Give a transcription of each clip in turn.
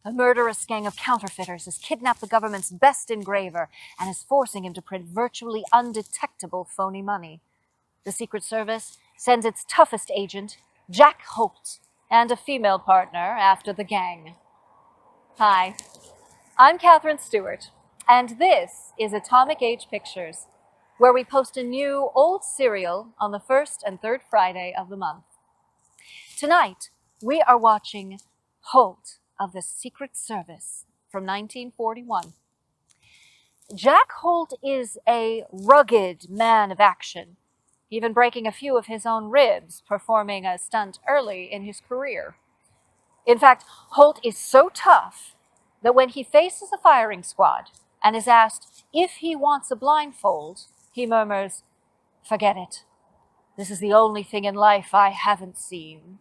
A murderous gang of counterfeiters has kidnapped the government's best engraver and is forcing him to print virtually undetectable phony money. The Secret Service sends its toughest agent, Jack Holt, and a female partner after the gang. Hi, I'm Catherine Stewart, and this is Atomic Age Pictures, where we post a new old serial on the first and third Friday of the month. Tonight, we are watching Holt of the Secret Service from 1941. Jack Holt is a rugged man of action, even breaking a few of his own ribs, performing a stunt early in his career. In fact, Holt is so tough that when he faces a firing squad and is asked if he wants a blindfold, he murmurs, "Forget it. This is the only thing in life I haven't seen."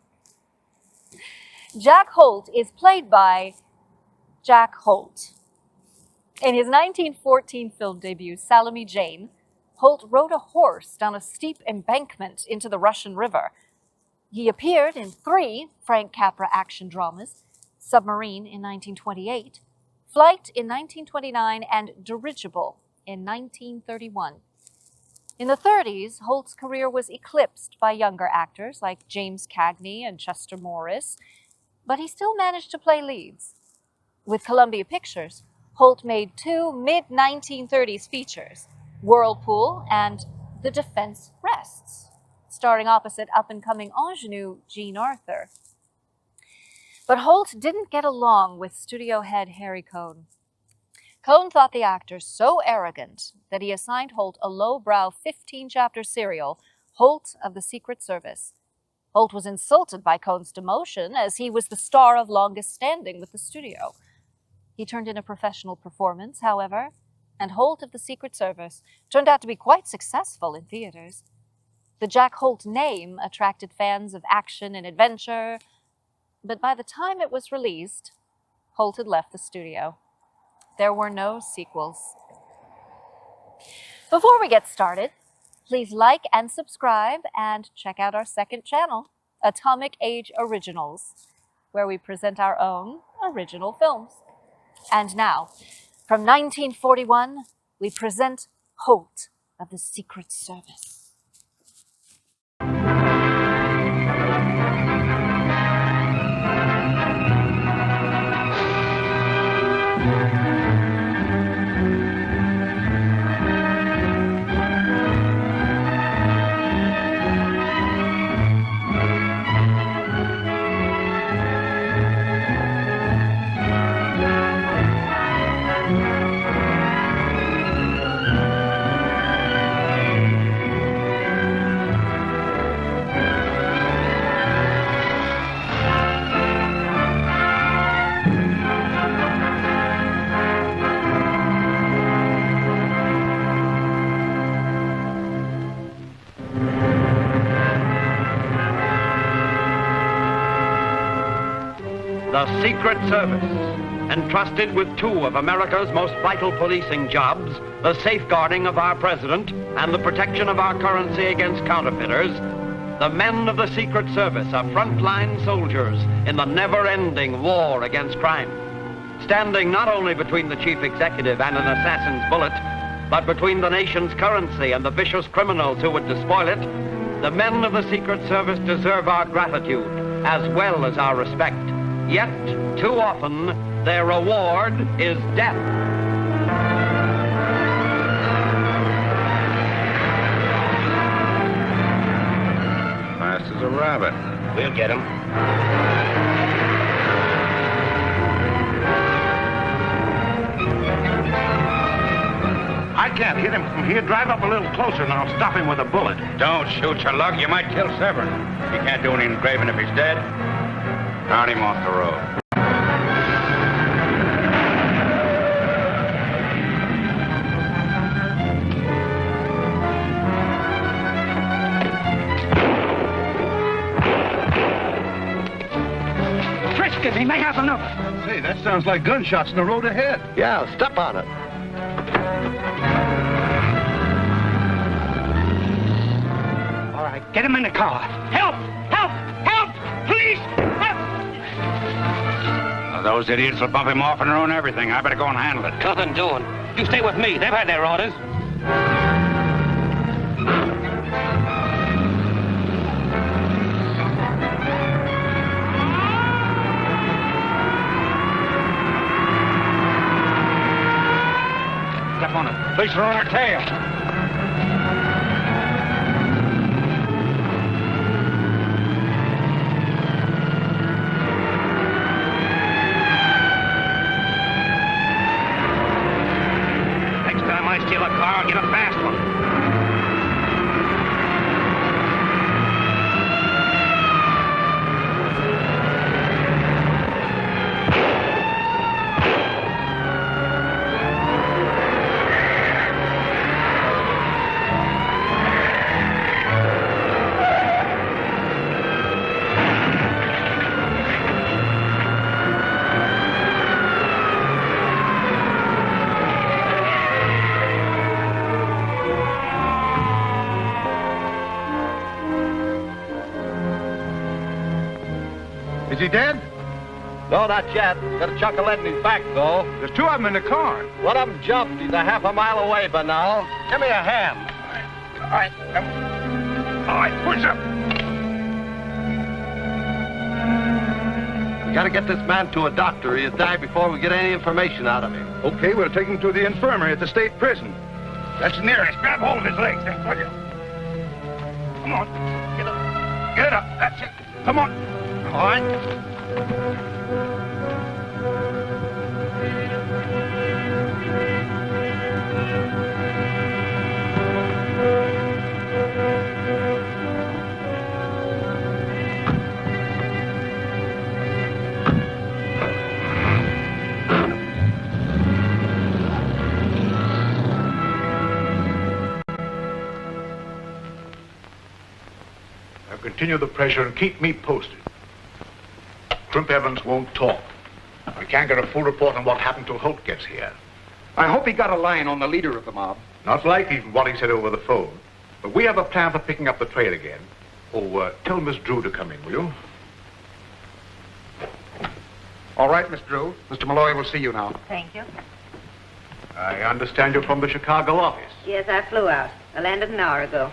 Jack Holt is played by Jack Holt. In his 1914 film debut, Salome Jane, Holt rode a horse down a steep embankment into the Russian River. He appeared in 3 Frank Capra action dramas, Submarine in 1928, Flight in 1929, and Dirigible in 1931. In the 30s, Holt's career was eclipsed by younger actors like James Cagney and Chester Morris, but he still managed to play leads. With Columbia Pictures, Holt made 2 mid-1930s features, Whirlpool and The Defense Rests, starring opposite up-and-coming ingenue Jean Arthur. But Holt didn't get along with studio head Harry Cohn. Cohn thought the actor so arrogant that he assigned Holt a low-brow 15-chapter serial, Holt of the Secret Service. Holt was insulted by Cohn's demotion, as he was the star of Longest Standing with the studio. He turned in a professional performance, however, and Holt of the Secret Service turned out to be quite successful in theaters. The Jack Holt name attracted fans of action and adventure, but by the time it was released, Holt had left the studio. There were no sequels. Before we get started, please like and subscribe and check out our second channel, Atomic Age Originals, where we present our own original films. And now, from 1941, we present Holt of the Secret Service. The Secret Service, entrusted with 2 of America's most vital policing jobs, the safeguarding of our president and the protection of our currency against counterfeiters, the men of the Secret Service are frontline soldiers in the never-ending war against crime, standing not only between the chief executive and an assassin's bullet, but between the nation's currency and the vicious criminals who would despoil it. The men of the Secret Service deserve our gratitude as well as our respect. Yet, too often, their reward is death. Fast as a rabbit. We'll get him. I can't hit him from here. Drive up a little closer and I'll stop him with a bullet. Don't shoot your luck. You might kill Severn. You can't do any engraving if he's dead. Turn him off the road. Frisk him. He may have another. Say, that sounds like gunshots in the road ahead. Yeah, step on it. All right, get him in the car. Help! Help! Help! Please! Help! Those idiots will bump him off and ruin everything. I better go and handle it. Nothing doing. You stay with me. They've had their orders. Step on it. Police are on our tail. I steal a car, I'll get a fast one. Is he dead? No, not yet. Got a chunk of lead in his back, though. There's two of them in the car. One of them jumped. He's a half a mile away by now. Give me a hand. All right. All right, push up. We gotta get this man to a doctor. He'll die before we get any information out of him. Okay, we'll take him to the infirmary at the state prison. That's the nearest. Grab hold of his legs, then, will you? Come on. Get up. Get up. That's it. Come on. All right. Now continue the pressure and keep me posted. Crimp Evans won't talk. We can't get a full report on what happened till Holt gets here. I hope he got a line on the leader of the mob. Not likely from what he said over the phone. But we have a plan for picking up the trail again. Oh, tell Miss Drew to come in, will you? All right, Miss Drew. Mr. Malloy will see you now. Thank you. I understand you're from the Chicago office. Yes, I flew out. I landed an hour ago.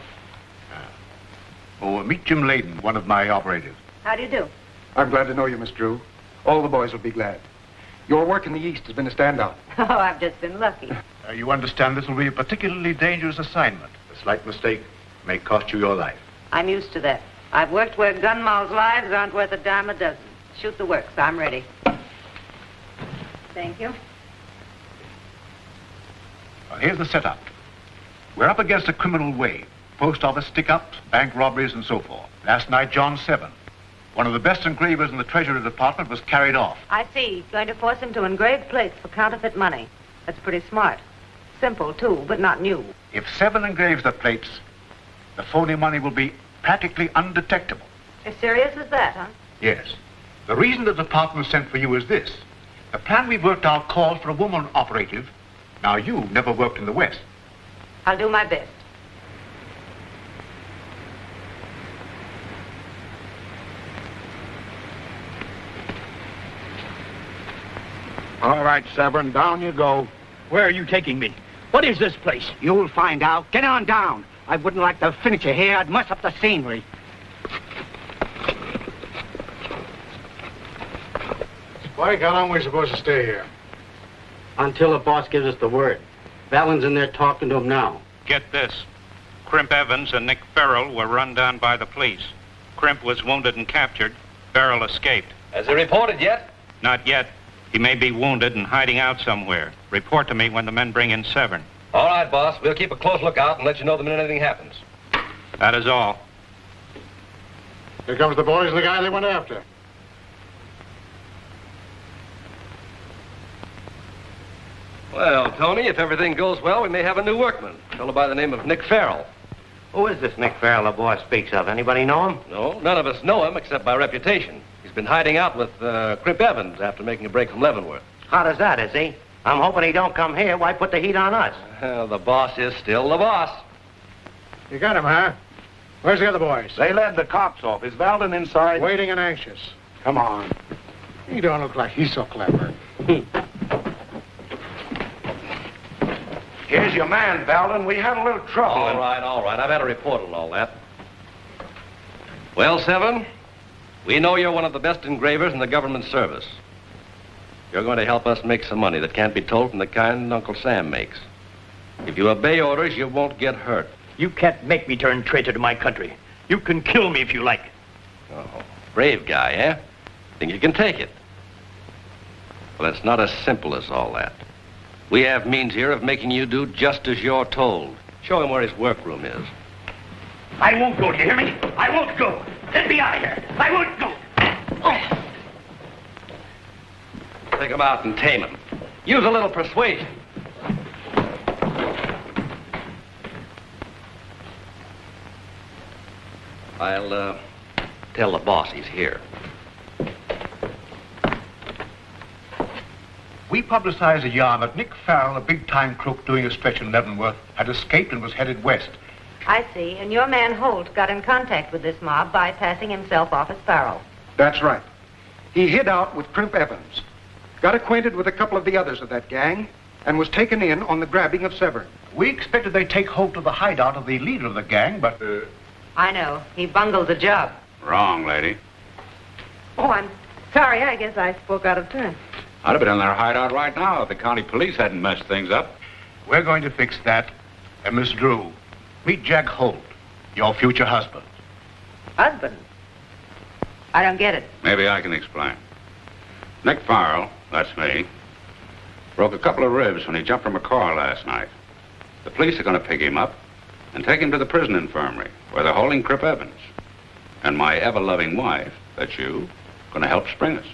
Oh, meet Jim Layden, one of my operatives. How do you do? I'm glad to know you, Miss Drew. All the boys will be glad. Your work in the East has been a standout. Oh, I've just been lucky. You understand this will be a particularly dangerous assignment. A slight mistake may cost you your life. I'm used to that. I've worked where gun moles' lives aren't worth a dime a dozen. Shoot the works. I'm ready. Thank you. Well, here's the setup. We're up against a criminal wave. Post office stick-ups, bank robberies, and so forth. Last night, John 7. One of the best engravers in the Treasury Department was carried off. I see. Going to force him to engrave plates for counterfeit money. That's pretty smart. Simple, too, but not new. If 7 engraves the plates, the phony money will be practically undetectable. As serious as that, huh? Yes. The reason the department sent for you is this. The plan we've worked out calls for a woman operative. Now, you never worked in the West. I'll do my best. All right, Severn, down you go. Where are you taking me? What is this place? You'll find out. Get on down. I wouldn't like to finish you here. I'd mess up the scenery. Spike, how long are we supposed to stay here? Until the boss gives us the word. Valen's in there talking to him now. Get this. Crimp Evans and Nick Farrell were run down by the police. Crimp was wounded and captured. Farrell escaped. Has he reported yet? Not yet. He may be wounded and hiding out somewhere. Report to me when the men bring in Severn. All right, boss. We'll keep a close lookout and let you know the minute anything happens. That is all. Here comes the boys and the guy they went after. Well, Tony, if everything goes well, we may have a new workman. A fellow by the name of Nick Farrell. Who is this Nick Farrell the boss speaks of? Anybody know him? No, none of us know him except by reputation. He's been hiding out with Crimp Evans after making a break from Leavenworth. How does that, is he? I'm hoping he don't come here. Why put the heat on us? Well, the boss is still the boss. You got him, huh? Where's the other boys? They led the cops off. Is Valden inside? Waiting and anxious. Come on. He don't look like he's so clever. Here's your man, Belden. We had a little trouble. All right. I've had a report on all that. Well, Seven, we know you're one of the best engravers in the government service. You're going to help us make some money that can't be told from the kind Uncle Sam makes. If you obey orders, you won't get hurt. You can't make me turn traitor to my country. You can kill me if you like. Oh, brave guy, eh? Think you can take it? Well, it's not as simple as all that. We have means here of making you do just as you're told. Show him where his workroom is. I won't go, do you hear me? I won't go. Let me out of here. I won't go. Oh. Take him out and tame him. Use a little persuasion. I'll tell the boss he's here. We publicized a yarn that Nick Farrell, a big-time crook doing a stretch in Leavenworth, had escaped and was headed west. I see. And your man Holt got in contact with this mob by passing himself off as Farrell. That's right. He hid out with Crimp Evans, got acquainted with a couple of the others of that gang, and was taken in on the grabbing of Severn. We expected they'd take hold of the hideout of the leader of the gang, but... I know. He bungled the job. Wrong, lady. Oh, I'm sorry. I guess I spoke out of turn. I'd have been in their hideout right now if the county police hadn't messed things up. We're going to fix that. And Miss Drew, meet Jack Holt, your future husband. Husband? I don't get it. Maybe I can explain. Nick Farrell, that's me, broke a couple of ribs when he jumped from a car last night. The police are going to pick him up and take him to the prison infirmary where they're holding Crimp Evans. And my ever-loving wife, that's you, going to help spring us.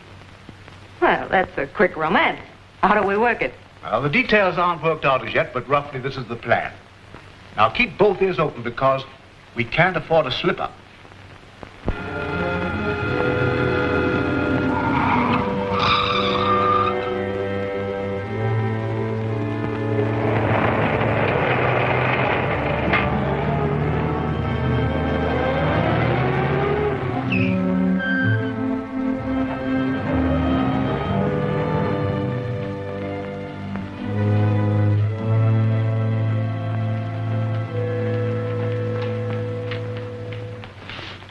Well, that's a quick romance. How do we work it? Well, the details aren't worked out as yet, but roughly this is the plan. Now, keep both ears open because we can't afford a slip-up.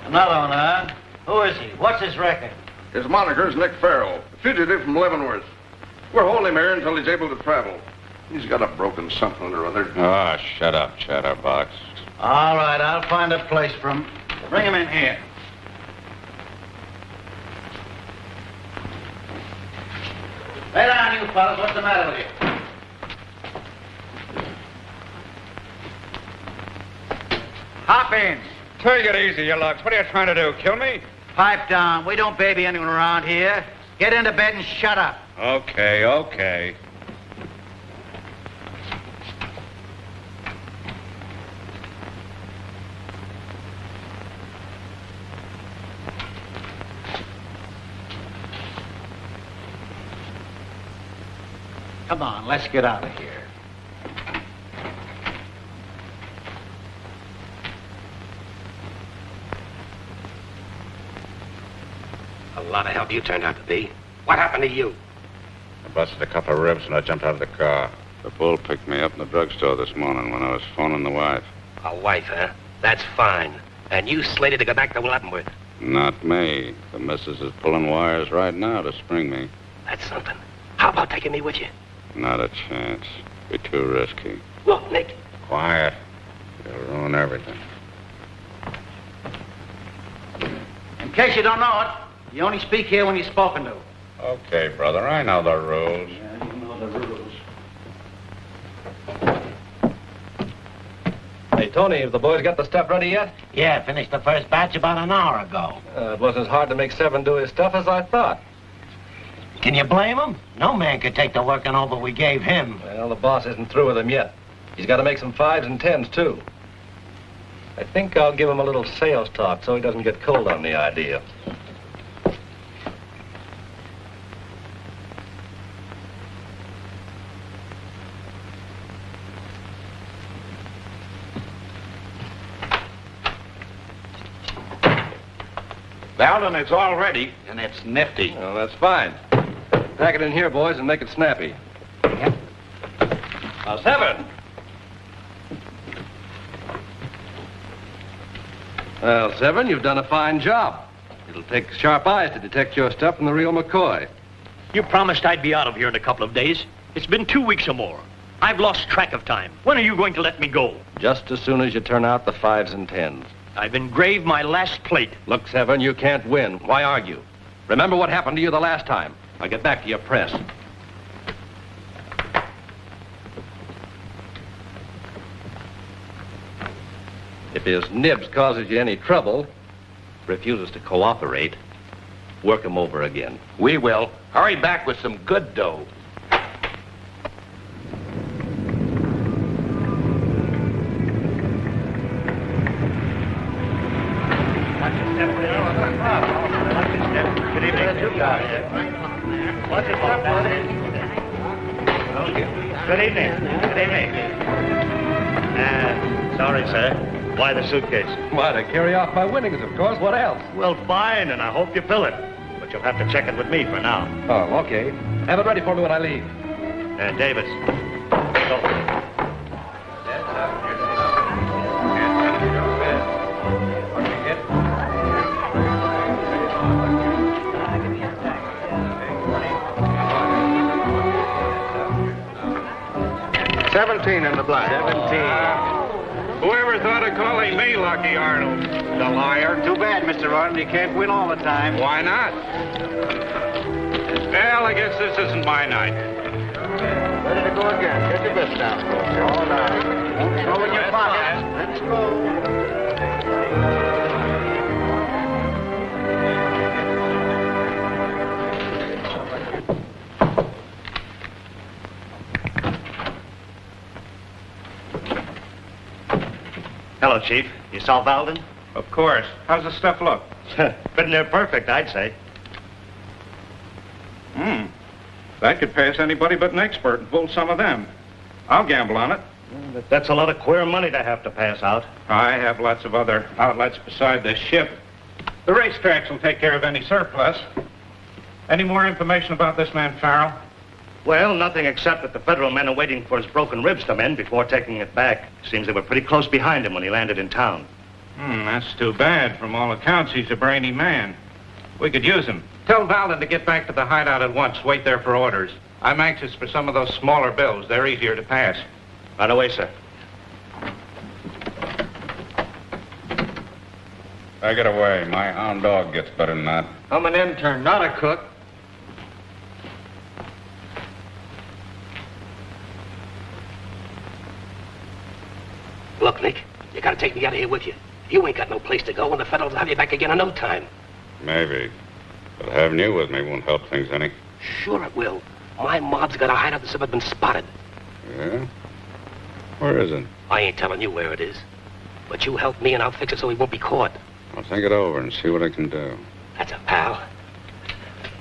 Another one, huh? Who is he? What's his record? His moniker's Nick Farrell, a fugitive from Leavenworth. We're holding him here until he's able to travel. He's got a broken something or other. Oh, shut up, chatterbox. All right, I'll find a place for him. Bring him in here. Lay down, you fellas. What's the matter with you? Hop in. Take it easy, you lugs. What are you trying to do, kill me? Pipe down. We don't baby anyone around here. Get into bed and shut up. Okay. Come on, let's get out of here. A lot of help you turned out to be. What happened to you? I busted a couple of ribs and I jumped out of the car. The bull picked me up in the drugstore this morning when I was phoning the wife. A wife, huh? That's fine. And you slated to go back to Leavenworth. Not me. The missus is pulling wires right now to spring me. That's something. How about taking me with you? Not a chance. Be too risky. Look, Nick. Quiet. You'll ruin everything. In case you don't know it, you only speak here when you're spoken to. Okay, brother. I know the rules. Yeah, you know the rules. Hey, Tony, have the boys got the stuff ready yet? Yeah, finished the first batch about an hour ago. It wasn't as hard to make Seven do his stuff as I thought. Can you blame him? No man could take the working over we gave him. Well, the boss isn't through with him yet. He's got to make some 5s and 10s, too. I think I'll give him a little sales talk so he doesn't get cold on the idea. Valden, it's all ready, and it's nifty. Well, that's fine. Pack it in here, boys, and make it snappy. Yep. Now, Seven. Well, Seven, you've done a fine job. It'll take sharp eyes to detect your stuff from the real McCoy. You promised I'd be out of here in a couple of days. It's been 2 weeks or more. I've lost track of time. When are you going to let me go? Just as soon as you turn out the 5s and 10s. I've engraved my last plate. Look, Seven, you can't win. Why argue? Remember what happened to you the last time. Now get back to your press. If his nibs causes you any trouble, refuses to cooperate, work him over again. We will. Hurry back with some good dough. Good evening. Good evening. Good evening. Sorry, sir. Why the suitcase? Why, to carry off my winnings, of course. What else? Well, fine, and I hope you fill it. But you'll have to check it with me for now. Oh, okay. Have it ready for me when I leave. Davis. Go. 17 in the black. 17. Whoever thought of calling me Lucky Arnold? The liar. Too bad, Mr. Arnold. You can't win all the time. Why not? Well, I guess this isn't my night. Ready to go again. Get your best down, folks. All right. Won't throw in your pocket. Let's go. Hello, Chief. You saw Valden? Of course. How's the stuff look? Pretty near perfect, I'd say. That could pass anybody but an expert and fool some of them. I'll gamble on it. That's a lot of queer money to have to pass out. I have lots of other outlets beside this ship. The racetracks will take care of any surplus. Any more information about this man Farrell? Well, nothing except that the federal men are waiting for his broken ribs to mend before taking it back. Seems they were pretty close behind him when he landed in town. That's too bad. From all accounts, he's a brainy man. We could use him. Tell Valden to get back to the hideout at once. Wait there for orders. I'm anxious for some of those smaller bills. They're easier to pass. Right away, sir. Take it away. My hound dog gets better than that. I'm an intern, not a cook. Look, Nick, you gotta take me out of here with you. You ain't got no place to go, and the Federals will have you back again in no time. Maybe. But having you with me won't help things any. Sure it will. My mob's got a hideout that's ever been spotted. Yeah? Where is it? I ain't telling you where it is. But you help me and I'll fix it so he won't be caught. I'll think it over and see what I can do. That's a pal.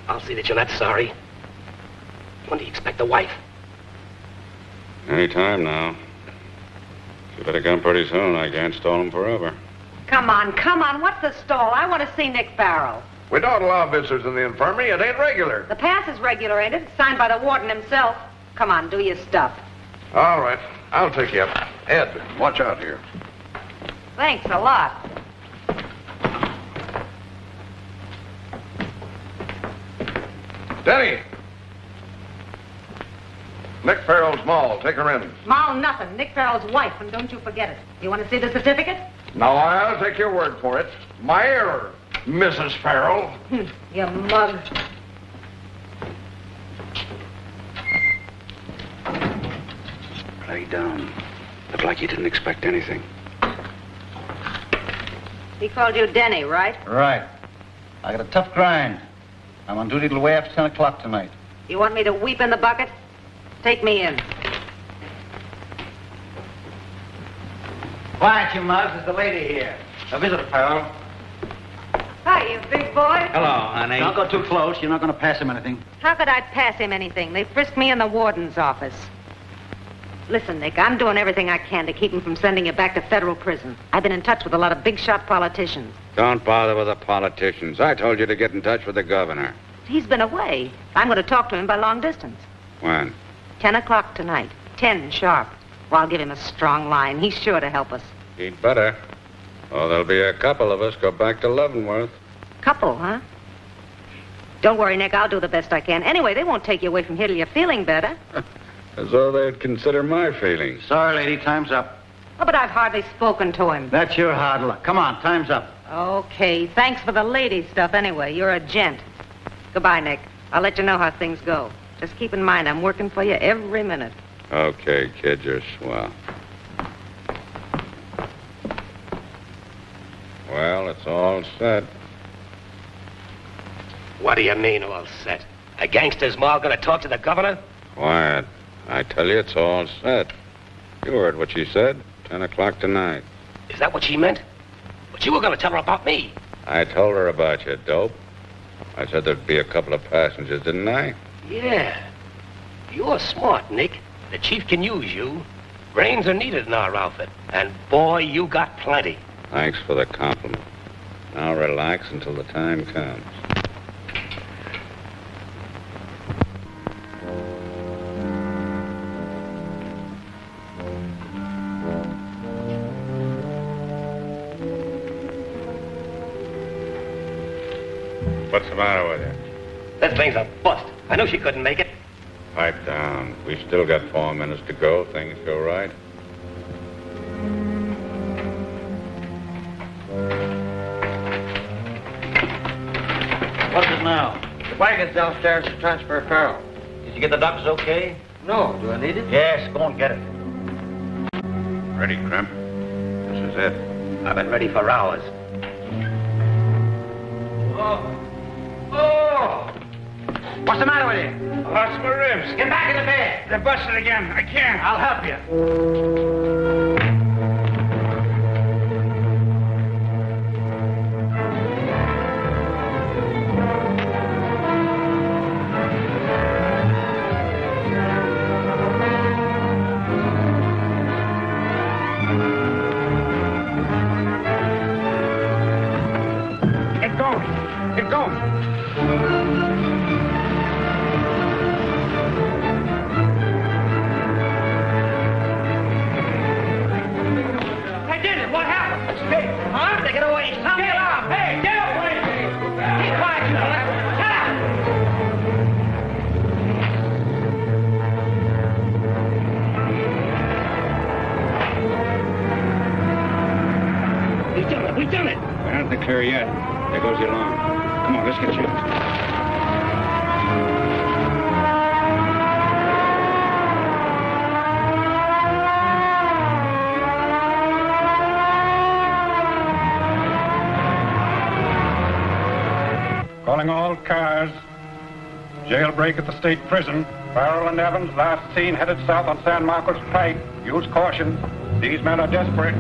I'll see that you're not sorry. When do you expect a wife? Any time now. You better come pretty soon. I can't stall him forever. Come on. What's the stall? I want to see Nick Farrell. We don't allow visitors in the infirmary. It ain't regular. The pass is regular, ain't it? It's signed by the warden himself. Come on, do your stuff. All right. I'll take you up. Ed, watch out here. Thanks a lot. Denny! Nick Farrell's Mall. Take her in. Mall nothing. Nick Farrell's wife, and don't you forget it. You want to see the certificate? Now, I'll take your word for it. My error, Mrs. Farrell. You mug. Lay down. Look like you didn't expect anything. He called you Denny, right? Right. I got a tough grind. I'm on duty till way after 10 o'clock tonight. You want me to weep in the bucket? Take me in. Quiet, you mugs. There's the lady here. A visitor, Farrell. Hi, you big boy. Hello, honey. Don't go too close. You're not going to pass him anything. How could I pass him anything? They frisked me in the warden's office. Listen, Nick, I'm doing everything I can to keep him from sending you back to federal prison. I've been in touch with a lot of big-shot politicians. Don't bother with the politicians. I told you to get in touch with the governor. He's been away. I'm going to talk to him by long distance. When? 10 o'clock tonight. 10 sharp. Well, I'll give him a strong line. He's sure to help us. He'd better. Oh, there'll be a couple of us go back to Leavenworth. Couple, huh? Don't worry, Nick. I'll do the best I can. Anyway, they won't take you away from here till you're feeling better. As though they'd consider my feelings. Sorry, lady, time's up. Oh, but I've hardly spoken to him. That's your hard luck. Come on, time's up. Okay, thanks for the lady stuff anyway. You're a gent. Goodbye, Nick. I'll let you know how things go. Just keep in mind, I'm working for you every minute. Okay, kid, you're swell. Well, it's all set. What do you mean, all set? A gangster's mob gonna talk to the governor? Quiet. I tell you, it's all set. You heard what she said. 10 o'clock tonight. Is that what she meant? But you were gonna tell her about me. I told her about you, dope. I said there'd be a couple of passengers, didn't I? Yeah. You're smart, Nick. The chief can use you. Brains are needed in our outfit. And boy, you got plenty. Thanks for the compliment. Now relax until the time comes. What's the matter with you? That thing's a bust. I knew she couldn't make it. Pipe down. We still got 4 minutes to go. Things go right. What's it now? The wagon's downstairs to transfer Farrell. Did you get the doctors okay? No. Do I need it? Yes, go and get it. Ready, Crimp? This is it. I've been ready for hours. Oh! What's the matter with you? I lost my ribs. Get back in the bed. They're busted again. I can't. I'll help you. Get going. Get going. I did it. What happened? Escape. Huh? They get away. Sound the alarm. Hey, get away. Keep quiet, you fellas. Shut up. We've done it. We've done it. We're not in the clear yet. There goes the alarm. Come on, let's get you. Calling all cars. Jailbreak at the state prison. Farrell and Evans, last seen headed south on San Marcos Pike. Use caution. These men are desperate.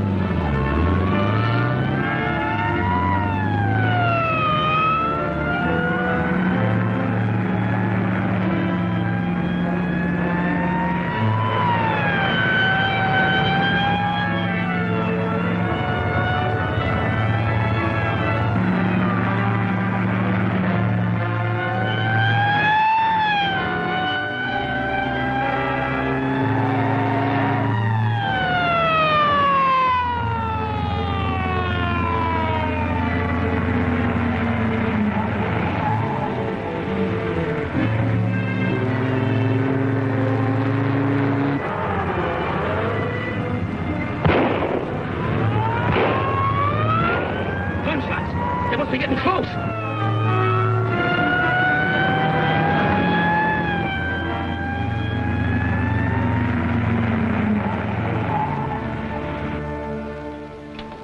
Gunshots. They must be getting close.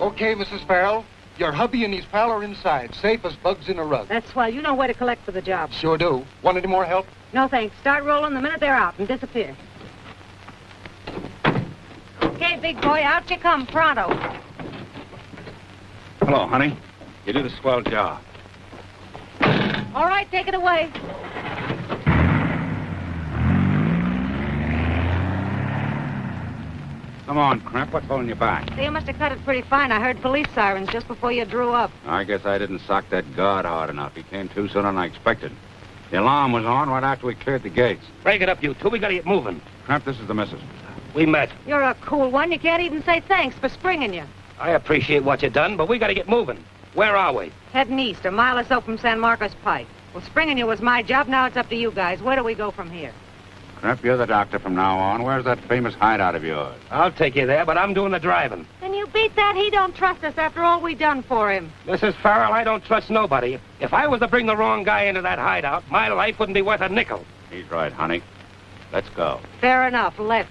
Okay, Mrs. Farrell. Your hubby and his pal are inside, safe as bugs in a rug. That's swell. You know where to collect for the job. Sure do. Want any more help? No, thanks. Start rolling the minute they're out and disappear. Okay, big boy, out you come, pronto. Hello, honey. You did a swell job. All right, take it away. Come on, Crimp. What's holding you back? So you must have cut it pretty fine. I heard police sirens just before you drew up. I guess I didn't sock that guard hard enough. He came too soon than I expected. The alarm was on right after we cleared the gates. Break it up, you two. We gotta get moving. Crimp, this is the missus. We met. You're a cool one. You can't even say thanks for springing you. I appreciate what you done, but we gotta get moving. Where are we? Heading east, a mile or so from San Marcos Pike. Well, springing you was my job. Now it's up to you guys. Where do we go from here? Crimp, you're the doctor from now on. Where's that famous hideout of yours? I'll take you there, but I'm doing the driving. Then you beat that. He don't trust us after all we done for him. Mrs. Farrell, I don't trust nobody. If I was to bring the wrong guy into that hideout, my life wouldn't be worth a nickel. He's right, honey. Let's go. Fair enough. Let's.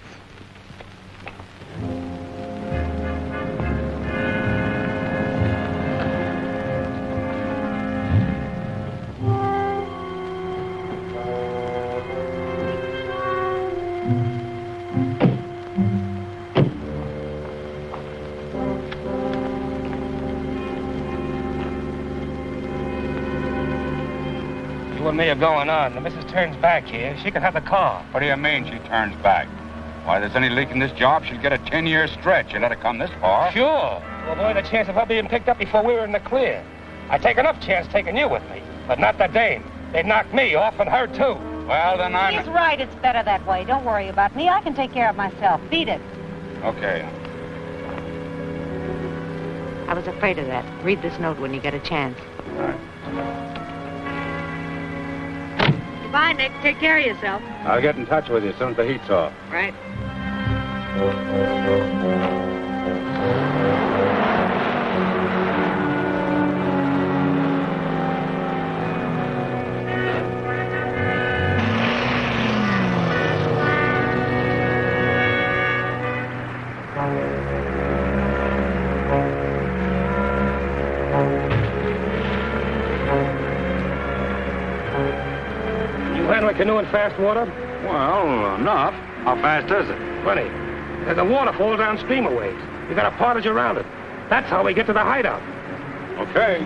You and me are going on. The missus turns back here. She could have the car. What do you mean she turns back? Why, there's any leak in this job, she'll get a 10-year stretch. You let her come this far. Sure. To avoid the chance of her being picked up before we were in the clear. I'd take enough chance taking you with me, but not the dame. They'd knock me off and her, too. Well, then He's right. It's better that way. Don't worry about me. I can take care of myself. Beat it. Okay. I was afraid of that. Read this note when you get a chance. All right. Goodbye, Nick. Take care of yourself. I'll get in touch with you as soon as the heat's off. Right. Handle a canoe in fast water? Well, enough. How fast is it? Plenty. There's a waterfall downstream a ways. You got a portage around it. That's how we get to the hideout. Okay.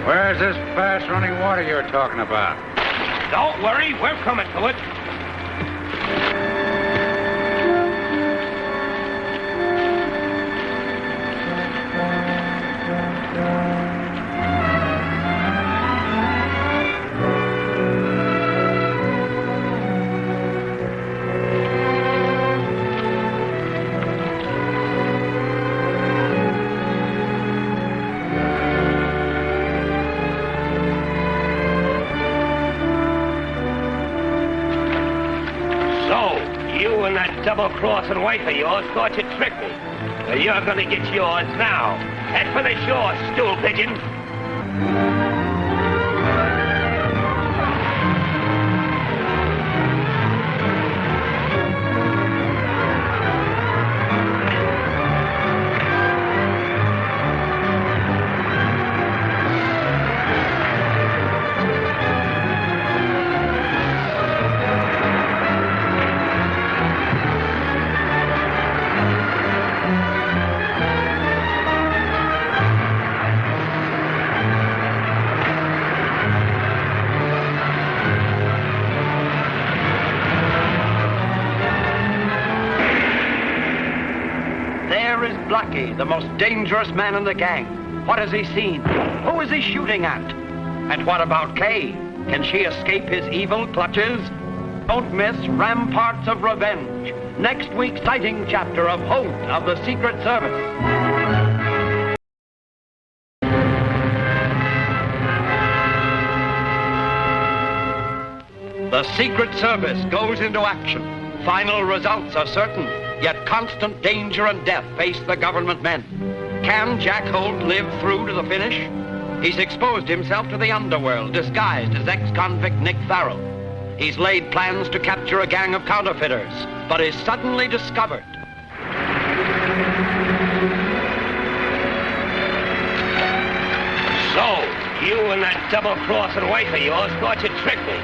Where's this fast-running water you're talking about? Don't worry, we're coming to it. Double-crossing wife of yours thought you'd trick me. Well, you're gonna get yours now. Head for the shore, stool pigeon. The most dangerous man in the gang. What has he seen? Who is he shooting at? And what about Kay? Can she escape his evil clutches? Don't miss Ramparts of Revenge, next week's exciting chapter of Holt of the Secret Service. The Secret Service goes into action. Final results are certain, yet constant danger and death face the government men. Can Jack Holt live through to the finish? He's exposed himself to the underworld, disguised as ex-convict Nick Farrell. He's laid plans to capture a gang of counterfeiters, but is suddenly discovered. So, you and that double-crossing wife of yours thought you'd trick me.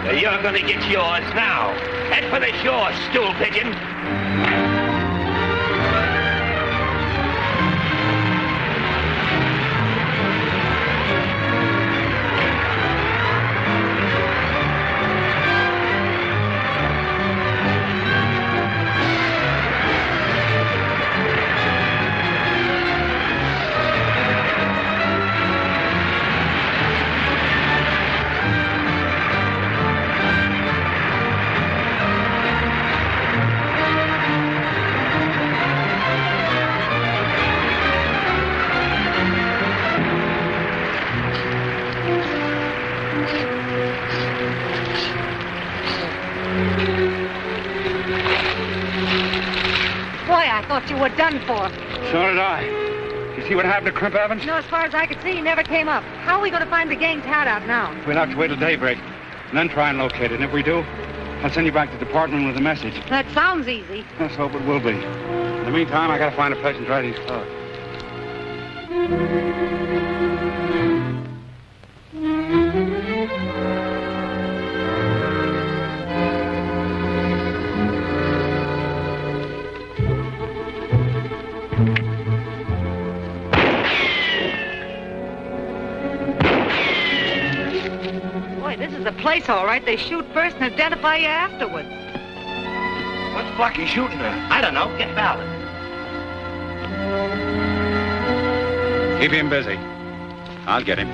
Well, you're gonna get yours now. Head for the shore, stool pigeon. I thought you were done for. So did I. You see what happened to Crimp Evans? No, as far as I could see, he never came up. How are we going to find the gang's hideout now? We'll have to wait till daybreak, and then try and locate it. And if we do, I'll send you back to the department with a message. That sounds easy. Let's hope it will be. In the meantime, I gotta find a place and dry these clothes. This is the place, all right. They shoot first and identify you afterwards. What's Blackie shooting at? I don't know. Get Ballard. Keep him busy. I'll get him.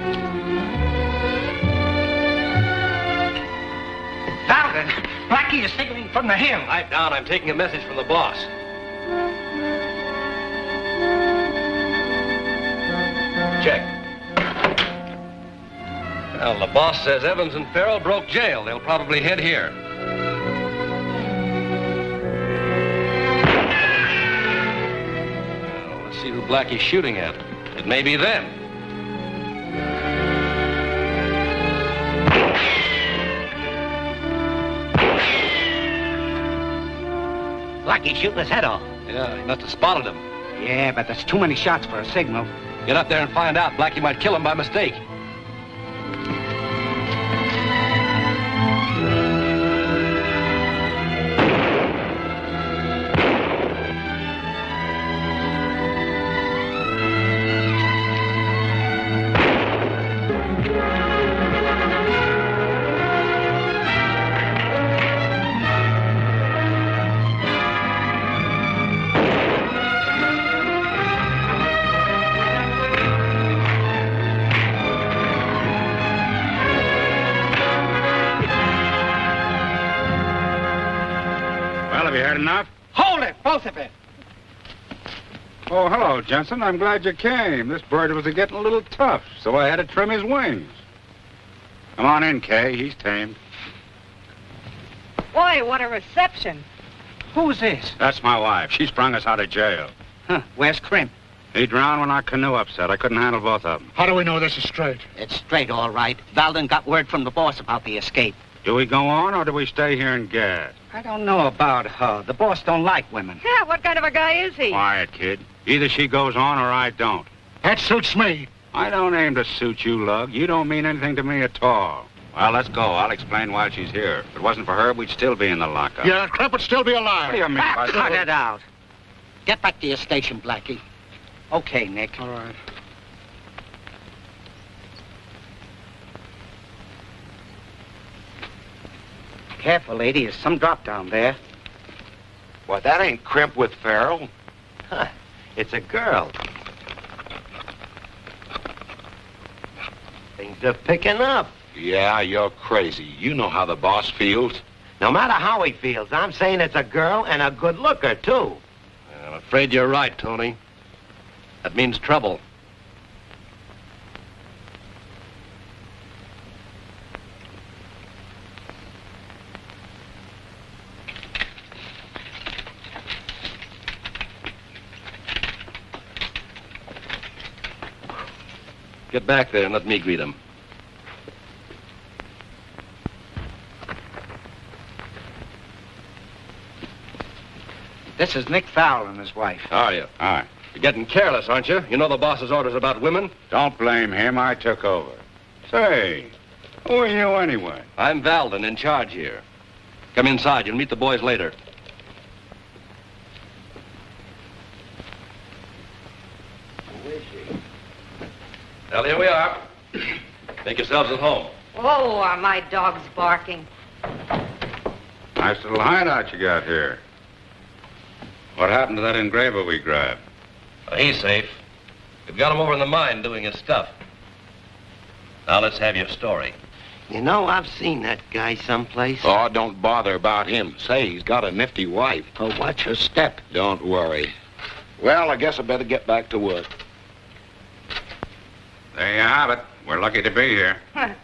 Ballard, Blackie is signaling from the hill. Pipe down. I'm taking a message from the boss. Check. Well, the boss says Evans and Farrell broke jail. They'll probably head here. Well, let's see who Blackie's shooting at. It may be them. Blackie's shooting his head off. Yeah, he must have spotted him. Yeah, but there's too many shots for a signal. Get up there and find out. Blackie might kill him by mistake. Have you had enough? Hold it, both of it. Oh, hello, Jensen. I'm glad you came. This bird was getting a little tough, so I had to trim his wings. Come on in, Kay. He's tamed. Boy, what a reception. Who's this? That's my wife. She sprung us out of jail. Huh, where's Crimp? He drowned when our canoe upset. I couldn't handle both of them. How do we know this is straight? It's straight, all right. Valden got word from the boss about the escape. Do we go on, or do we stay here and gad? I don't know about her. The boss don't like women. Yeah, what kind of a guy is he? Quiet, kid. Either she goes on or I don't. That suits me. I don't aim to suit you, Lug. You don't mean anything to me at all. Well, let's go. I'll explain why she's here. If it wasn't for her, we'd still be in the lockup. Yeah, Crimp would still be alive. What do you mean by Cut that? it out. Get back to your station, Blackie. Okay, Nick. All right. Careful, lady. There's some drop down there. Well, that ain't Crimp with Farrell. Huh. It's a girl. Things are picking up. Yeah, you're crazy. You know how the boss feels. No matter how he feels, I'm saying it's a girl and a good looker, too. I'm afraid you're right, Tony. That means trouble. Get back there and let me greet him. This is Nick Fowler and his wife. How are you? All right. You're getting careless, aren't you? You know the boss's orders about women? Don't blame him. I took over. Say, who are you anyway? I'm Valden, in charge here. Come inside. You'll meet the boys later. Who is she? Well, here we are. Make yourselves at home. Oh, are my dogs barking? Nice little hideout you got here. What happened to that engraver we grabbed? Well, he's safe. We've got him over in the mine doing his stuff. Now let's have your story. You know, I've seen that guy someplace. Oh, don't bother about him. Say, he's got a nifty wife. Oh, watch her step. Don't worry. Well, I guess I better get back to work. There you have it. We're lucky to be here.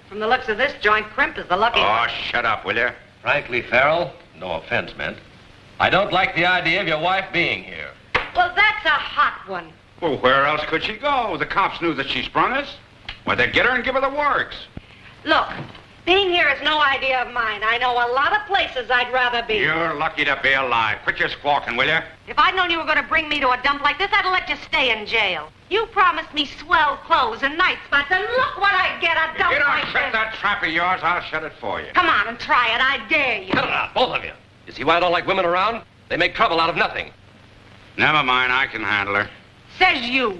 From the looks of this joint, Crimp is the lucky Oh, one. shut up, will you? Frankly, Farrell, no offense meant, I don't like the idea of your wife being here. Well, that's a hot one. Well, where else could she go? The cops knew that she sprung us. Why, they'd get her and give her the works. Look, being here is no idea of mine. I know a lot of places I'd rather be. You're lucky to be alive. Quit your squawking, will you? If I'd known you were going to bring me to a dump like this, I'd have let you stay in jail. You promised me swell clothes and night spots, and look what I get, a dump You don't like shut this. that trap of yours, I'll shut it for you. Come on and try it. I dare you. Cut it out, both of you. You see why I don't like women around? They make trouble out of nothing. Never mind, I can handle her. Says you.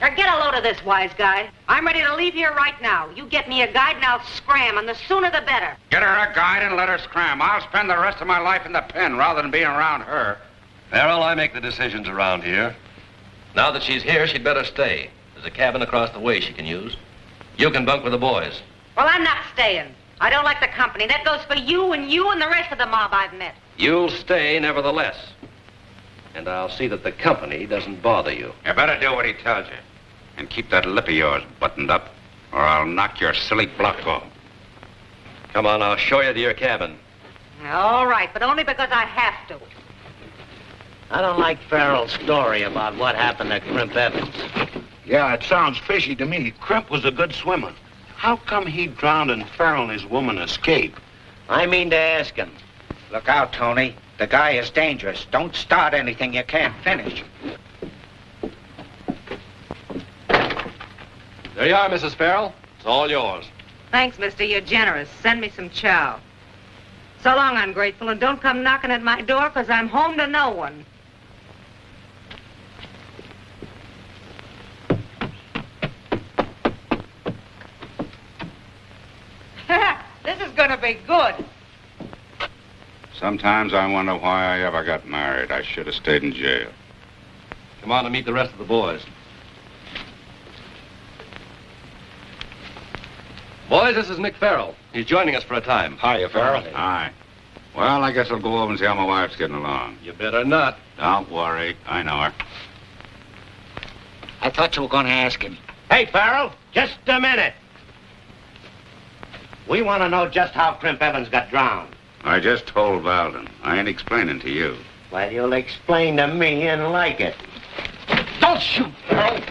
Now get a load of this, wise guy. I'm ready to leave here right now. You get me a guide and I'll scram, and the sooner the better. Get her a guide and let her scram. I'll spend the rest of my life in the pen rather than being around her. Farrell, I make the decisions around here. Now that she's here, she'd better stay. There's a cabin across the way she can use. You can bunk with the boys. Well, I'm not staying. I don't like the company. That goes for you and the rest of the mob I've met. You'll stay nevertheless. And I'll see that the company doesn't bother you. You better do what he tells you. And keep that lip of yours buttoned up, or I'll knock your silly block off. Come on, I'll show you to your cabin. All right, but only because I have to. I don't like Farrell's story about what happened to Crimp Evans. Yeah, it sounds fishy to me. Crimp was a good swimmer. How come he drowned and Farrell and his woman escaped? I mean to ask him. Look out, Tony. The guy is dangerous. Don't start anything you can't finish. There you are, Mrs. Farrell. It's all yours. Thanks, mister. You're generous. Send me some chow. So long, ungrateful, and don't come knocking at my door, because I'm home to no one. This is going to be good. Sometimes I wonder why I ever got married. I should have stayed in jail. Come on and meet the rest of the boys. Boys, this is Nick Farrell. He's joining us for a time. Hiya, Farrell. Hi. Well, I guess I'll go over and see how my wife's getting along. You better not. Don't worry. I know her. I thought you were going to ask him. Hey, Farrell, just a minute. We want to know just how Crimp Evans got drowned. I just told Valden. I ain't explaining to you. Well, you'll explain to me and like it. Don't shoot, Farrell.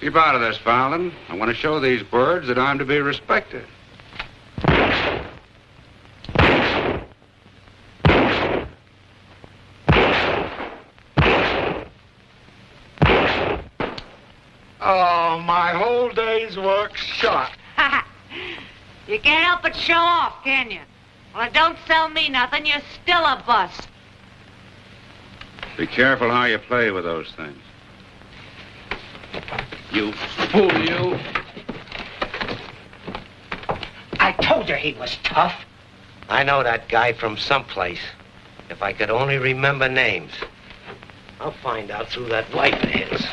Keep out of this, Valden. I want to show these birds that I'm to be respected. Oh, my whole day's work's shot. You can't help but show off, can you? Well, it don't sell me nothing. You're still a bust. Be careful how you play with those things. You fool, you. I told you he was tough. I know that guy from someplace. If I could only remember names. I'll find out through that wife of his.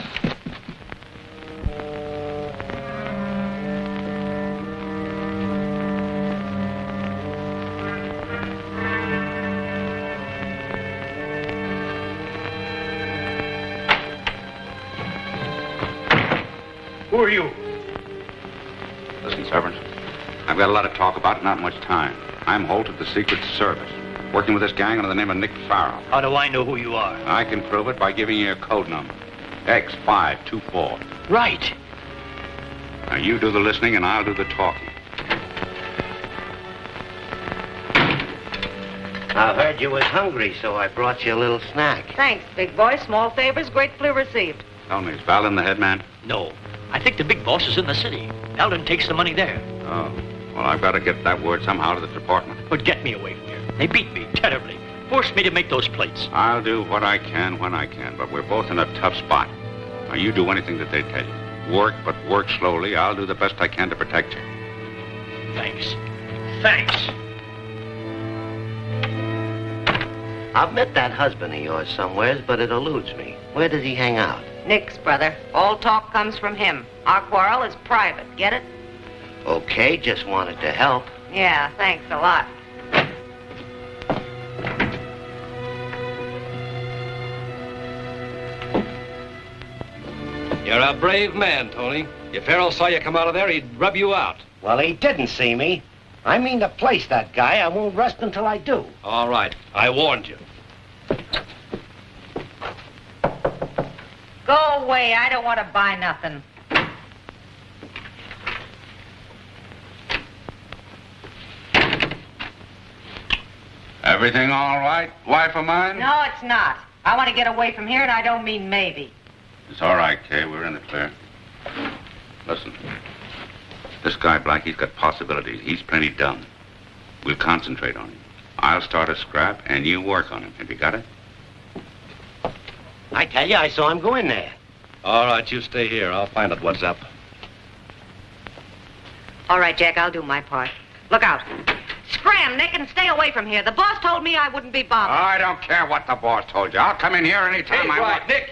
Who are you? Listen, servant. I've got a lot of talk about, not much time. I'm Holt of the Secret Service, working with this gang under the name of Nick Farrell. How do I know who you are? I can prove it by giving you a code number. X524. Right. Now, you do the listening and I'll do the talking. I heard you was hungry, so I brought you a little snack. Thanks, big boy. Small favors, gratefully received. Tell me, is Valdin the head man? No. I think the big boss is in the city. Alden takes the money there. Oh. Well, I've got to get that word somehow to the department. But get me away from here. They beat me terribly. Forced me to make those plates. I'll do what I can when I can, but we're both in a tough spot. Now, you do anything that they tell you. Work, but work slowly. I'll do the best I can to protect you. Thanks. Thanks. I've met that husband of yours somewheres, but it eludes me. Where does he hang out? Nick's brother. All talk comes from him. Our quarrel is private. Get it? Okay, just wanted to help. Yeah, thanks a lot. You're a brave man, Tony. If Farrell saw you come out of there, he'd rub you out. Well, he didn't see me. I mean to place that guy. I won't rest until I do. All right. I warned you. Go away. I don't want to buy nothing. Everything all right, wife of mine? No, it's not. I want to get away from here, and I don't mean maybe. It's all right, Kay. We're in the clear. Listen. This guy, Blackie's got possibilities. He's plenty dumb. We'll concentrate on him. I'll start a scrap, and you work on him. Have you got it? I tell you, I saw him go in there. All right, you stay here. I'll find out what's up. All right, Jack, I'll do my part. Look out. Scram, Nick, and stay away from here. The boss told me I wouldn't be bothered. I don't care what the boss told you. I'll come in here anytime I want. Nick.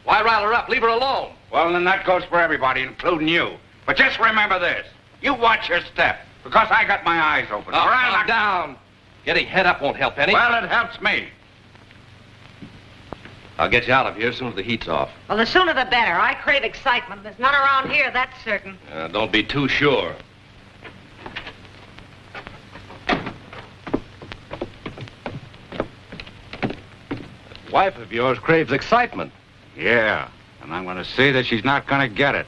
Why rile her up? Leave her alone. Well, then that goes for everybody, including you. But just remember this. You watch your step, because I got my eyes open. Oh, Or I'll calm down. Getting head up won't help any. Well, it helps me. I'll get you out of here as soon as the heat's off. Well, the sooner the better. I crave excitement. There's none around here, that's certain. Don't be too sure. That wife of yours craves excitement. Yeah, and I'm going to see that she's not going to get it.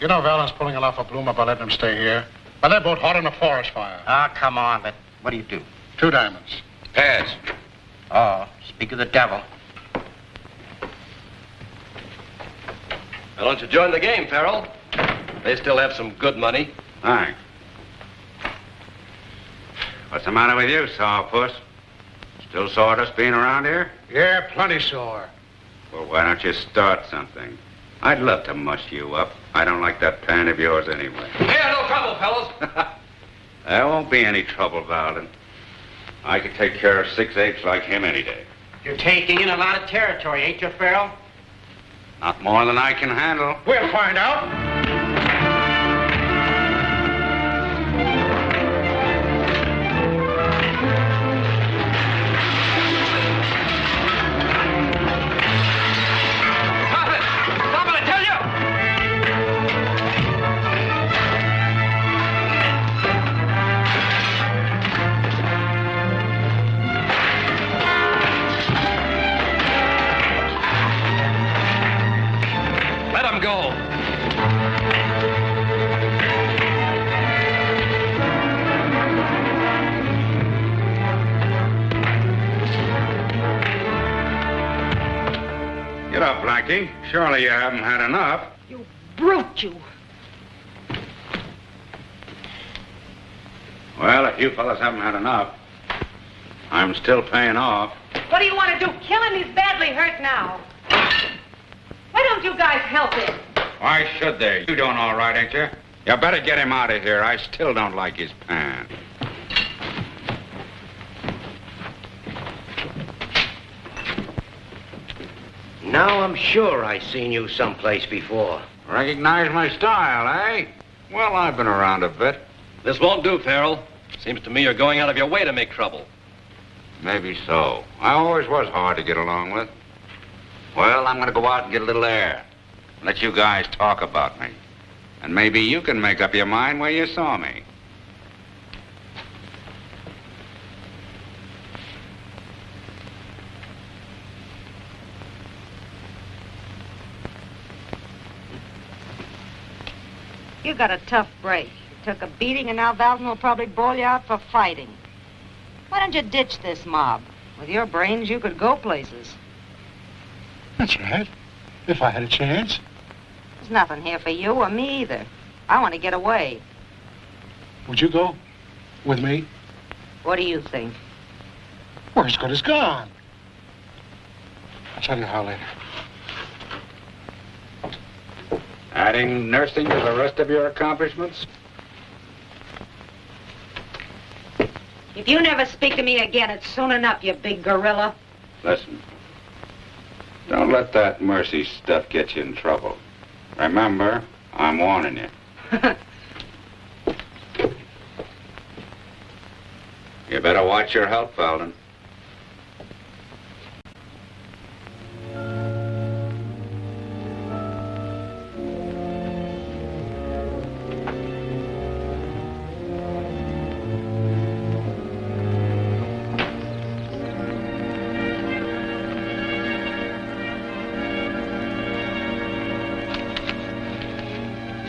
You know Valdin's pulling it off a Bloomer by letting him stay here. But they're both hot in a forest fire. Oh, come on, but what do you do? 2 diamonds. Pass. Oh, speak of the devil. Why don't you join the game, Farrell? They still have some good money. Thanks. What's the matter with you, Sourpuss? Still sawdust being around here? Yeah, plenty sore. Well, why don't you start something? I'd love to mush you up. I don't like that pan of yours anyway. Yeah, no trouble, fellas. There won't be any trouble, Valdin. I could take care of 6 apes like him any day. You're taking in a lot of territory, ain't you, Farrell? Not more than I can handle. We'll find out. Go. Get up, Blackie. Surely you haven't had enough. You brute, you. Well, if you fellas haven't had enough, I'm still paying off. What do you want to do? Kill him? He's badly hurt now. Why don't you guys help him? Why should they? You doing all right, ain't you? You better get him out of here. I still don't like his pan. Now I'm sure I seen you someplace before. Recognize my style, eh? Well, I've been around a bit. This won't do, Farrell. Seems to me you're going out of your way to make trouble. Maybe so. I always was hard to get along with. Well, I'm going to go out and get a little air. Let you guys talk about me. And maybe you can make up your mind where you saw me. You got a tough break. You took a beating, and now Valden will probably boil you out for fighting. Why don't you ditch this mob? With your brains, you could go places. That's right. If I had a chance. There's nothing here for you or me either. I want to get away. Would you go with me? What do you think? We're as good as gone. I'll tell you how later. Adding nursing to the rest of your accomplishments? If you never speak to me again, it's soon enough, you big gorilla. Listen. Don't let that mercy stuff get you in trouble. Remember, I'm warning you. You better watch your health, Valden.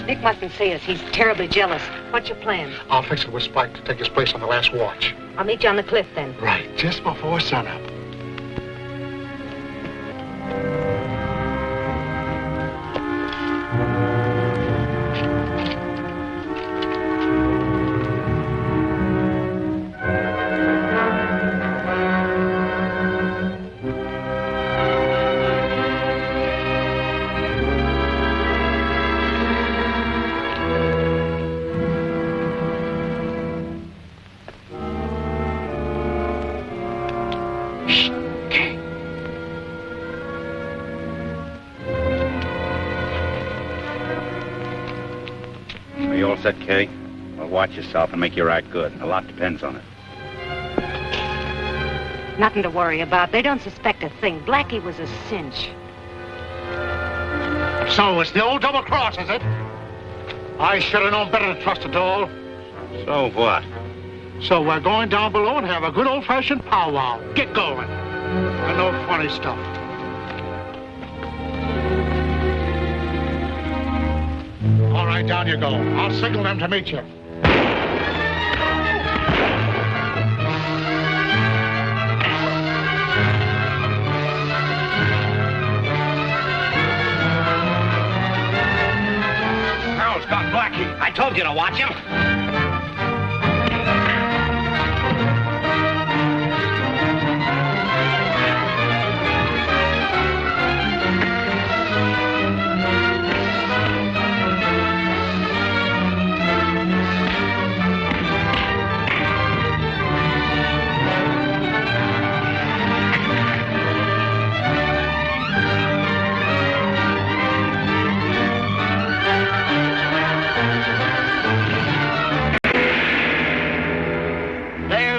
Nick mustn't see us. He's terribly jealous. What's your plan? I'll fix it with Spike to take his place on the last watch. I'll meet you on the cliff then. Right, just before sunup. Are you all set, Kay? Well, watch yourself and make your act good. A lot depends on it. Nothing to worry about. They don't suspect a thing. Blackie was a cinch. So it's the old double cross, is it? I should have known better to trust a doll. So what? So we're going down below and have a good old-fashioned powwow. Get going. And no funny stuff. All right, down you go. I'll signal them to meet you. Harold's got Blackie. I told you to watch him.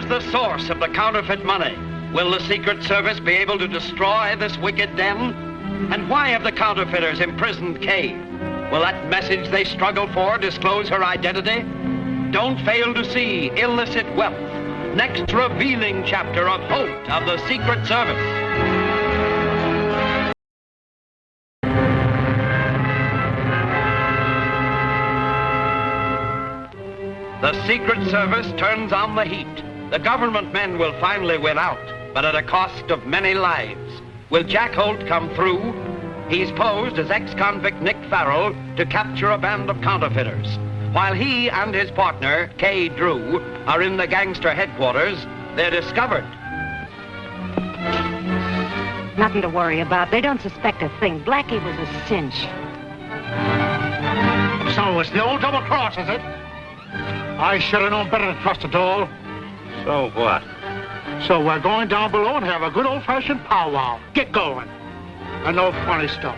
The source of the counterfeit money. Will the Secret Service be able to destroy this wicked den? And why have the counterfeiters imprisoned Kay? Will that message they struggle for disclose her identity? Don't fail to see Illicit Wealth, next revealing chapter of Holt of the Secret Service. The Secret Service turns on the heat. The government men will finally win out, but at a cost of many lives. Will Jack Holt come through? He's posed as ex-convict Nick Farrell to capture a band of counterfeiters. While he and his partner, Kay Drew, are in the gangster headquarters, they're discovered. Nothing to worry about. They don't suspect a thing. Blackie was a cinch. So it's the old double cross, is it? I should have known better to trust a doll. So what? So we're going down below and have a good old-fashioned powwow. Get going. And no funny stuff.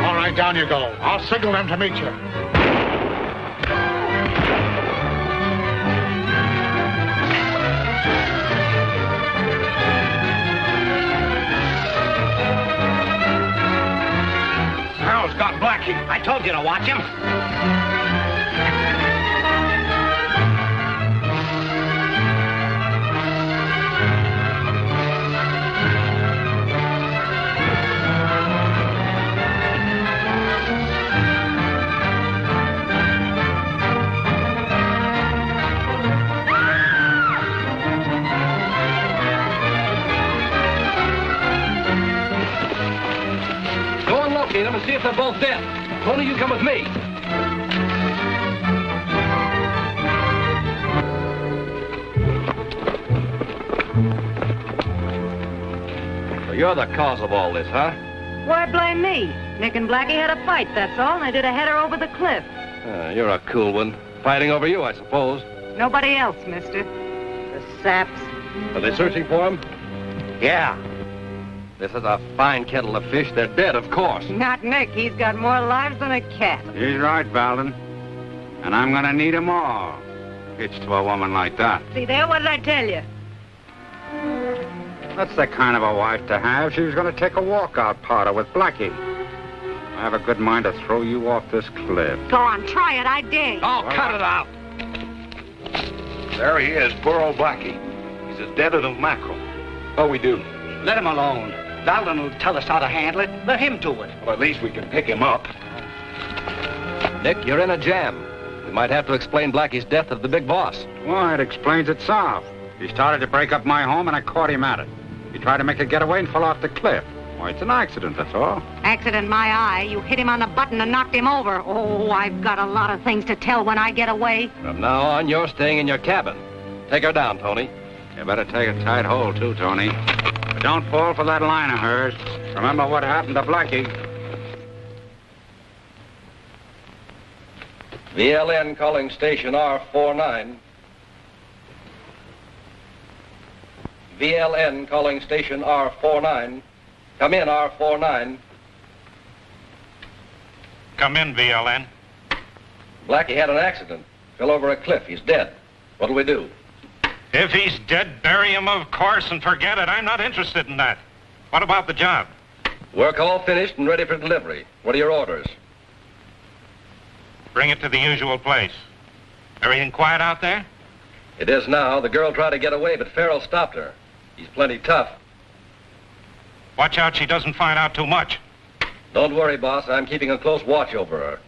All right, down you go. I'll signal them to meet you. Blackie. I told you to watch him. Go and locate them and see if they're both dead. Tony, you come with me. So you're the cause of all this, huh? Why blame me? Nick and Blackie had a fight, that's all, and they did a header over the cliff. You're a cool one. Fighting over you, I suppose. Nobody else, mister. The saps. Are they searching for him? Yeah. This is a fine kettle of fish. They're dead, of course. Not Nick. He's got more lives than a cat. He's right, Valden. And I'm gonna need 'em all. Hitched to a woman like that. See there, what did I tell you? That's the kind of a wife to have. She was gonna take a walk-out party with Blackie. I have a good mind to throw you off this cliff. Go on, try it. I dare you. Oh, cut it out. There he is, poor old Blackie. He's as dead as a mackerel. What we do? Let him alone. Valden will tell us how to handle it. Let him do it. Well, at least we can pick him up. Nick, you're in a jam. We might have to explain Blackie's death to the big boss. Well, it explains itself. He started to break up my home, and I caught him at it. He tried to make a getaway and fell off the cliff. Why, it's an accident, that's all. Accident, my eye. You hit him on the button and knocked him over. Oh, I've got a lot of things to tell when I get away. From now on, you're staying in your cabin. Take her down, Tony. You better take a tight hold, too, Tony. But don't fall for that line of hers. Remember what happened to Blackie. VLN calling station R49. VLN calling station R49. Come in, R49. Come in, VLN. Blackie had an accident. Fell over a cliff. He's dead. What'll we do? If he's dead, bury him, of course, and forget it. I'm not interested in that. What about the job? Work all finished and ready for delivery. What are your orders? Bring it to the usual place. Everything quiet out there? It is now. The girl tried to get away, but Farrell stopped her. He's plenty tough. Watch out she doesn't find out too much. Don't worry, boss. I'm keeping a close watch over her.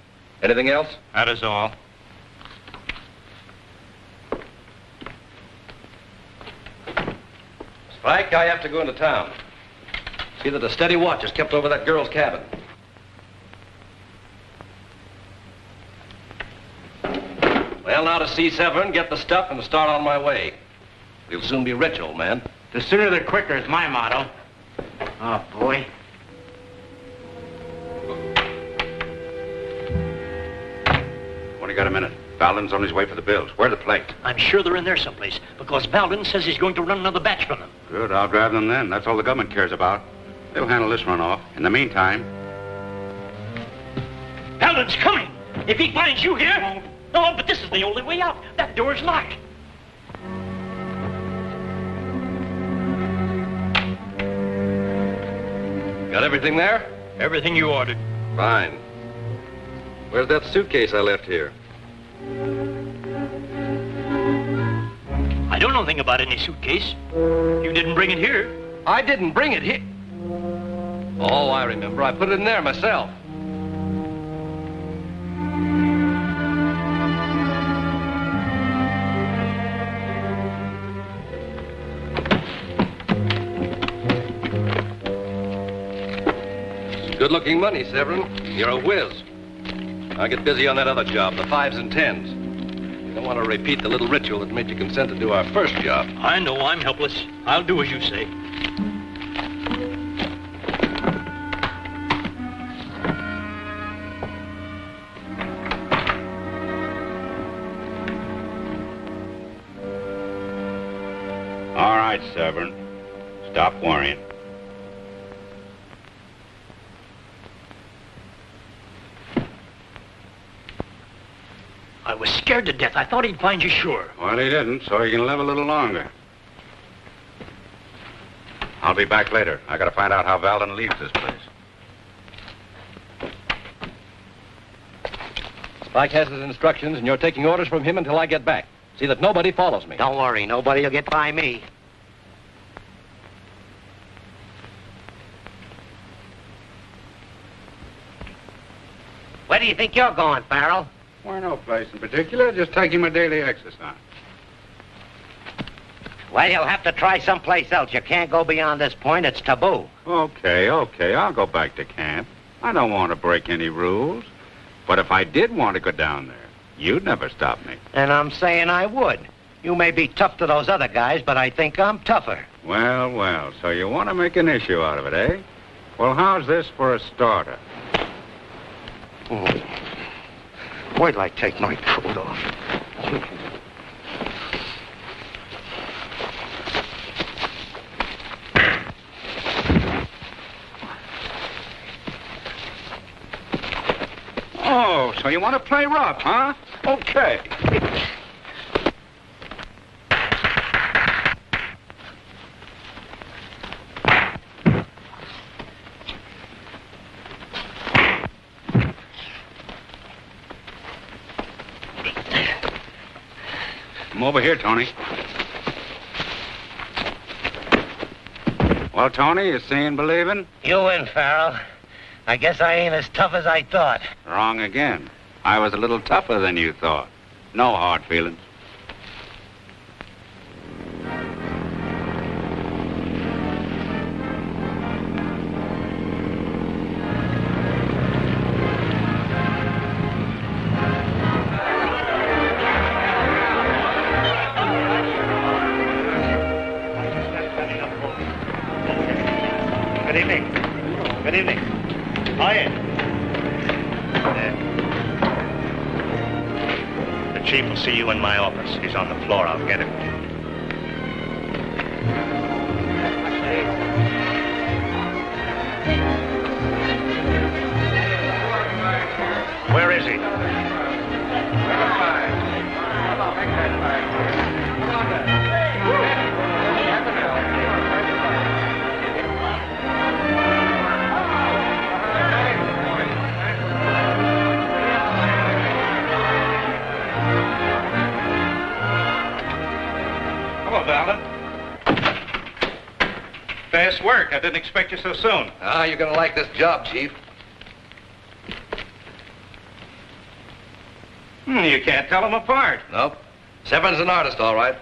Anything else? That is all. Spike, I have to go into town. See that a steady watch is kept over that girl's cabin. Well, now to C7, get the stuff, and start on my way. We'll soon be rich, old man. The sooner the quicker is my motto. Oh, boy. Only got a minute. Valden's on his way for the bills. Where are the plates? I'm sure they're in there someplace, because Valden says he's going to run another batch from them. Good, I'll grab them then. That's all the government cares about. They'll handle this run off. In the meantime... Valden's coming! If he finds you here... Oh, but this is the only way out. That door's locked. Got everything there? Everything you ordered. Fine. Where's that suitcase I left here? I don't know anything about any suitcase. You didn't bring it here. I didn't bring it here. Oh, I remember. I put it in there myself. Good-looking money, Severin. You're a whiz. I'll get busy on that other job, the 5s and 10s. You don't want to repeat the little ritual that made you consent to do our first job. I know I'm helpless. I'll do as you say. All right, Severin. Stop worrying. I was scared to death. I thought he'd find you sure. Well, he didn't, so he can live a little longer. I'll be back later. I gotta find out how Valden leaves this place. Spike has his instructions, and you're taking orders from him until I get back. See that nobody follows me. Don't worry, nobody will get by me. Where do you think you're going, Farrell? Why, no place in particular. Just taking my daily exercise. Well, you'll have to try someplace else. You can't go beyond this point. It's taboo. Okay. I'll go back to camp. I don't want to break any rules. But if I did want to go down there, you'd never stop me. And I'm saying I would. You may be tough to those other guys, but I think I'm tougher. Well, so you want to make an issue out of it, eh? Well, how's this for a starter? Wait till I take my coat off. Oh, so you want to play rough, huh? Okay. Come over here, Tony. Well, Tony, you seeing, believing? You win, Farrell. I guess I ain't as tough as I thought. Wrong again. I was a little tougher than you thought. No hard feelings. Good evening. Good evening. Hiya. The chief will see you in my office. He's on the floor. I'll get him. Where is he? Hello, Valden. Fast work. I didn't expect you so soon. Ah, you're gonna like this job, Chief. You can't tell them apart. Nope. Severn's an artist, all right.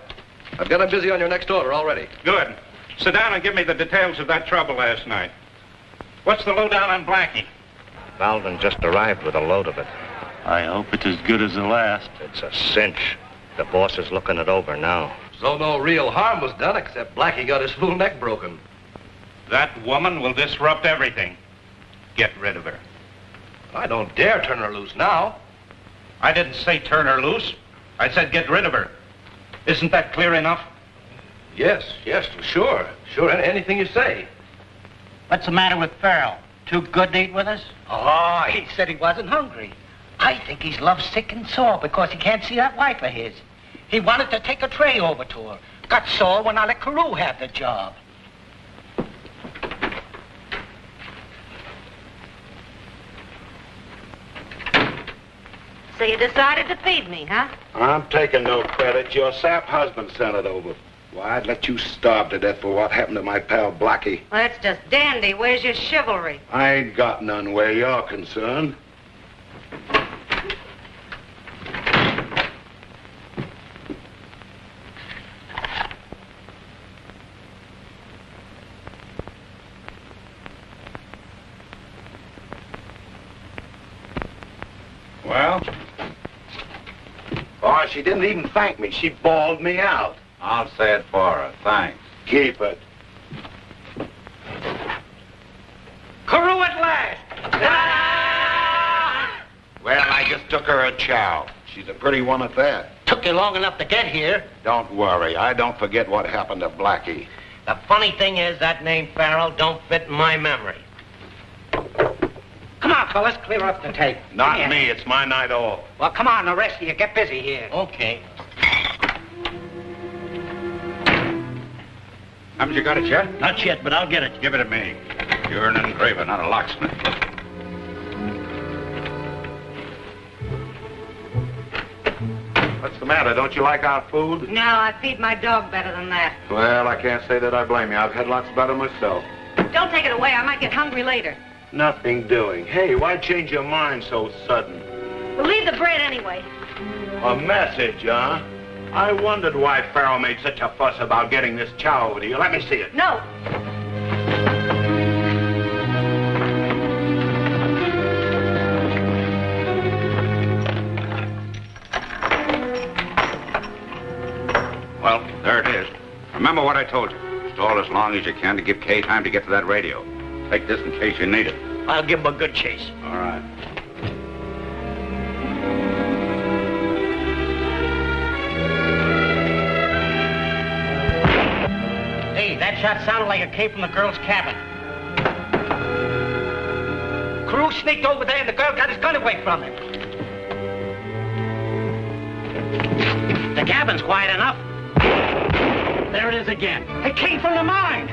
I've got him busy on your next order already. Good. Sit down and give me the details of that trouble last night. What's the lowdown on Blackie? Valden just arrived with a load of it. I hope it's as good as the last. It's a cinch. The boss is looking it over now. So no real harm was done, except Blackie got his fool neck broken. That woman will disrupt everything. Get rid of her. I don't dare turn her loose now. I didn't say turn her loose. I said get rid of her. Isn't that clear enough? Yes, sure. Anything you say. What's the matter with Farrell? Too good to eat with us? Oh, he said he wasn't hungry. I think he's lovesick and sore because he can't see that wife of his. He wanted to take a tray over to her. Got sore when I let Carew have the job. So you decided to feed me, huh? I'm taking no credit. Your sap husband sent it over. Why, I'd let you starve to death for what happened to my pal Blackie. Well, that's just dandy. Where's your chivalry? I ain't got none where you're concerned. Well? Oh, she didn't even thank me. She bawled me out. I'll say it for her. Thanks. Keep it. Carew at last! Well, I just took her a chow. She's a pretty one at that. Took you long enough to get here. Don't worry. I don't forget what happened to Blackie. The funny thing is that name Farrell don't fit in my memory. Come on, fellas, clear up the tape. Not me. It's my night off. Well, come on, the rest of you, get busy here. Okay. Haven't you got it yet? Not yet, but I'll get it. Give it to me. You're an engraver, not a locksmith. What's the matter? Don't you like our food? No, I feed my dog better than that. Well, I can't say that I blame you. I've had lots better myself. Don't take it away. I might get hungry later. Nothing doing. Hey, why change your mind so sudden? We'll leave the bread anyway. A message, huh? I wondered why Farrell made such a fuss about getting this chow over to you. Let me see it. No. Well, there it is. Remember what I told you. Stall as long as you can to give Kay time to get to that radio. Take this in case you need it. I'll give him a good chase. All right. Hey, that shot sounded like it came from the girl's cabin. Crew sneaked over there and the girl got his gun away from him. The cabin's quiet enough. There it is again. It came from the mine.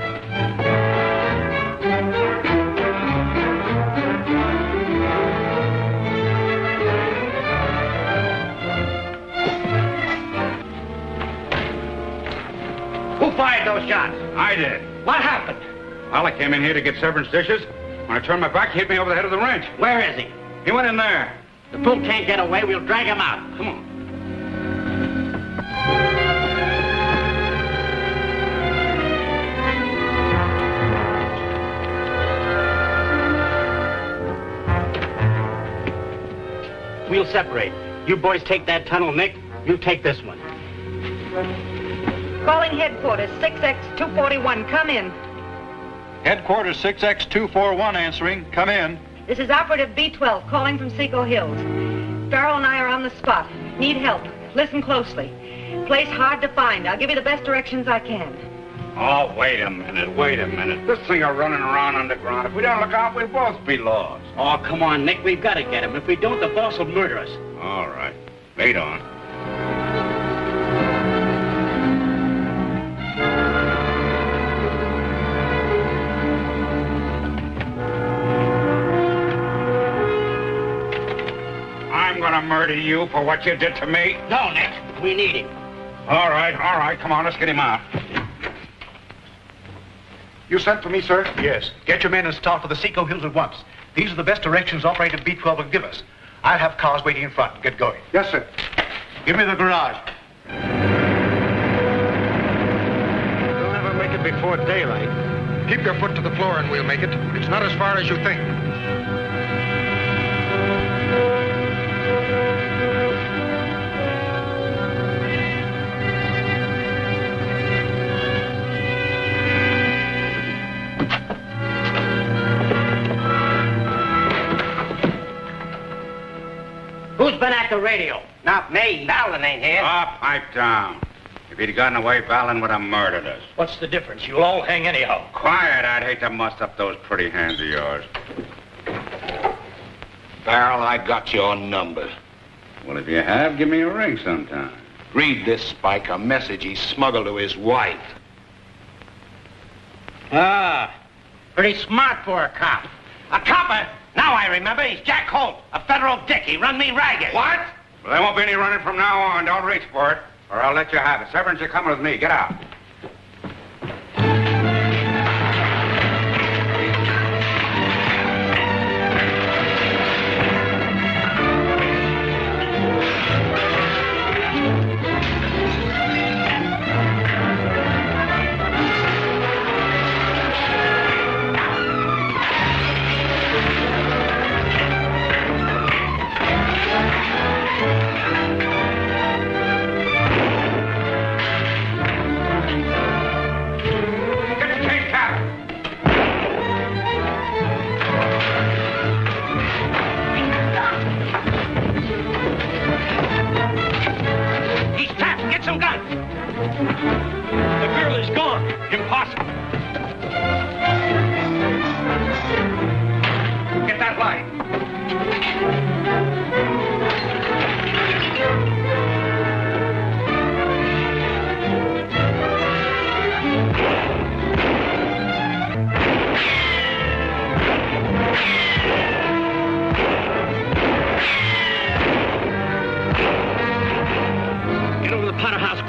Who fired those shots? I did. What happened? Well, I came in here to get severance dishes. When I turned my back, he hit me over the head of the wrench. Where is he? He went in there. The fool can't get away. We'll drag him out. Come on. We'll separate. You boys take that tunnel, Nick. You take this one. Calling headquarters, 6X241. Come in. Headquarters 6X241 answering. Come in. This is Operative B12 calling from Seco Hills. Farrell and I are on the spot. Need help. Listen closely. Place hard to find. I'll give you the best directions I can. Oh, wait a minute. This thing are running around underground. If we don't look out, we'll both be lost. Oh, come on, Nick. We've got to get him. If we don't, the boss will murder us. All right. Wait on. I'm gonna murder you for what you did to me. No, Nick. We need him. All right. Come on, let's get him out. You sent for me, sir? Yes. Get your men and start for the Seco Hills at once. These are the best directions Operator B12 will give us. I'll have cars waiting in front. Get going. Yes, sir. Give me the garage. We'll never make it before daylight. Keep your foot to the floor and we'll make it. It's not as far as you think. Who's been at the radio? Not me. Valen ain't here. Pipe down. If he'd gotten away, Valen would have murdered us. What's the difference? You'll all hang anyhow. Quiet, I'd hate to muss up those pretty hands of yours. Farrell, I got your number. Well, if you have, give me a ring sometime. Read this, Spike, a message he smuggled to his wife. Ah, pretty smart for a cop. A copper? Now I remember. He's Jack Holt, a federal dick. He run me ragged. What? Well, there won't be any running from now on. Don't reach for it, or I'll let you have it. Severance, you're coming with me. Get out.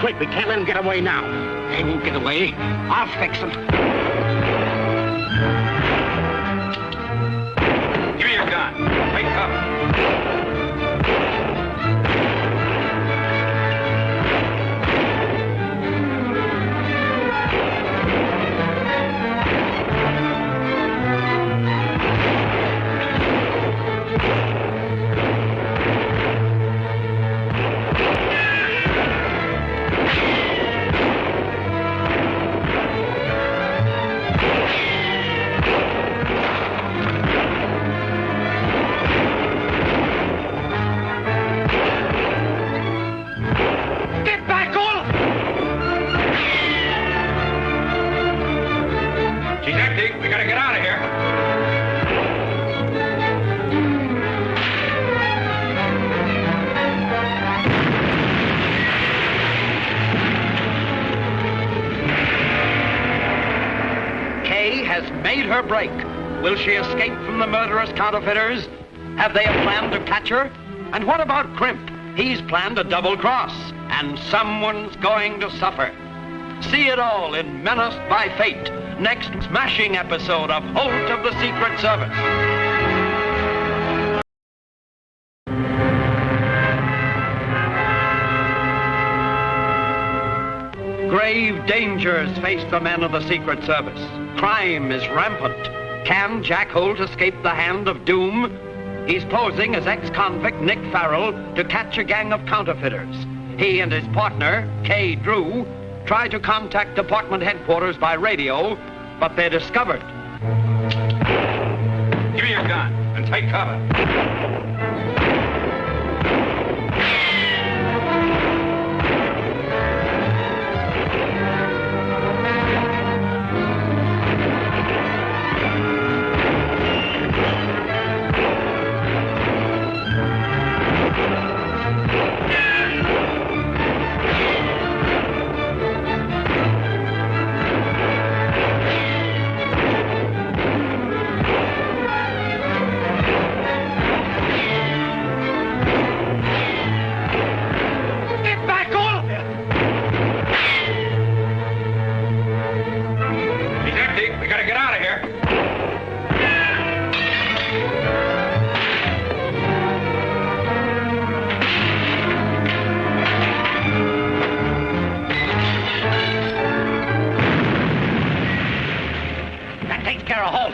quick. We can't let him get away now. They won't get away. I'll fix them. Give me your gun. Take cover. Made her break. Will she escape from the murderous counterfeiters? Have they a plan to catch her? And what about Crimp? He's planned a double cross, and someone's going to suffer. See it all in Menaced by Fate, next smashing episode of Holt of the Secret Service. Grave dangers face the men of the Secret Service. Crime is rampant. Can Jack Holt escape the hand of doom? He's posing as ex-convict Nick Farrell to catch a gang of counterfeiters. He and his partner, Kay Drew, try to contact department headquarters by radio, but they're discovered. Give me your gun and take cover.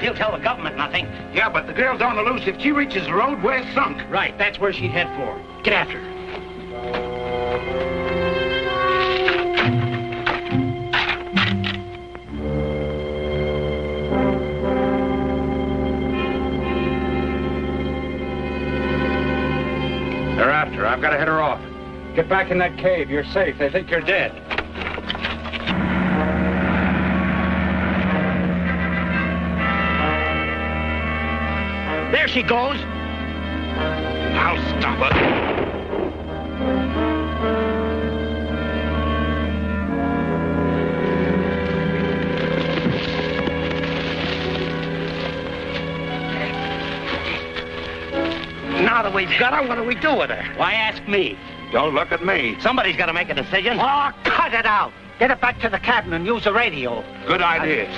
He'll tell the government nothing. Yeah, but the girl's on the loose. If she reaches the road, we're sunk. Right, that's where she'd head for. Get after her. They're after her. I've got to head her off. Get back in that cave. You're safe. They think you're dead. There she goes. I'll stop her. Now that we've got her, what do we do with her? Why ask me? Don't look at me. Somebody's got to make a decision. Oh, cut it out. Get it back to the cabin and use the radio. Good idea.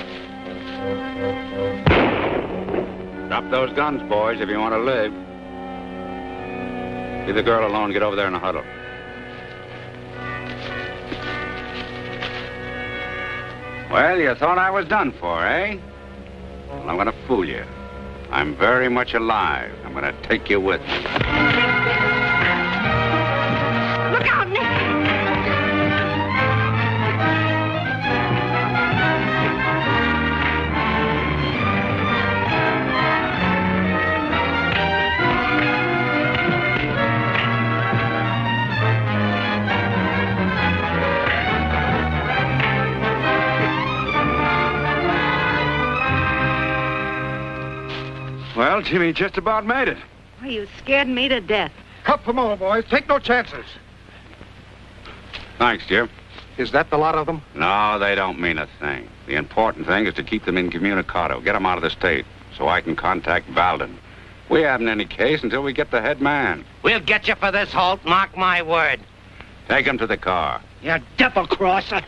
Drop those guns, boys, if you want to live. Leave the girl alone. Get over there in a huddle. Well, you thought I was done for, eh? Well, I'm going to fool you. I'm very much alive. I'm going to take you with me. Look out, Nick! Well, Jimmy just about made it. Well, you scared me to death. Up for more, boys. Take no chances. Thanks, Jim. Is that the lot of them? No, they don't mean a thing. The important thing is to keep them incommunicado. Get them out of the state so I can contact Valden. We haven't any case until we get the head man. We'll get you for this, Holt. Mark my word. Take him to the car. You double-crosser.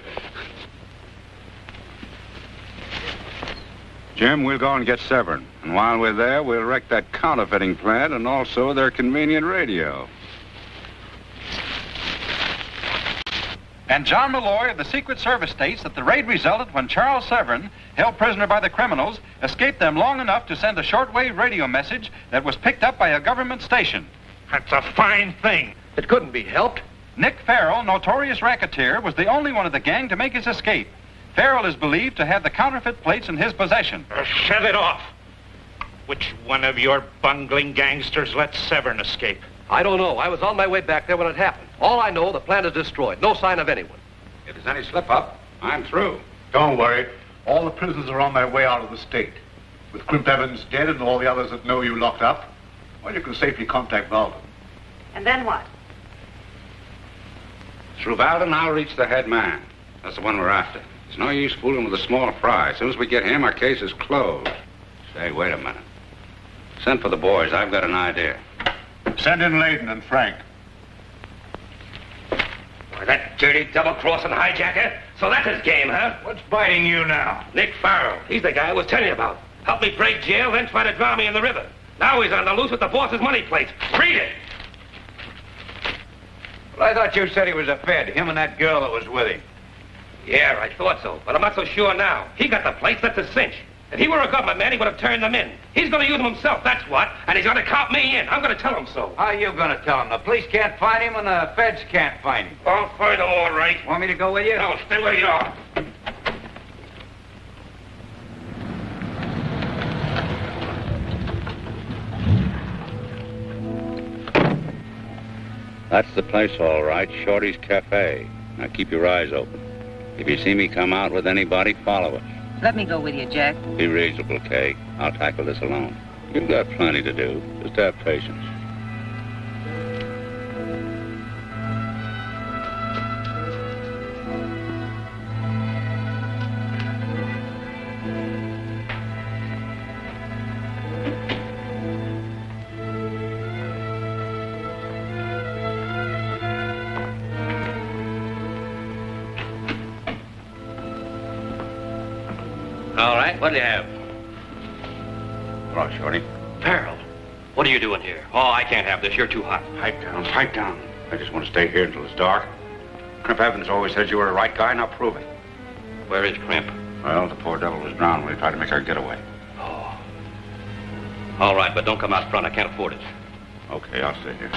Jim, we'll go and get Severn. And while we're there, we'll wreck that counterfeiting plant and also their convenient radio. And John Malloy of the Secret Service states that the raid resulted when Charles Severn, held prisoner by the criminals, escaped them long enough to send a shortwave radio message that was picked up by a government station. That's a fine thing. It couldn't be helped. Nick Farrell, notorious racketeer, was the only one of the gang to make his escape. Farrell is believed to have the counterfeit plates in his possession. Shut it off. Which one of your bungling gangsters let Severn escape? I don't know. I was on my way back there when it happened. All I know, the plant is destroyed. No sign of anyone. If there's any slip-up, I'm through. Don't worry. All the prisoners are on their way out of the state. With Crimp Evans dead and all the others that know you locked up, well, you can safely contact Valden. And then what? Through Valden, I'll reach the head man. That's the one we're after. There's no use fooling with a small fry. As soon as we get him, our case is closed. Say, wait a minute. Send for the boys. I've got an idea. Send in Layden and Frank. Why, that dirty double-crossing hijacker? So that's his game, huh? What's biting you now? Nick Farrell. He's the guy I was telling you about. Helped me break jail, then tried to drown me in the river. Now he's on the loose with the boss's money plates. Read it! Well, I thought you said he was a Fed, him and that girl that was with him. Yeah, I thought so, but I'm not so sure now. He got the plates, that's a cinch. If he were a government man, he would have turned them in. He's going to use them himself, that's what. And he's going to count me in. I'm going to tell him so. How are you going to tell him? The police can't find him and the feds can't find him. I'll find him all right. Want me to go with you? No, stay where you are. That's the place, all right. Shorty's Cafe. Now keep your eyes open. If you see me come out with anybody, follow us. Let me go with you, Jack. Be reasonable, Kay. I'll tackle this alone. You've got plenty to do. Just have patience. All right, what do you have? All right, Shorty. Farrell, what are you doing here? Oh, I can't have this. You're too hot. Pipe down, pipe down. I just want to stay here until it's dark. Crimp Evans always said you were the right guy. Now prove it. Where is Crimp? Well, the poor devil was drowned when he tried to make our getaway. Oh. All right, but don't come out front. I can't afford it. Okay, I'll stay here.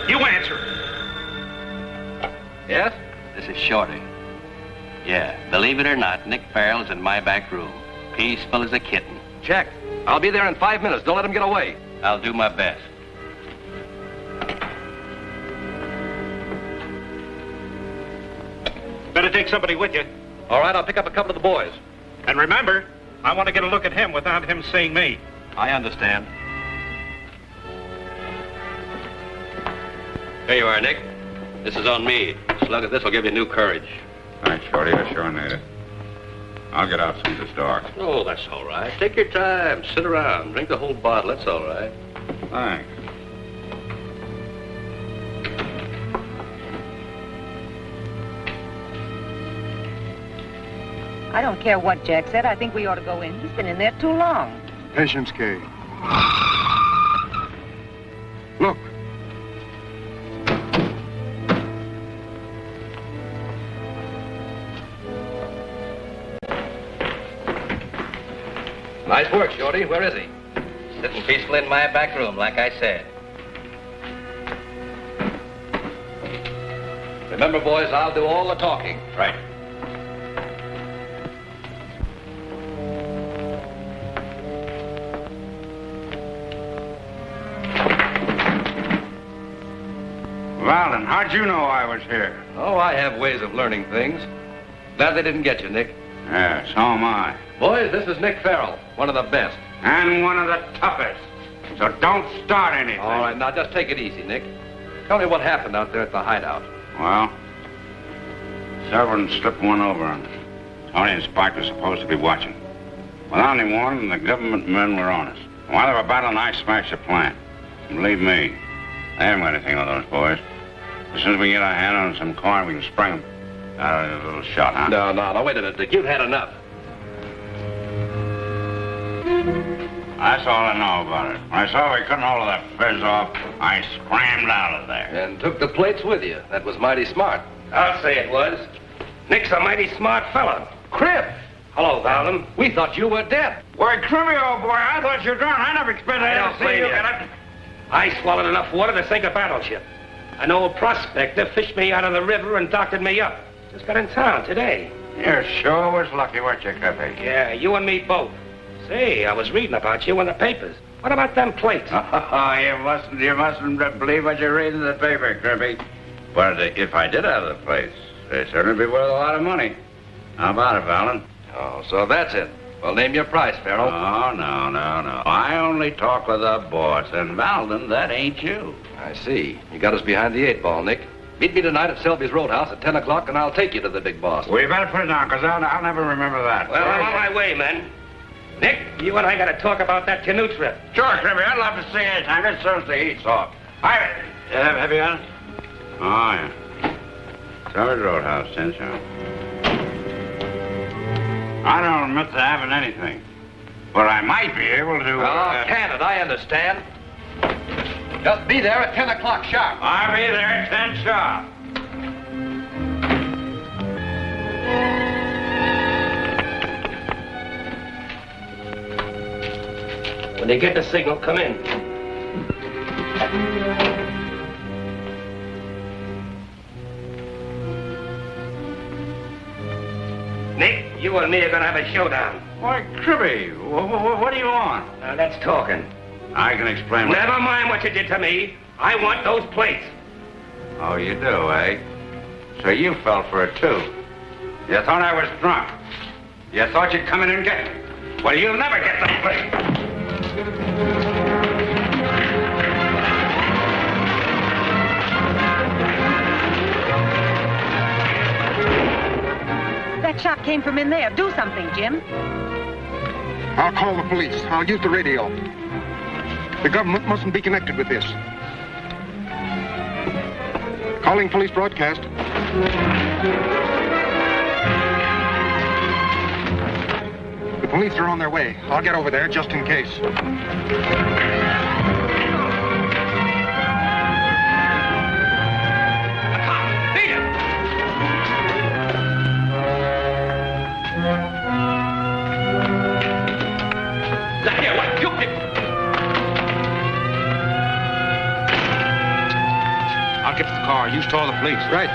You answer. Yes? This is Shorty. Yeah, believe it or not, Nick Farrell's in my back room. Peaceful as a kitten. Check. I'll be there in 5 minutes. Don't let him get away. I'll do my best. Better take somebody with you. All right, I'll pick up a couple of the boys. And remember, I want to get a look at him without him seeing me. I understand. Here you are, Nick. This is on me. A slug of this will give you new courage. Thanks, Shorty. I sure need it. I'll get out soon as it's dark. Oh, that's all right. Take your time. Sit around. Drink the whole bottle. That's all right. Thanks. I don't care what Jack said. I think we ought to go in. He's been in there too long. Patience, Kay. Look. Nice work, Shorty. Where is he? Sitting peacefully in my back room, like I said. Remember, boys, I'll do all the talking. Right. Valden, how'd you know I was here? Oh, I have ways of learning things. Glad they didn't get you, Nick. Yeah, so am I. Boys, this is Nick Farrell, one of the best. And one of the toughest. So don't start anything. All right, now just take it easy, Nick. Tell me what happened out there at the hideout. Well, Severn slipped one over on us. Only inspector's supposed to be watching. Without any warning, the government men were on us. While they were battling, I smashed the plant. And believe me, I haven't got anything on those boys. As soon as we get our hand on some corn, we can spring them. A little shot, huh? No, wait a minute, Dick. You've had enough. That's all I know about it. When I saw we couldn't hold that fizz off, I scrambled out of there. And took the plates with you. That was mighty smart. I'll say it was. Nick's a mighty smart fellow. Crip! Hello, Valden. We thought you were dead. Why, Crimpy, old boy, I thought you were drunk. I never expected I to see you. I swallowed enough water to sink a battleship. An old prospector fished me out of the river and doctored me up. Just got in town today. You sure was lucky, weren't you, Crimpy? Yeah, you and me both. Say, I was reading about you in the papers. What about them plates? You mustn't believe what you read in the paper, Crimpy. But if I did have the plates, they'd certainly be worth a lot of money. How about it, Valden? Oh, so that's it. Well, name your price, Farrell. Oh, no. I only talk with the boss, and Valden, that ain't you. I see. You got us behind the 8 ball, Nick. Meet me tonight at Selby's Roadhouse at 10 o'clock, and I'll take you to the big boss. Well, you better put it down, because I'll never remember that. Well, I'm on my way, men. Nick, you and I got to talk about that canoe trip. Sure, Crimpy. I'd love to see you anytime. As soon as the heat's off. Have you got it? Oh, yeah. Selby's Roadhouse, 10 sharp. I don't admit to having anything, but I might be able to... Oh, can it? I understand. Just be there at 10 o'clock sharp. I'll be there at 10 sharp. When you get the signal, come in. Nick, you and me are going to have a showdown. Why, Crimpy, what do you want? Now, that's talking. I can explain. Never mind what you did to me. I want those plates. Oh, you do, eh? So you fell for it, too. You thought I was drunk. You thought you'd come in and get me. Well, you'll never get the plates. That shot came from in there. Do something, Jim. I'll call the police. I'll use the radio. The government mustn't be connected with this. Calling police broadcast. The police are on their way. I'll get over there just in case. I'll get to the car. You stall the police. Right.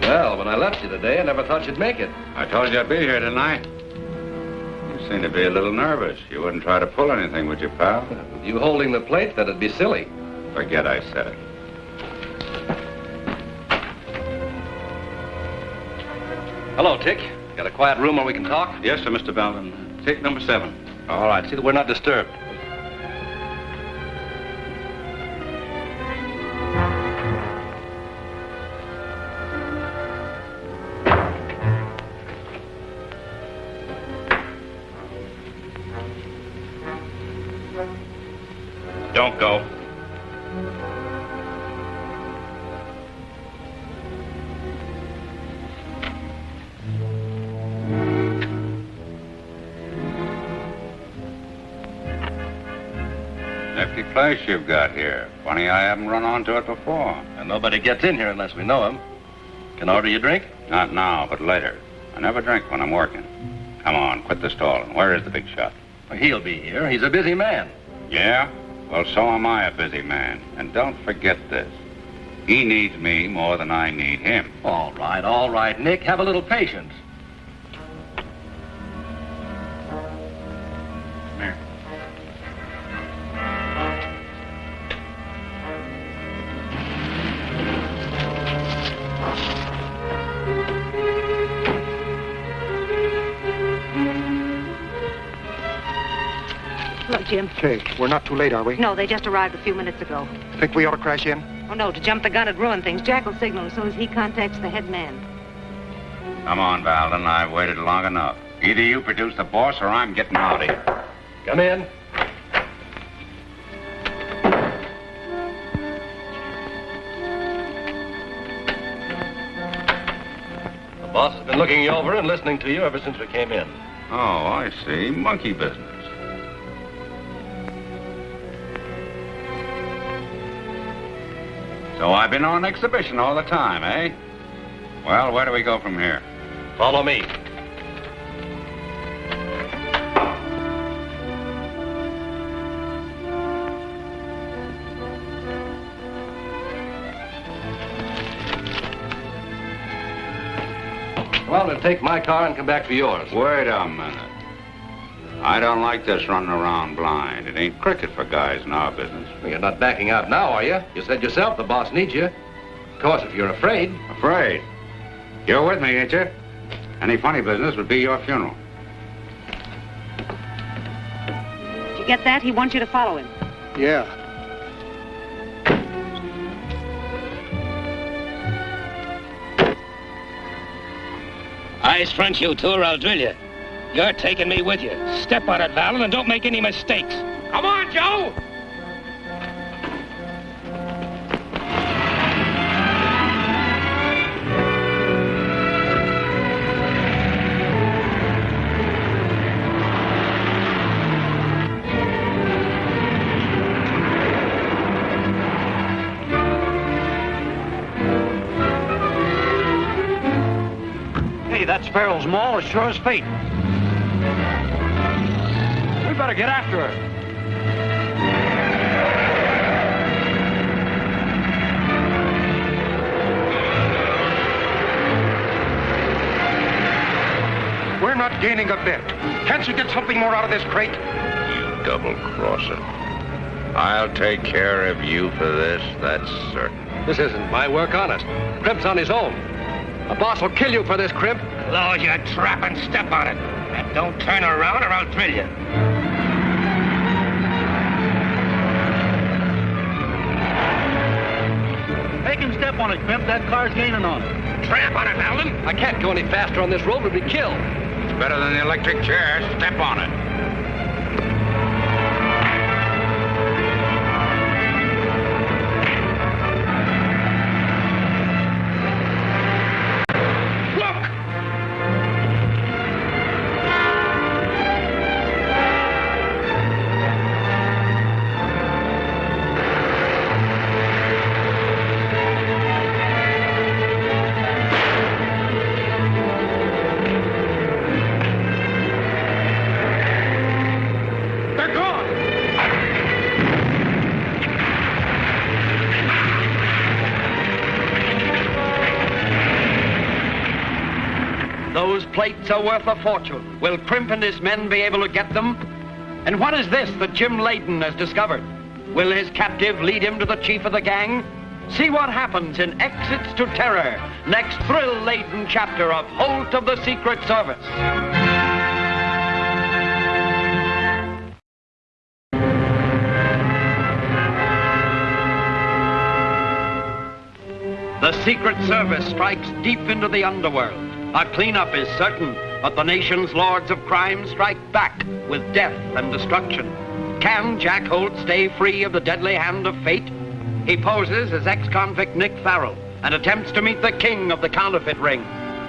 Well, when I left you today, I never thought you'd make it. I told you I'd be here tonight. You seem to be a little nervous. You wouldn't try to pull anything, would you, pal? With you holding the plate, that'd be silly. Forget I said it. Hello, Tick. Got a quiet room where we can talk? Yes, sir, Mr. Belvin. Take number 7. All right. See that we're not disturbed. Don't go. Nifty place you've got here. Funny I haven't run onto it before. And nobody gets in here unless we know him. Can I order you a drink? Not now, but later. I never drink when I'm working. Come on, quit the stalling. Where is the big shot? Well, he'll be here. He's a busy man. Yeah? Well, so am I a busy man. And don't forget this. He needs me more than I need him. All right, Nick. Have a little patience. Look, Jim. Okay, we're not too late, are we? No, they just arrived a few minutes ago. Think we ought to crash in? Oh, no, to jump the gun would ruin things. Jack will signal as soon as he contacts the head man. Come on, Valden. I've waited long enough. Either you produce the boss or I'm getting out of here. Come in. The boss has been looking you over and listening to you ever since we came in. Oh, I see. Monkey business. So I've been on exhibition all the time, eh? Well, where do we go from here? Follow me. Well, we'll take my car and come back for yours. Wait a minute. I don't like this running around blind. It ain't cricket for guys in our business. Well, you're not backing out now, are you? You said yourself the boss needs you. Of course, if you're afraid. Afraid? You're with me, ain't you? Any funny business would be your funeral. Did you get that? He wants you to follow him. Yeah. Eyes front, you two, or I'll drill you. You're taking me with you. Step on it, Vallen, and don't make any mistakes. Come on, Joe! Hey, that's Farrell's mall as sure as fate. We better get after her. We're not gaining a bit. Can't you get something more out of this crate? You double-crosser. I'll take care of you for this, that's certain. This isn't my work, honest. Crimp's on his own. The boss will kill you for this, Crimp. Lord, your trap and step on it. And don't turn around or I'll drill you. Make him step on it, Crimp. That car's gaining on it. Tramp on it, Valden. I can't go any faster on this road. We'll be killed. It's better than the electric chair. Step on it. Those plates are worth a fortune. Will Crimp and his men be able to get them? And what is this that Jim Layden has discovered? Will his captive lead him to the chief of the gang? See what happens in Exits to Terror, next thrill-laden chapter of Holt of the Secret Service. The Secret Service strikes deep into the underworld. A cleanup is certain, but the nation's lords of crime strike back with death and destruction. Can Jack Holt stay free of the deadly hand of fate? He poses as ex-convict Nick Farrell and attempts to meet the king of the counterfeit ring.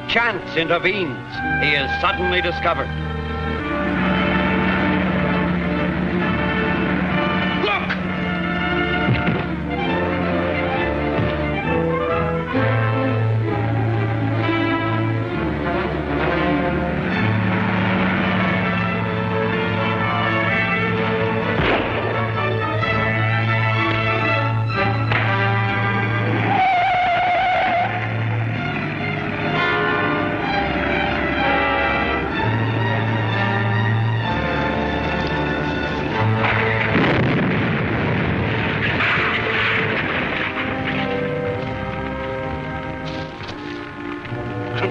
Chance intervenes. He is suddenly discovered.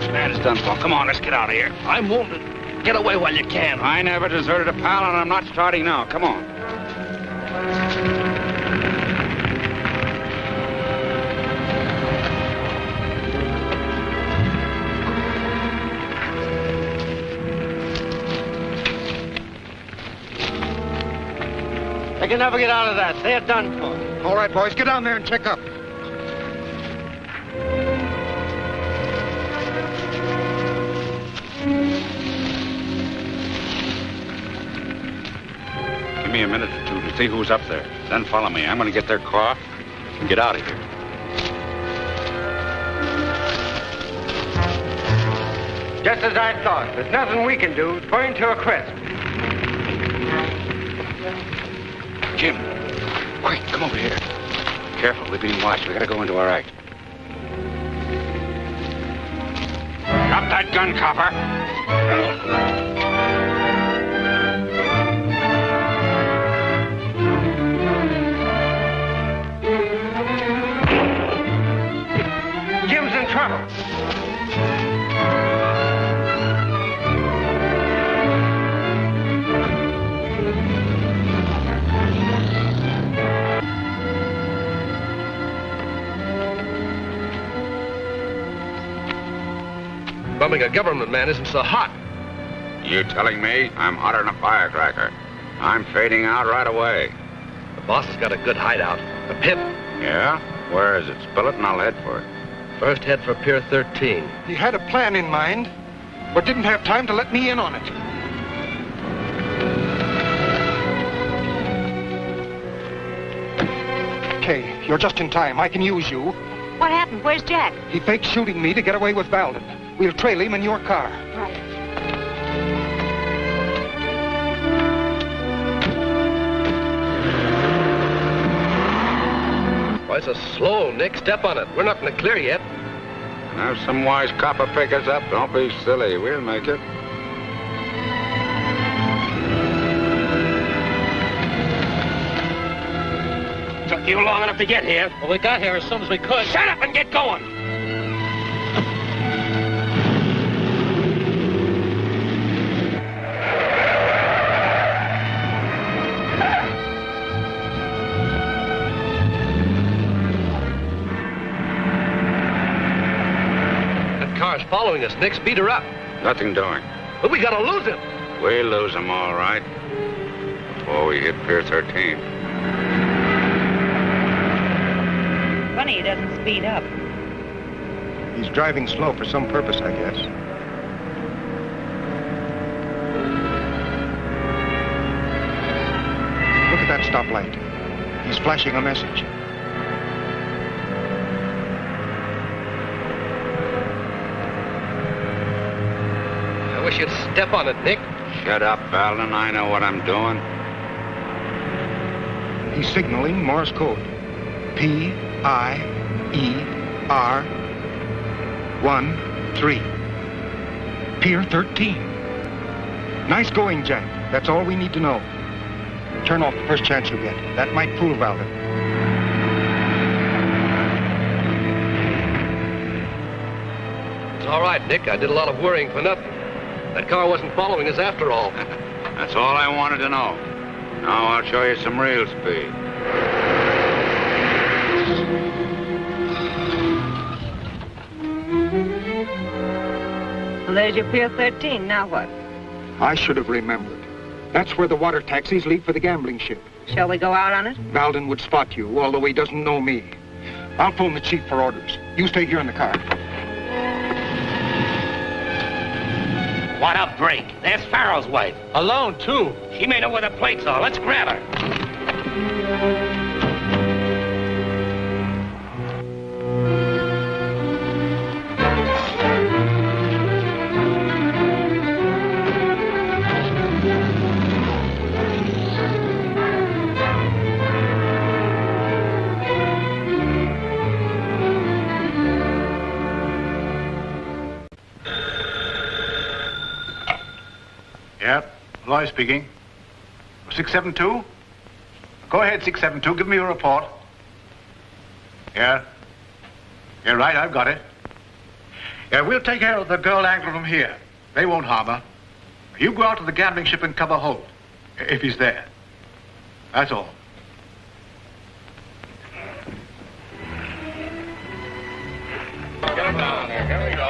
This man is done for. Come on, let's get out of here. I'm wounded. Get away while you can. I never deserted a pal, and I'm not starting now. Come on. They can never get out of that. They're done for. All right, boys, get down there and check up. Give me a minute or two to see who's up there. Then follow me. I'm going to get their car and get out of here. Just as I thought. There's nothing we can do. It's burning to a crisp. Jim, quick, come over here. Careful, we're being watched. We gotta go into our act. Drop that gun, copper. Jim's in trouble. Bumming a government man isn't so hot. You telling me I'm hotter than a firecracker? I'm fading out right away. The boss has got a good hideout. A pip. Yeah? Where is it? Spill it and I'll head for it. First head for Pier 13. He had a plan in mind, but didn't have time to let me in on it. Okay, you're just in time. I can use you. What happened? Where's Jack? He faked shooting me to get away with Valden. We'll trail him in your car. Right. Why so slow, Nick? Step on it. We're not in the clear yet. Have some wise copper pick us up. Don't be silly. We'll make it. Took you long enough to get here. Well, we got here as soon as we could. Shut up and get going. That car's following us. Nick, speed her up. Nothing doing. But we gotta lose him. We'll lose him all right. Before we hit Pier 13. Funny he doesn't speed up. He's driving slow for some purpose, I guess. Look at that stoplight. He's flashing a message. I wish you'd step on it, Nick. Shut up, Valden. I know what I'm doing. He's signaling Morse code. P-I-E-R 1-3. Pier 13. Nice going, Jack. That's all we need to know. Turn off the first chance you get. That might fool Valden. It's all right, Nick. I did a lot of worrying for nothing. That car wasn't following us after all. That's all I wanted to know. Now I'll show you some real speed. Well, there's your Pier 13. Now what? I should have remembered. That's where the water taxis leave for the gambling ship. Shall we go out on it? Valden would spot you, although he doesn't know me. I'll phone the chief for orders. You stay here in the car. What a break. There's Farrell's wife. Alone, too. She may know where the plates are. Let's grab her. Yep, Loy speaking. 672? Go ahead, 672. Give me your report. Yeah. Yeah, right, I've got it. Yeah, we'll take care of the girl angler from here. They won't harm her. You go out to the gambling ship and cover Holt, if he's there. That's all. Get him down there. Here we go.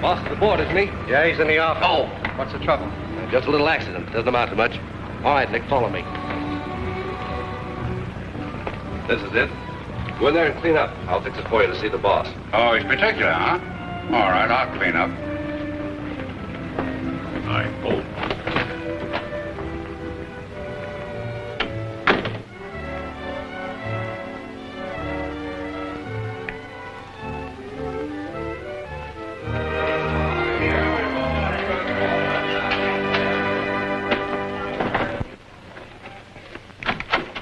Boss is aboard, isn't he? Yeah, he's in the office. Oh, what's the trouble? Just a little accident. Doesn't amount to much. All right, Nick, follow me. This is it. Go in there and clean up. I'll fix it for you to see the boss. Oh, he's particular, huh? All right, I'll clean up. All right, Holt.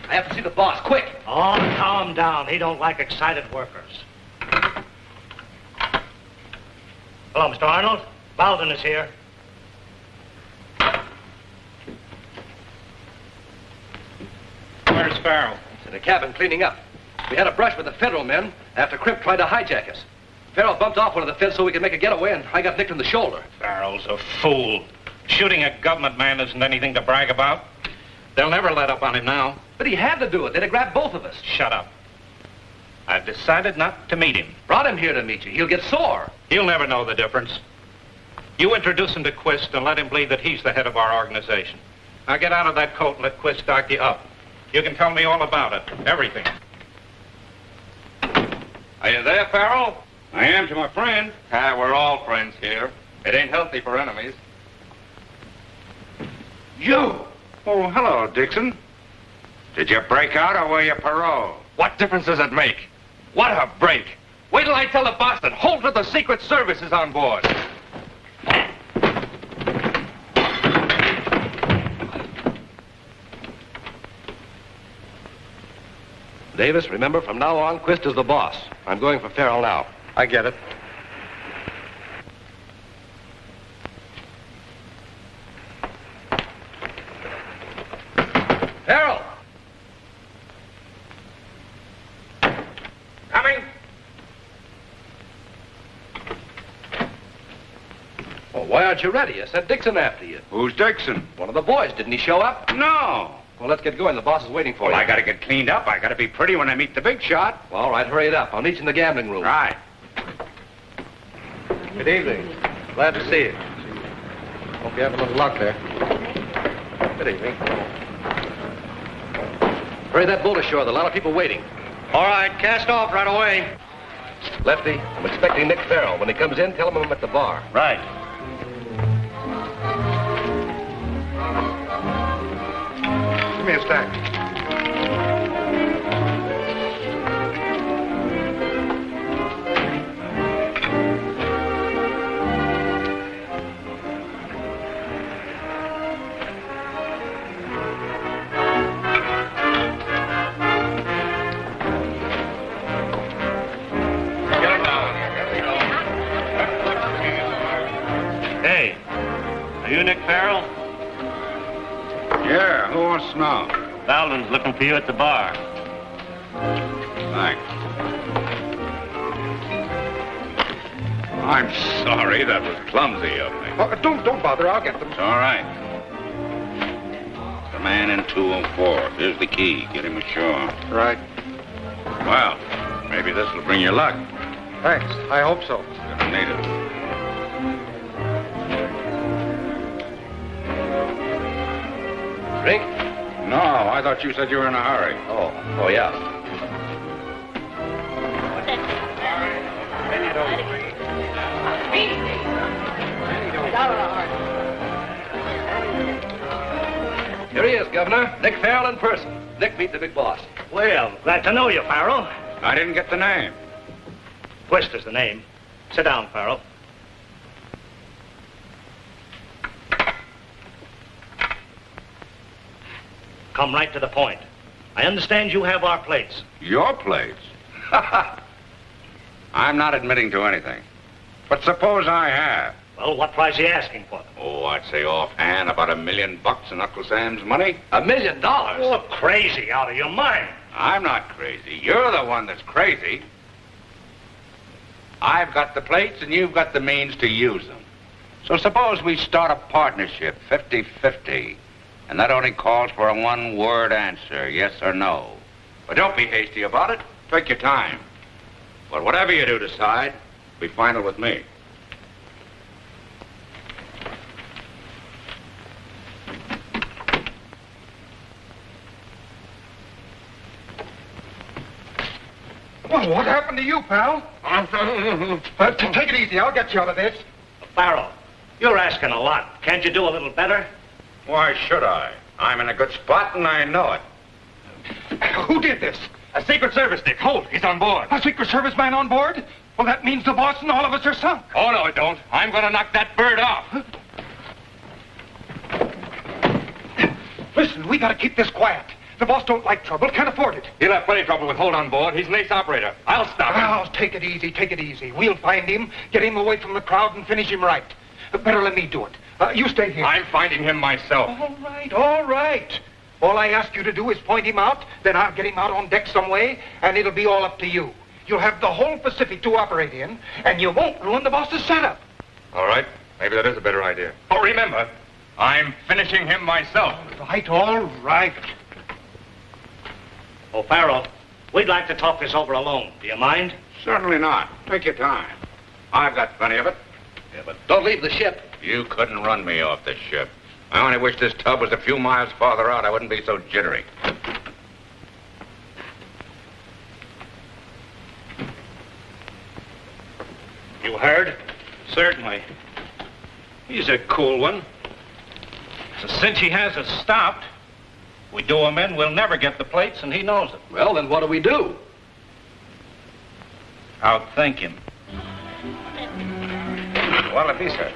I have to see the boss, quick. Oh, calm down. He don't like excited workers. Hello, Mr. Arnold. Bowden is here. Where's Farrell? He's in the cabin cleaning up. We had a brush with the federal men after Crimp tried to hijack us. Farrell bumped off one of the feds so we could make a getaway, and I got nicked in the shoulder. Farrell's a fool. Shooting a government man isn't anything to brag about. They'll never let up on him now. But he had to do it. They'd have grabbed both of us. Shut up. I've decided not to meet him. Brought him here to meet you. He'll get sore. He'll never know the difference. You introduce him to Quist and let him believe that he's the head of our organization. Now get out of that coat and let Quist start you up. You can tell me all about it. Everything. Are you there, Farrell? I am to my friend. We're all friends here. It ain't healthy for enemies. You! Oh, hello, Dixon. Did you break out or were you paroled? What difference does it make? What a break. Wait till I tell the boss that Holt of the Secret Service is on board. Davis, remember, from now on, Quist is the boss. I'm going for Farrell now. I get it. Farrell! Coming. Well, why aren't you ready? I sent Dixon after you. Who's Dixon? One of the boys. Didn't he show up? No. Well, let's get going. The boss is waiting for Well, you. I gotta get cleaned up. I gotta be pretty when I meet the big shot. Well, all right, hurry it up. I'll meet you in the gambling room. Right. Good evening. Glad to see you. Hope you have a little luck there. Good evening. Hurry that boat ashore. There are a lot of people waiting. All right, cast off right away. Lefty, I'm expecting Nick Farrell. When he comes in, tell him I'm at the bar. Right. Give me a stack. Hey, are you Nick Farrell? Yeah, who wants to know? Bowden's looking for you at the bar. Thanks. I'm sorry, that was clumsy of me. Oh, don't bother. I'll get them. It's all right. The man in 204. Here's the key. Get him ashore. Right. Well, maybe this will bring you luck. Thanks. I hope so. Gonna need it. Drink? No, I thought you said you were in a hurry. Oh, yeah. Here he is, Governor. Nick Farrell in person. Nick, meet the big boss. Well, glad to know you, Farrell. I didn't get the name. Quist is the name. Sit down, Farrell. Come right to the point. I understand you have our plates. Your plates? I'm not admitting to anything. But suppose I have. Well, what price are you asking for them? Oh, I'd say offhand about $1 million in Uncle Sam's money. $1 million? You're crazy, out of your mind. I'm not crazy. You're the one that's crazy. I've got the plates and you've got the means to use them. So suppose we start a partnership, 50-50. And that only calls for a one-word answer, yes or no. But don't be hasty about it. Take your time. But whatever you do decide, be final with me. Well, what happened to you, pal? Take it easy. I'll get you out of this. Farrell, you're asking a lot. Can't you do a little better? Why should I? I'm in a good spot and I know it. Who did this? A Secret Service, Dick. Holt, he's on board. A Secret Service man on board? Well, that means the boss and all of us are sunk. Oh, no, it don't. I'm going to knock that bird off. Listen, we got to keep this quiet. The boss don't like trouble, can't afford it. He'll have plenty of trouble with Holt on board. He's an ace operator. I'll stop him. Now, take it easy, take it easy. We'll find him, get him away from the crowd, and finish him right. Better let me do it. You stay here. I'm finding him myself. All right, all right. All I ask you to do is point him out, then I'll get him out on deck some way, and it'll be all up to you. You'll have the whole Pacific to operate in, and you won't ruin the boss's setup. All right. Maybe that is a better idea. But remember, I'm finishing him myself. All right. Oh, Farrell, we'd like to talk this over alone. Do you mind? Certainly not. Take your time. I've got plenty of it. Yeah, but don't leave the ship. You couldn't run me off this ship. I only wish this tub was a few miles farther out. I wouldn't be so jittery. You heard? Certainly. He's a cool one. So since he has us stopped, we do him in, we'll never get the plates, and he knows it. Well, then what do we do? Outthink him. What'll it be, sir?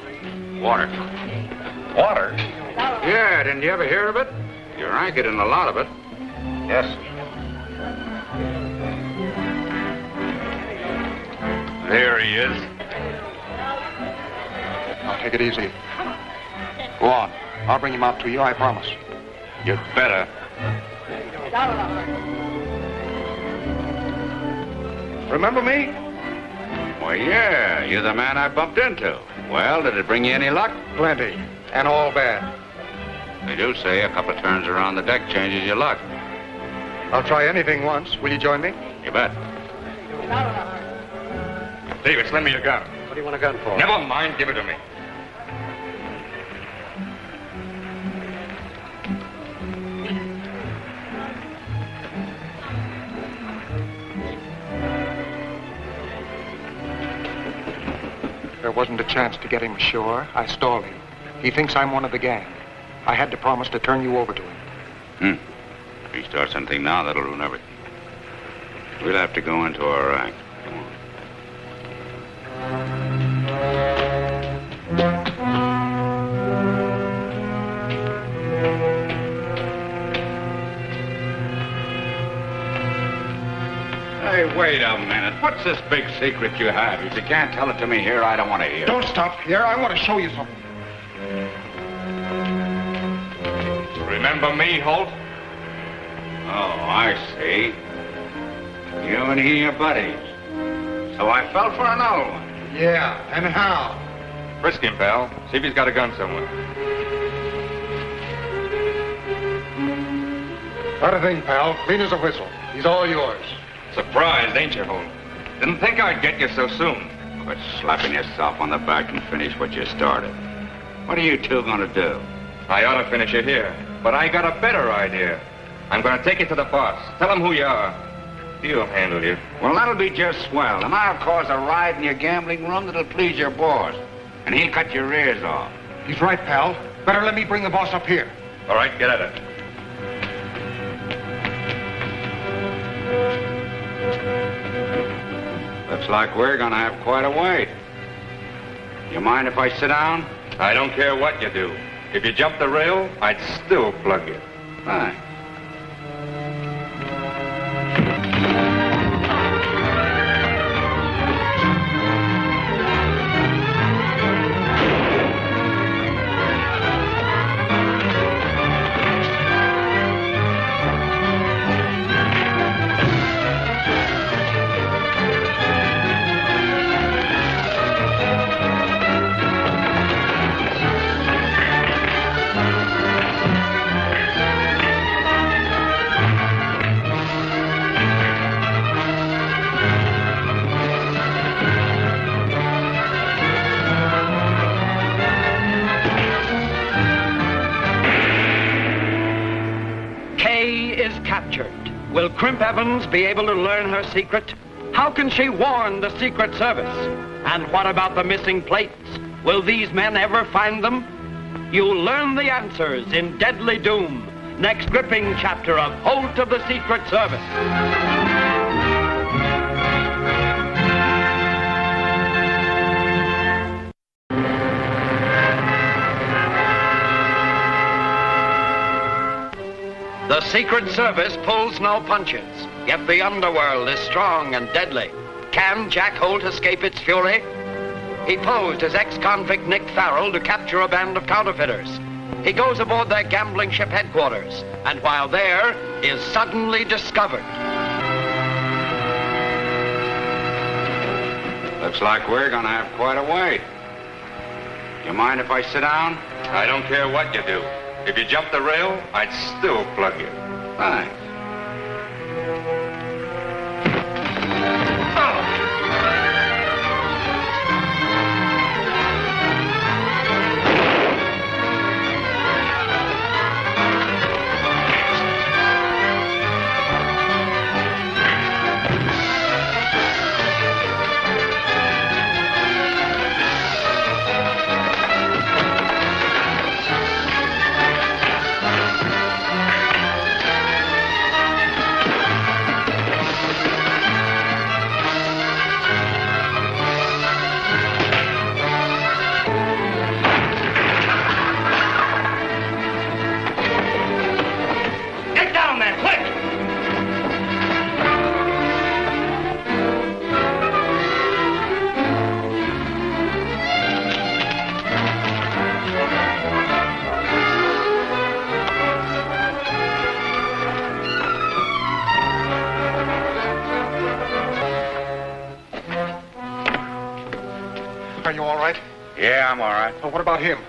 Water. Water? Yeah, didn't you ever hear of it? You rank it in a lot of it. Yes. There he is. Now, take it easy. Go on. I'll bring him out to you, I promise. You'd better. Remember me? Well, yeah, you're the man I bumped into. Well, did it bring you any luck? Plenty. And all bad. They do say a couple of turns around the deck changes your luck. I'll try anything once. Will you join me? You bet. Davis, lend me your gun. What do you want a gun for? Never mind, give it to me. There wasn't a chance to get him ashore. I stalled him. He thinks I'm one of the gang. I had to promise to turn you over to him. If he starts something now, that'll ruin everything. We'll have to go into our act. Come on. Hey, wait a minute. What's this big secret you have? If you can't tell it to me here, I don't want to hear it. Don't stop here. I want to show you something. Remember me, Holt? Oh, I see. You and he are buddies. So I fell for another one. Yeah, and how? Frisk him, pal. See if he's got a gun somewhere. Not a thing, pal. Clean as a whistle. He's all yours. Surprised, ain't you, Holt? Didn't think I'd get you so soon. Quit slapping yourself on the back and finish what you started. What are you two going to do? I ought to finish it here, but I got a better idea. I'm going to take you to the boss. Tell him who you are. He'll handle you. Well, that'll be just swell. And I'll cause a riot in your gambling room that'll please your boss. And he'll cut your ears off. He's right, pal. Better let me bring the boss up here. All right, get at it. Looks like we're going to have quite a wait. You mind if I sit down? I don't care what you do. If you jump the rail, I'd still plug you. Fine. Will Crimp Evans be able to learn her secret? How can she warn the Secret Service? And what about the missing plates? Will these men ever find them? You'll learn the answers in Deadly Doom, next gripping chapter of Holt of the Secret Service. The Secret Service pulls no punches, yet the underworld is strong and deadly. Can Jack Holt escape its fury? He posed as ex-convict Nick Farrell to capture a band of counterfeiters. He goes aboard their gambling ship headquarters, and while there, is suddenly discovered. Looks like we're gonna have quite a wait. You mind if I sit down? I don't care what you do. If you jump the rail, I'd still plug you. Thanks. Are you all right? Yeah, I'm all right. Well, what about him?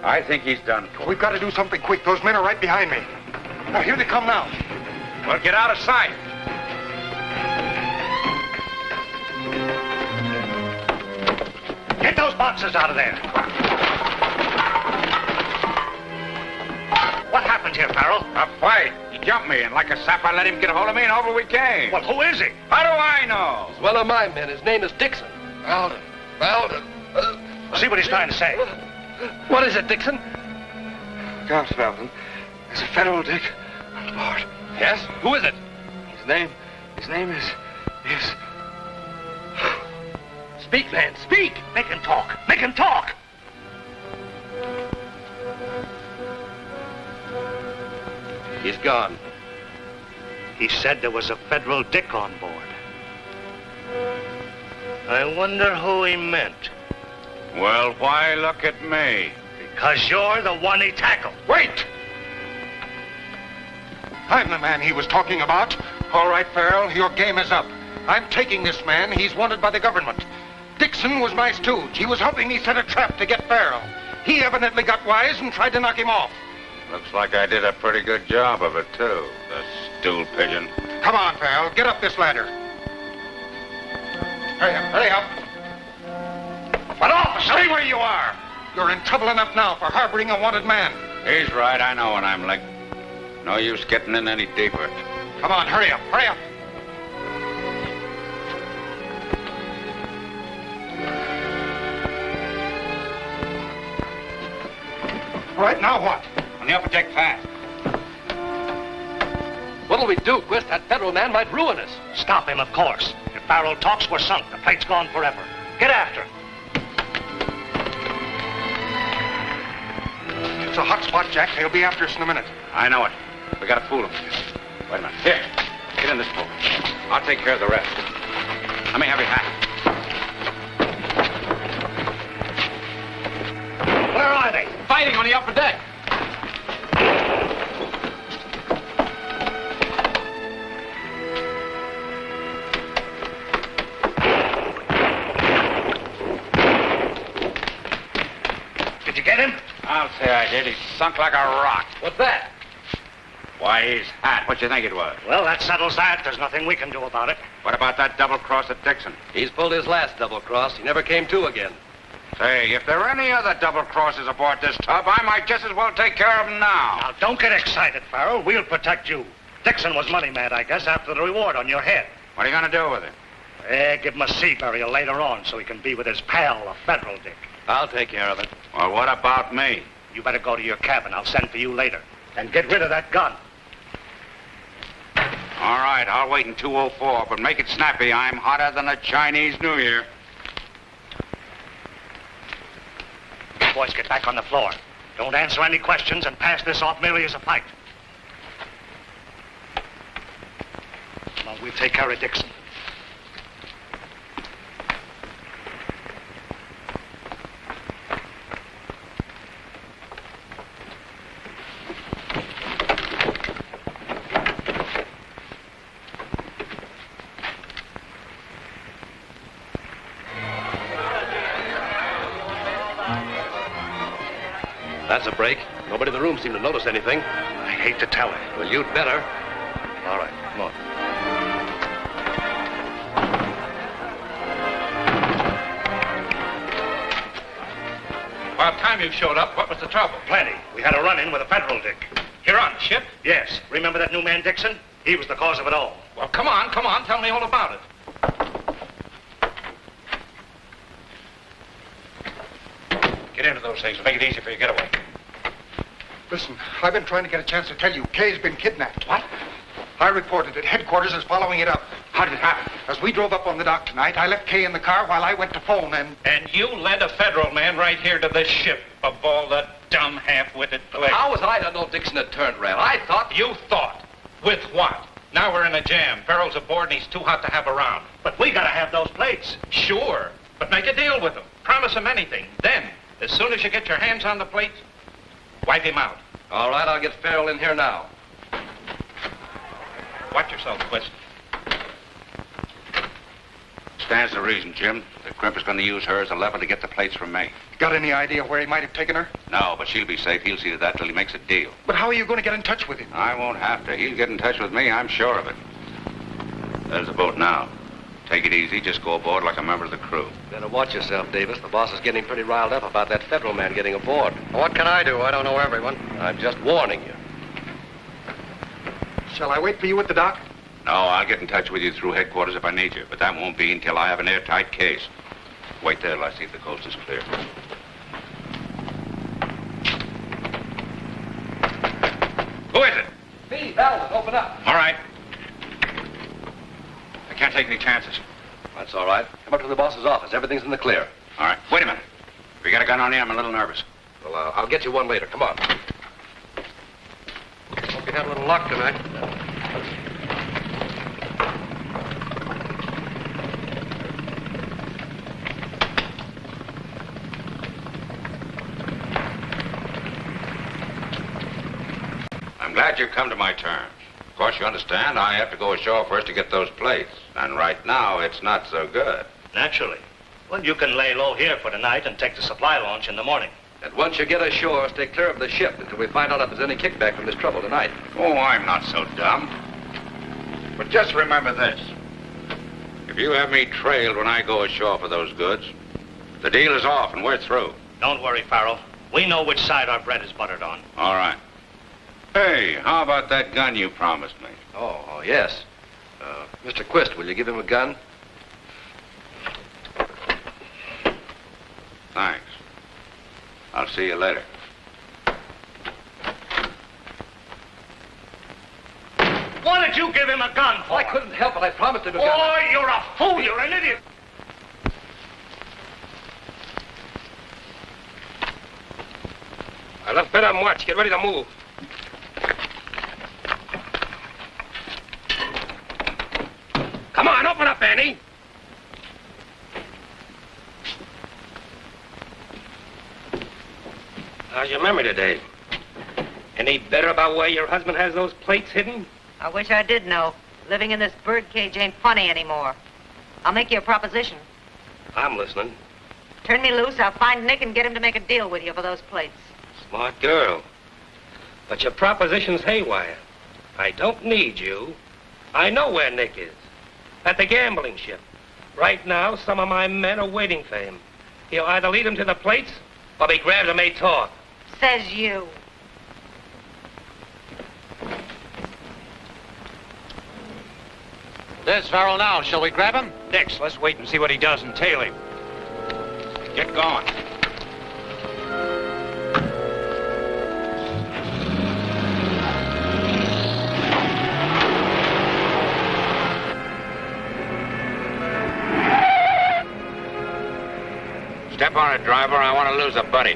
I think he's done for. We've got to do something quick. Those men are right behind me. Now, here they come now. Well, get out of sight. Get those boxes out of there. What happened here, Farrell? A fight. He jumped me, and like a sap, I let him get a hold of me, and over we came. Well, who is he? How do I know? He's one of my men. His name is Dixon. Valden. See what he's trying to say. What is it, Dixon? Gosh, Valden. There's a federal dick on board. Yes? Who is it? His name is... Speak, man, speak! Make him talk. Make him talk! He's gone. He said there was a federal dick on board. I wonder who he meant. Well, why look at me? Because you're the one he tackled. Wait! I'm the man he was talking about. All right, Farrell, your game is up. I'm taking this man. He's wanted by the government. Dixon was my stooge. He was helping me set a trap to get Farrell. He evidently got wise and tried to knock him off. Looks like I did a pretty good job of it, too. The stool pigeon. Come on, Farrell. Get up this ladder. Hurry up, hurry up. But officer! Stay where you are. You're in trouble enough now for harboring a wanted man. He's right. I know when I'm licked. No use getting in any deeper. Come on, hurry up, hurry up. All right, now what? On the upper deck fast. What'll we do, Quist? That federal man might ruin us. Stop him, of course. If Farrell talks, we're sunk. The plate's gone forever. Get after him. It's a hot spot, Jack. They'll be after us in a minute. I know it. We gotta fool him. Wait a minute. Here. Get in this boat. I'll take care of the rest. Let me have your hat. Where are they? Fighting on the upper deck. Did you get him? I'll say I did. He's sunk like a rock. What's that? Why, his hat. What you think it was? Well, that settles that. There's nothing we can do about it. What about that double cross at Dixon? He's pulled his last double cross. He never came to again. Say, if there are any other double crosses aboard this tub, I might just as well take care of them now. Now, don't get excited, Farrell. We'll protect you. Dixon was money mad, I guess, after the reward on your head. What are you going to do with it? Give him a sea burial later on so he can be with his pal, the Federal Dick. I'll take care of it. Well, what about me? You better go to your cabin. I'll send for you later. And get rid of that gun. All right, I'll wait in 204, but make it snappy. I'm hotter than a Chinese New Year. Boys, get back on the floor. Don't answer any questions and pass this off merely as a fight. Come on, we'll take care of Dixon. That's a break. Nobody in the room seemed to notice anything. I hate to tell it. Well, you'd better. All right, come on. About time you showed up, what was the trouble? Plenty. We had a run-in with a Federal Dick. Here on the ship? Yes. Remember that new man, Dixon? He was the cause of it all. Well, come on, tell me all about it. Get into those things and make it easy for your getaway. Listen, I've been trying to get a chance to tell you. Kay's been kidnapped. What? I reported it. Headquarters is following it up. How did it happen? As we drove up on the dock tonight, I left Kay in the car while I went to phone and... And you led a Federal man right here to this ship, of all the dumb, half-witted players. How was I to know Dixon had turned red? I thought... You thought. With what? Now we're in a jam. Farrell's aboard and he's too hot to have around. But we gotta have those plates. Sure, but make a deal with him. Promise him anything. Then, as soon as you get your hands on the plates, wipe him out. All right, I'll get Farrell in here now. Watch yourself, Quist. Stands to reason, Jim. The crimp is going to use her as a lever to get the plates from me. Got any idea where he might have taken her? No, but she'll be safe. He'll see to that till he makes a deal. But how are you going to get in touch with him? I won't have to. He'll get in touch with me, I'm sure of it. There's the boat now. Take it easy. Just go aboard like a member of the crew. Better watch yourself, Davis. The boss is getting pretty riled up about that Federal man getting aboard. What can I do? I don't know everyone. I'm just warning you. Shall I wait for you at the dock? No, I'll get in touch with you through headquarters if I need you, but that won't be until I have an airtight case. Wait there till I see if the coast is clear. Who is it? Me, Baldwin, open up. All right. I can't take any chances. That's all right. Come up to the boss's office. Everything's in the clear. All right. Wait a minute. If you got a gun on you, I'm a little nervous. Well, I'll get you one later. Come on. Hope you had a little luck tonight. I'm glad you've come to my terms. Of course, you understand, I have to go ashore first to get those plates. And right now, it's not so good. Naturally. Well, you can lay low here for tonight and take the supply launch in the morning. And once you get ashore, stay clear of the ship until we find out if there's any kickback from this trouble tonight. Oh, I'm not so dumb. But just remember this. If you have me trailed when I go ashore for those goods, the deal is off and we're through. Don't worry, Farrell. We know which side our bread is buttered on. All right. Hey, how about that gun you promised me? Oh, yes. Mr. Quist, will you give him a gun? Thanks. I'll see you later. What did you give him a gun for? I couldn't help it. I promised him a gun. Oh, you're a fool. You're an idiot. Well, let's better march. Get ready to move. Come on, open up, Annie. How's your memory today? Any better about where your husband has those plates hidden? I wish I did know. Living in this birdcage ain't funny anymore. I'll make you a proposition. I'm listening. Turn me loose, I'll find Nick and get him to make a deal with you for those plates. Smart girl. But your proposition's haywire. I don't need you. I know where Nick is. At the gambling ship. Right now, some of my men are waiting for him. He'll either lead him to the plates or be grabbed and made talk. Says you. There's Farrell now. Shall we grab him? Dix, let's wait and see what he does and tail him. Get going. Step on it, driver. I want to lose a buddy.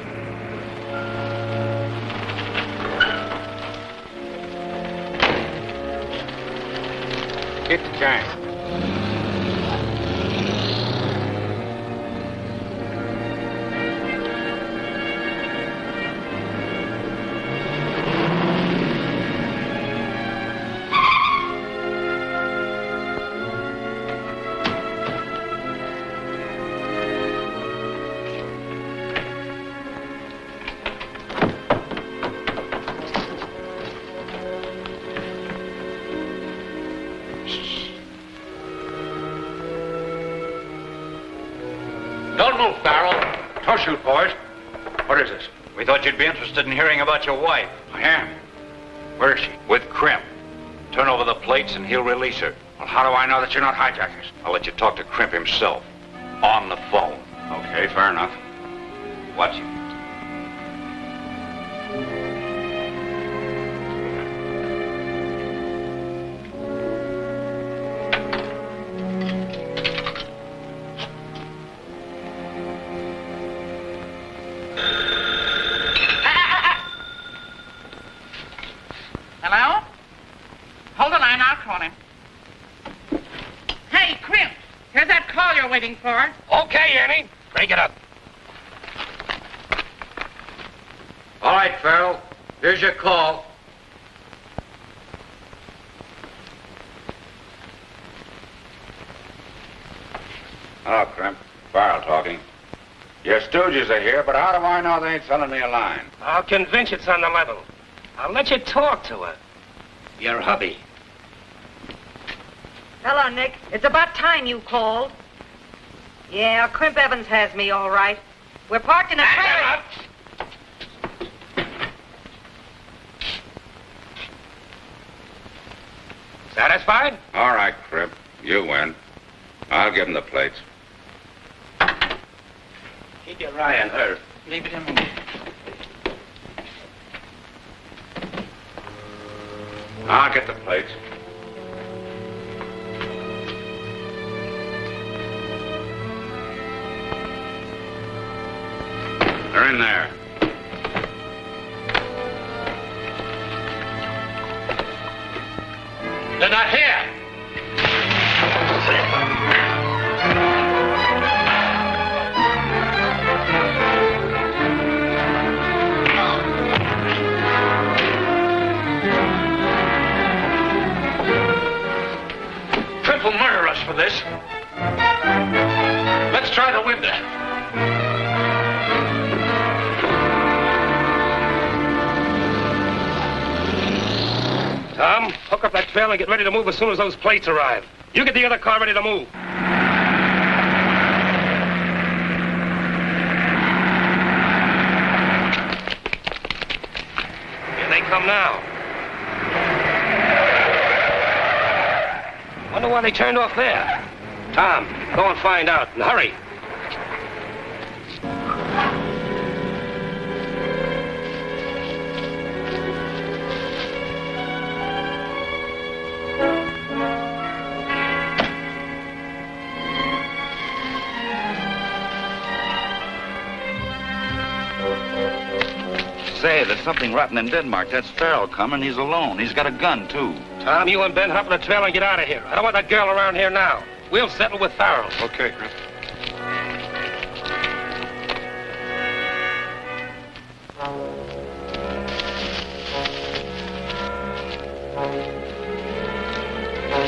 Get the tank. Don't move, Farrell. Don't shoot, boys. What is this? We thought you'd be interested in hearing about your wife. I am. Where is she? With Crimp. Turn over the plates and he'll release her. Well, how do I know that you're not hijackers? I'll let you talk to Crimp himself. On the phone. Okay, fair enough. Watch him. Hello? Hold the line, I'll call him. Hey, Crimp, here's that call you're waiting for. Okay, Annie. Break it up. All right, Farrell. Here's your call. Hello, Crimp. Farrell talking. Your stooges are here, but how do I know they ain't selling me a line? I'll convince you it's on the level. I'll let you talk to her. Your hubby. Hello, Nick. It's about time you called. Yeah, Crimp Evans has me all right. We're parked in a trailer. Satisfied? All right, Crimp. You win. I'll give him the plates. Keep your eye on her. Leave it in me. I'll get the plates. They're in there. They're not here. Crimp will murder us for this. Let's try the window. Tom, hook up that trail and get ready to move as soon as those plates arrive. You get the other car ready to move. Here they come now. Wonder why they turned off there. Tom, go and find out, and hurry. Say, there's something rotten in Denmark. That's Farrell coming. He's alone. He's got a gun, too. Tom, you and Ben hop on the trail and get out of here. I don't want that girl around here now. We'll settle with Farrell. Okay, Chris.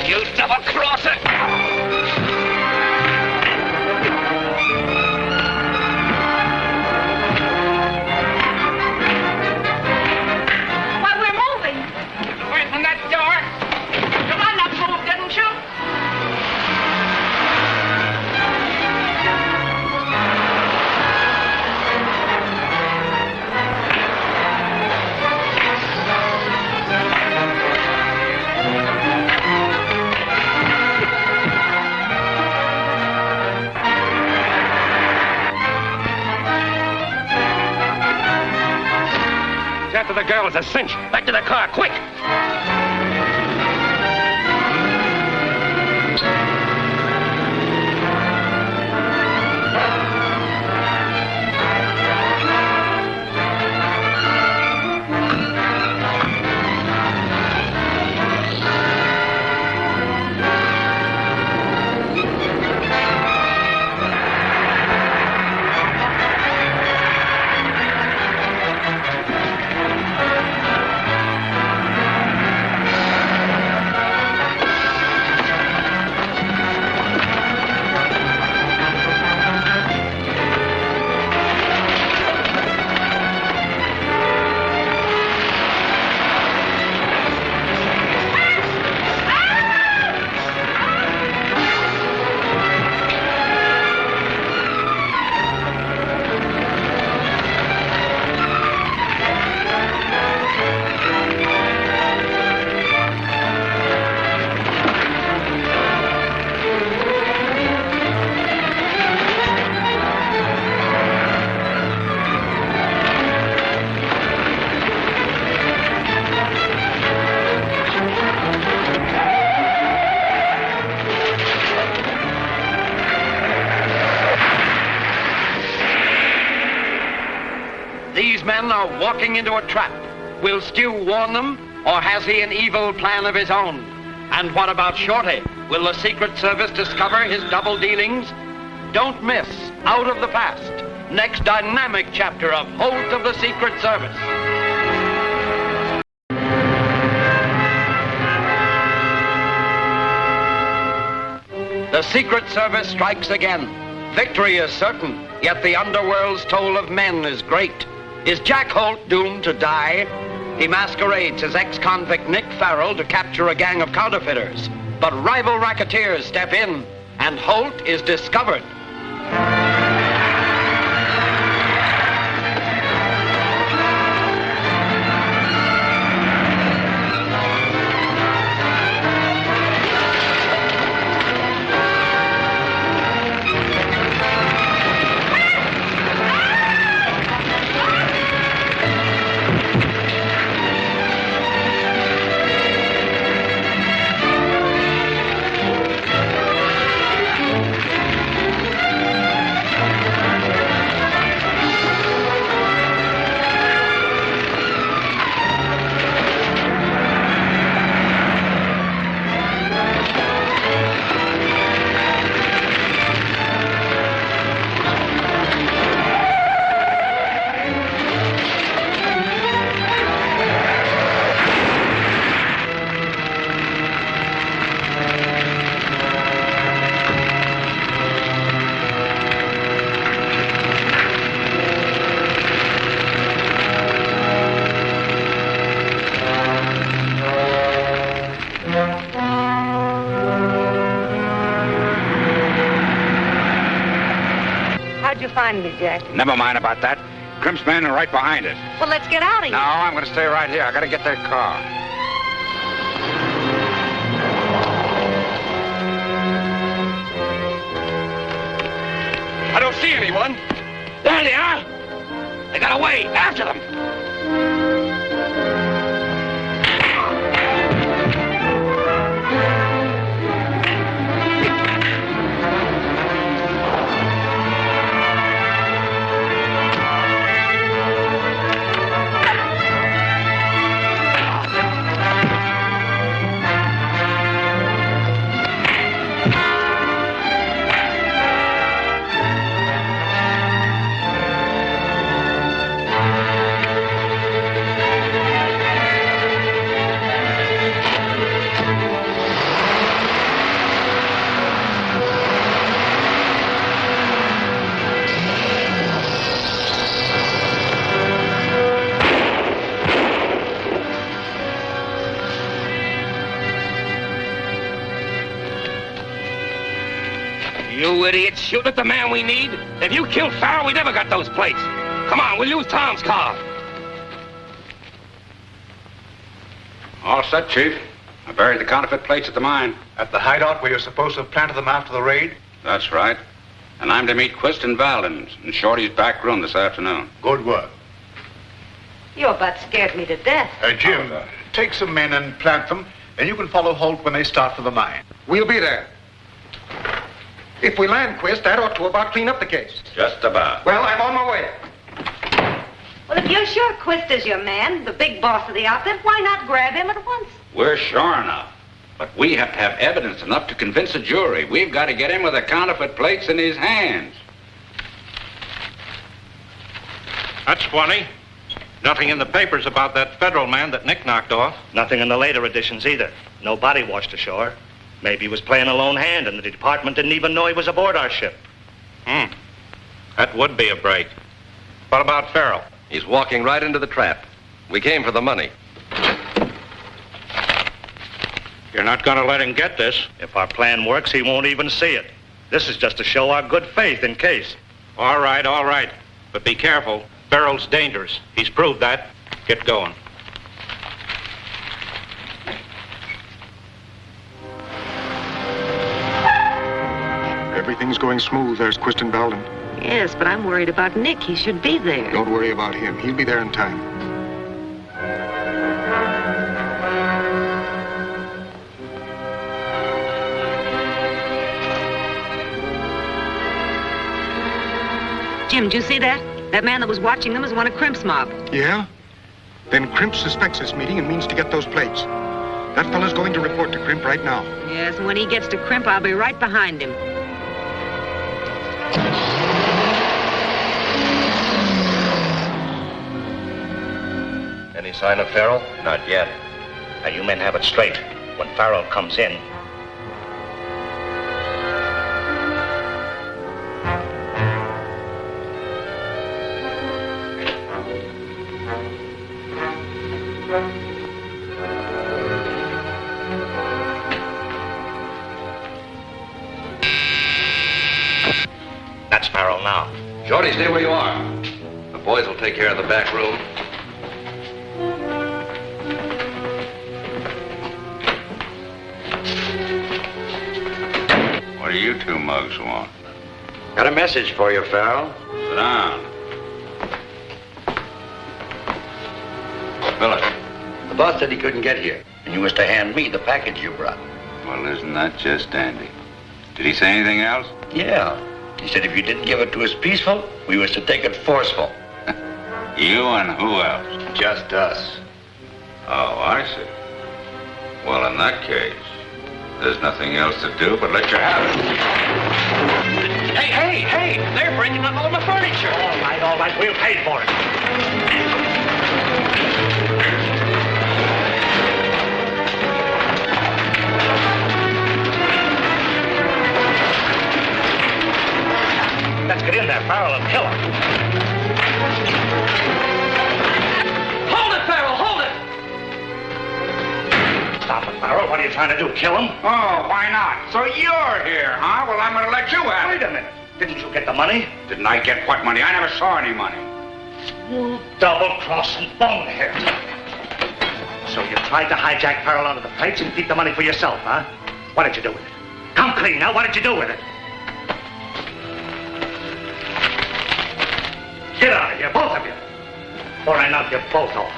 You double-crosser! Why, we're moving. Away from that door. Come on, that move, didn't you? girl is a cinch. Back to the car, quick! These men are walking into a trap. Will Stu warn them, or has he an evil plan of his own? And what about Shorty? Will the Secret Service discover his double dealings? Don't miss Out of the Past, next dynamic chapter of Holt of the Secret Service. The Secret Service strikes again. Victory is certain, yet the underworld's toll of men is great. Is Jack Holt doomed to die? He masquerades as ex-convict Nick Farrell to capture a gang of counterfeiters. But rival racketeers step in, and Holt is discovered. How'd you find me, Jack? Never mind about that. Crimp's men are right behind us. Well, let's get out of here. No, I'm going to stay right here. I got to get their car. I don't see anyone. There they are. They got away. After them. You idiots, shoot at the man we need. If you killed Farrell, we never got those plates. Come on, we'll use Tom's car. All set, Chief. I buried the counterfeit plates at the mine. At the hideout where you're supposed to have planted them after the raid? That's right. And I'm to meet Quist and Valden's in Shorty's back room this afternoon. Good work. You about scared me to death. Jim, take some men and plant them, and you can follow Holt when they start for the mine. We'll be there. If we land Quist, that ought to about clean up the case. Just about. Well, I'm on my way. Well, if you're sure Quist is your man, the big boss of the outfit, why not grab him at once? We're sure enough. But we have to have evidence enough to convince a jury. We've got to get him with the counterfeit plates in his hands. That's funny. Nothing in the papers about that federal man that Nick knocked off. Nothing in the later editions either. No body washed ashore. Maybe he was playing a lone hand and the department didn't even know he was aboard our ship. That would be a break. What about Farrell? He's walking right into the trap. We came for the money. You're not going to let him get this. If our plan works, he won't even see it. This is just to show our good faith in case. All right. But be careful. Farrell's dangerous. He's proved that. Get going. Everything's going smooth. There's Quist and Belden. Yes, but I'm worried about Nick. He should be there. Don't worry about him. He'll be there in time. Jim, did you see that? That man that was watching them was one of Crimp's mob. Yeah? Then Crimp suspects this meeting and means to get those plates. That fella's going to report to Crimp right now. Yes, and when he gets to Crimp, I'll be right behind him. Any sign of Farrell? Not yet. Now, you men have it straight. When Farrell comes in, that's Farrell now. Shorty, stay where you are. The boys will take care of the back room. What do you two mugs want? Got a message for you, Farrell. Sit down. Fill it. The boss said he couldn't get here, and you was to hand me the package you brought. Well, isn't that just dandy? Did he say anything else? Yeah. He said if you didn't give it to us peaceful, we was to take it forceful. You and who else? Just us. Oh, I see. Well, in that case, there's nothing else to do but let you have it. Hey! They're breaking up all my furniture. All right, we'll pay for it. Let's get in there, Farrell, and kill him. Hold it, Farrell! Hold it! Stop it, Farrell. What are you trying to do, kill him? Oh, why not? So you're here, huh? Well, I'm going to let you have it. Wait a minute. Didn't you get the money? Didn't I get what money? I never saw any money. You double-crossing bonehead. So you tried to hijack Farrell out of the plates and keep the money for yourself, huh? What did you do with it? Come clean now. What did you do with it? Get out of here, both of you. Or I knock you both off.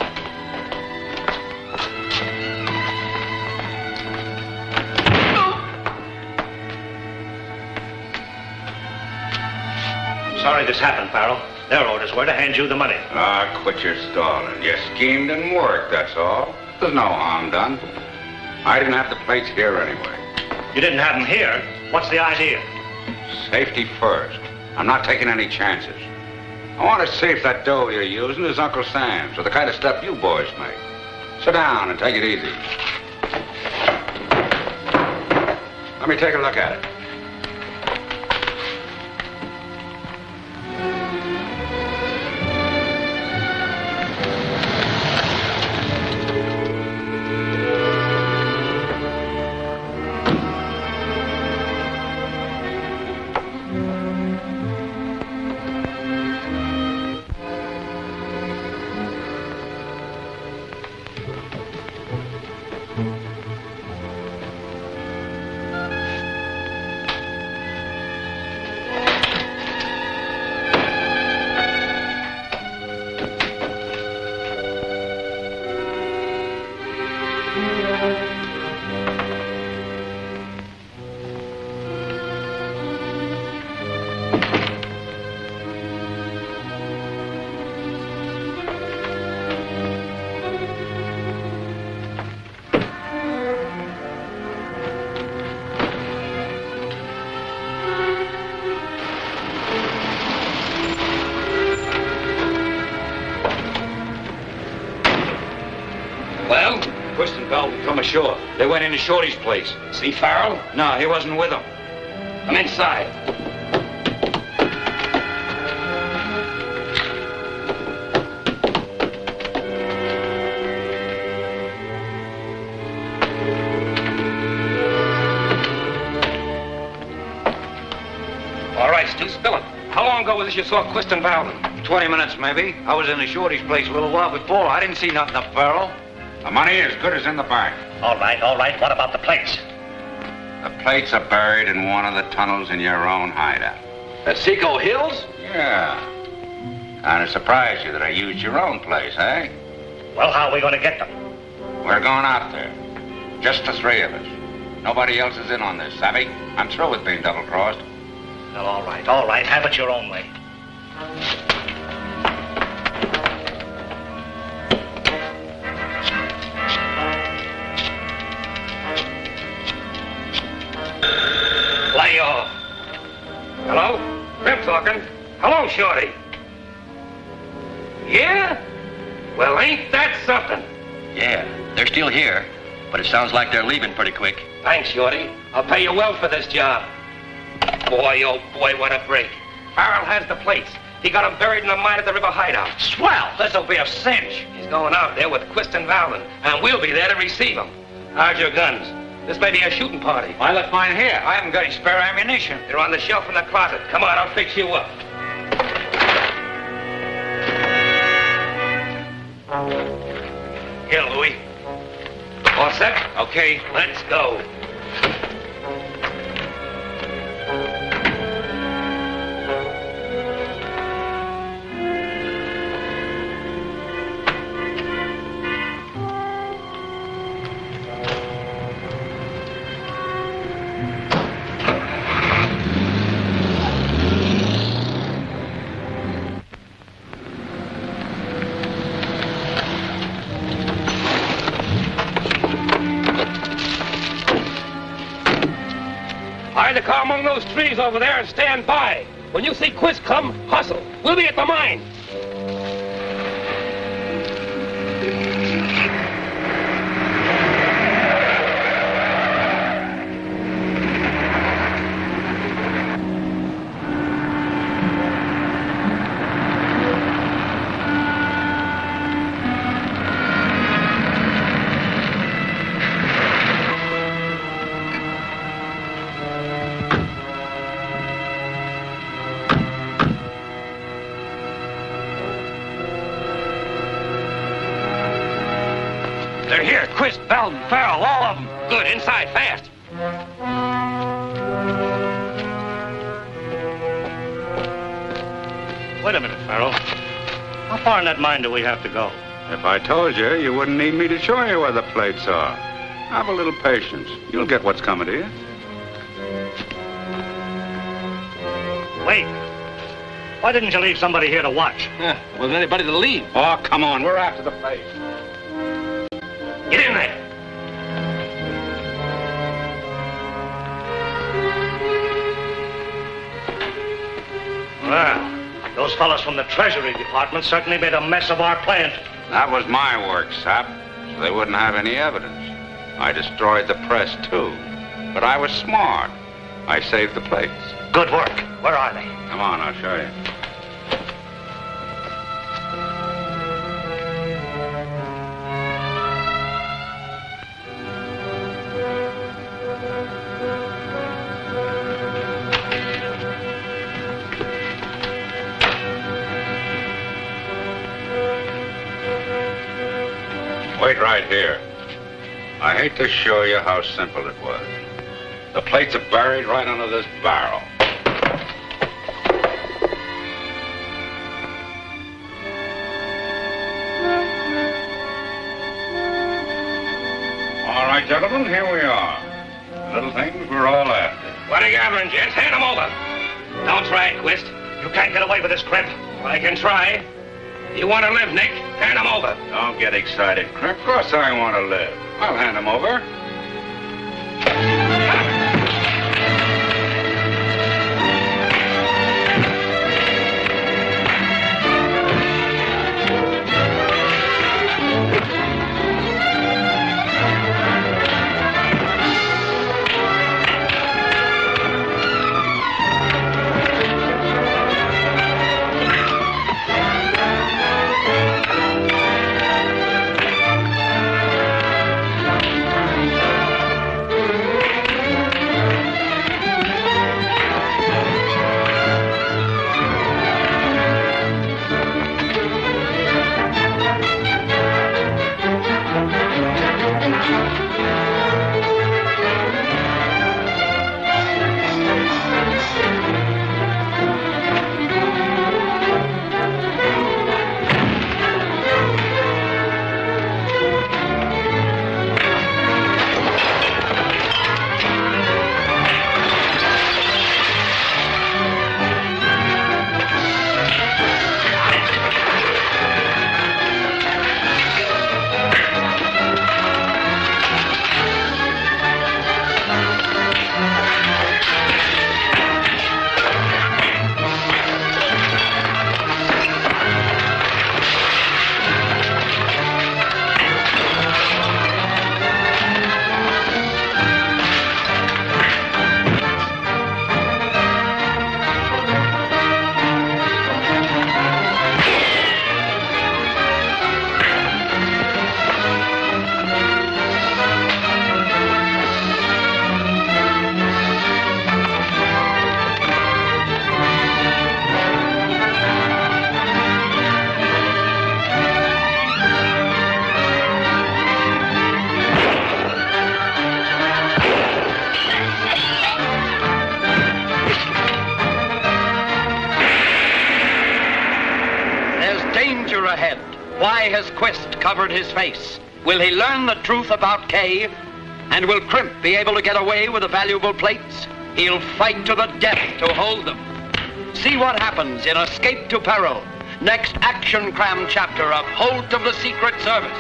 I'm sorry this happened, Farrell. Their orders were to hand you the money. Ah, quit your stalling. Your scheme didn't work, that's all. There's no harm done. I didn't have the plates here anyway. You didn't have them here. What's the idea? Safety first. I'm not taking any chances. I want to see if that dough you're using is Uncle Sam's or the kind of stuff you boys make. Sit down and take it easy. Let me take a look at it. Quist and Belton come ashore. They went into Shorty's place. See Farrell? No, he wasn't with them. Come inside. All right, Stu, spill it. How long ago was this you saw Quist and Belton? 20 minutes, maybe. I was in the Shorty's place a little while before. I didn't see nothing of Farrell. The money is good as in the bank. All right. What about the plates? The plates are buried in one of the tunnels in your own hideout. At Seco Hills? Yeah. Kind of surprised you that I used your own place, eh? Well, how are we going to get them? We're going out there. Just the three of us. Nobody else is in on this, savvy? I'm through with being double-crossed. Well, all right. Have it your own way. Lay off. Hello? Crimp talking. Hello, Shorty. Yeah? Well, ain't that something? Yeah, they're still here, but it sounds like they're leaving pretty quick. Thanks, Shorty. I'll pay you well for this job. Boy, oh boy, what a break. Farrell has the plates. He got them buried in the mine at the river hideout. Swell! This'll be a cinch. He's going out there with Quist and Valden, and we'll be there to receive him. How's your guns? This may be a shooting party. I left mine here. I haven't got any spare ammunition. They're on the shelf in the closet. Come on, I'll fix you up. Here, Louie. All set? Okay. Let's go. Hide the car among those trees over there and stand by. When you see Quist come, hustle. We'll be at the mine. They're here. Quist, Belton, Farrell, all of them. Good. Inside, fast. Wait a minute, Farrell. How far in that mine do we have to go? If I told you, you wouldn't need me to show you where the plates are. Have a little patience. You'll get what's coming to you. Wait. Why didn't you leave somebody here to watch? Yeah, wasn't anybody to leave. Oh, come on. We're after the plates. Get in there. Well, those fellas from the Treasury Department certainly made a mess of our plant. That was my work, Sap, so they wouldn't have any evidence. I destroyed the press, too. But I was smart. I saved the plates. Good work. Where are they? Come on, I'll show you. Wait right here. I hate to show you how simple it was. The plates are buried right under this barrel. All right, gentlemen, here we are. The little things we're all after. What are you gathering, gents? Hand them over. Don't try it, Quist. You can't get away with this, Crimp. I can try. You want to live, Nick? Hand them over. Don't get excited, Crimp. Of course I want to live. I'll hand them over. ahead? Why has Quist covered his face? Will he learn the truth about Kay? And will Crimp be able to get away with the valuable plates? He'll fight to the death to hold them. See what happens in Escape to Peril, next action-crammed chapter of Holt of the Secret Service.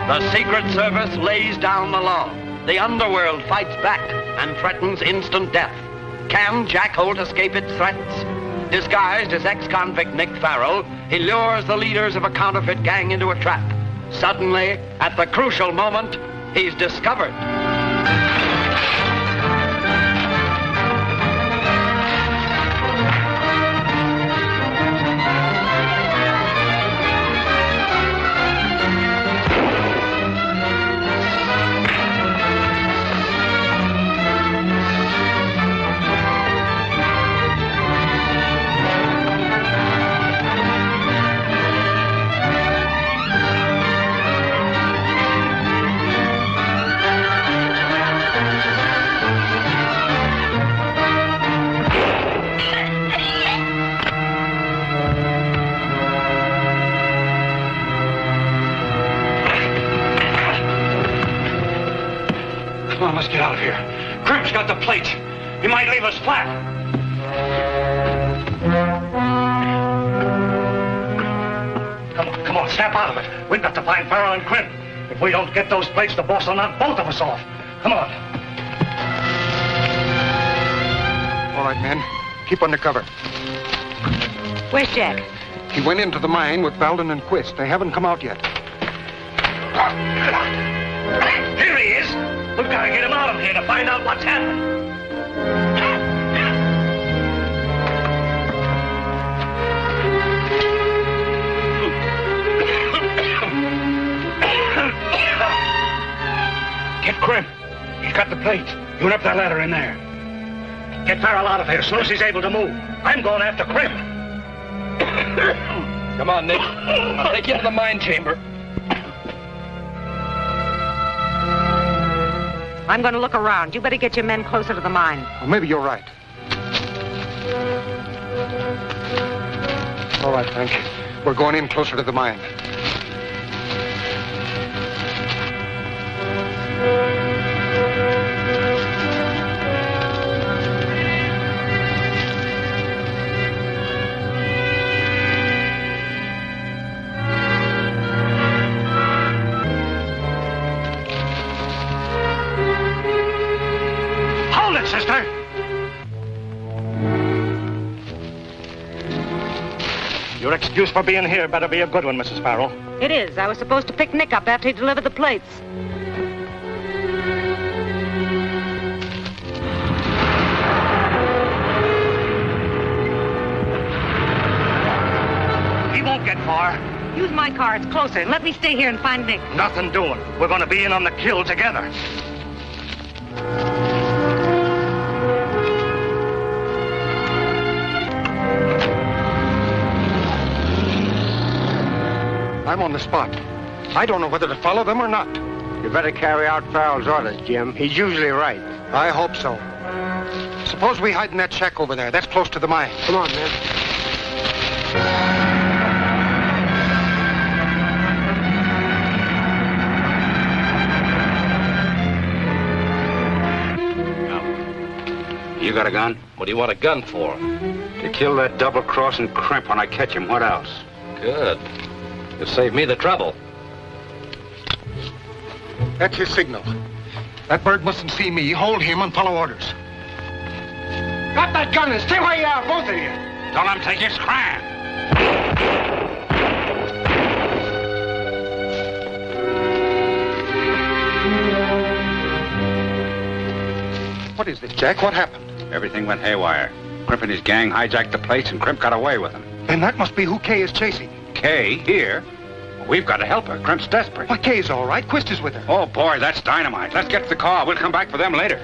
The Secret Service lays down the law. The underworld fights back and threatens instant death. Can Jack Holt escape its threats? Disguised as ex-convict Nick Farrell, he lures the leaders of a counterfeit gang into a trap. Suddenly, at the crucial moment, he's discovered. Come on, let's get out of here. Crimp's got the plates. He might leave us flat. Come on, snap out of it. We've got to find Farrell and Crimp. If we don't get those plates, the boss will knock both of us off. Come on. All right, men. Keep under cover. Where's Jack? He went into the mine with Belden and Quist. They haven't come out yet. Here he is. We've got to get him out of here to find out what's happened. Get Crimp. He's got the plates. You went up that ladder in there. Get Farrell out of here as soon as he's able to move. I'm going after Crimp. Come on, Nick. I'll take you to the mine chamber. I'm going to look around. You better get your men closer to the mine. Well, maybe you're right. All right, Frank. We're going in closer to the mine. Sister. Your excuse for being here better be a good one, Mrs. Farrell. It is. I was supposed to pick Nick up after he delivered the plates. He won't get far. Use my car. It's closer. Let me stay here and find Nick. Nothing doing. We're going to be in on the kill together. I'm on the spot. I don't know whether to follow them or not. You better carry out Farrell's orders, Jim. He's usually right. I hope so. Suppose we hide in that shack over there. That's close to the mine. Come on, man. You got a gun? What do you want a gun for? To kill that double-crossing Crimp when I catch him. What else? Good. You'll save me the trouble. That's his signal. That bird mustn't see me. Hold him and follow orders. Got that gun and stay where you are, both of you. Don't let him take his crime. What is this, Jack? What happened? Everything went haywire. Crimp and his gang hijacked the plates, and Crimp got away with them. Then that must be who Kay is chasing. Kay, here? We've got to help her. Crimp's desperate. Why, Kay's all right. Quist is with her. Oh, boy, that's dynamite. Let's get to the car. We'll come back for them later.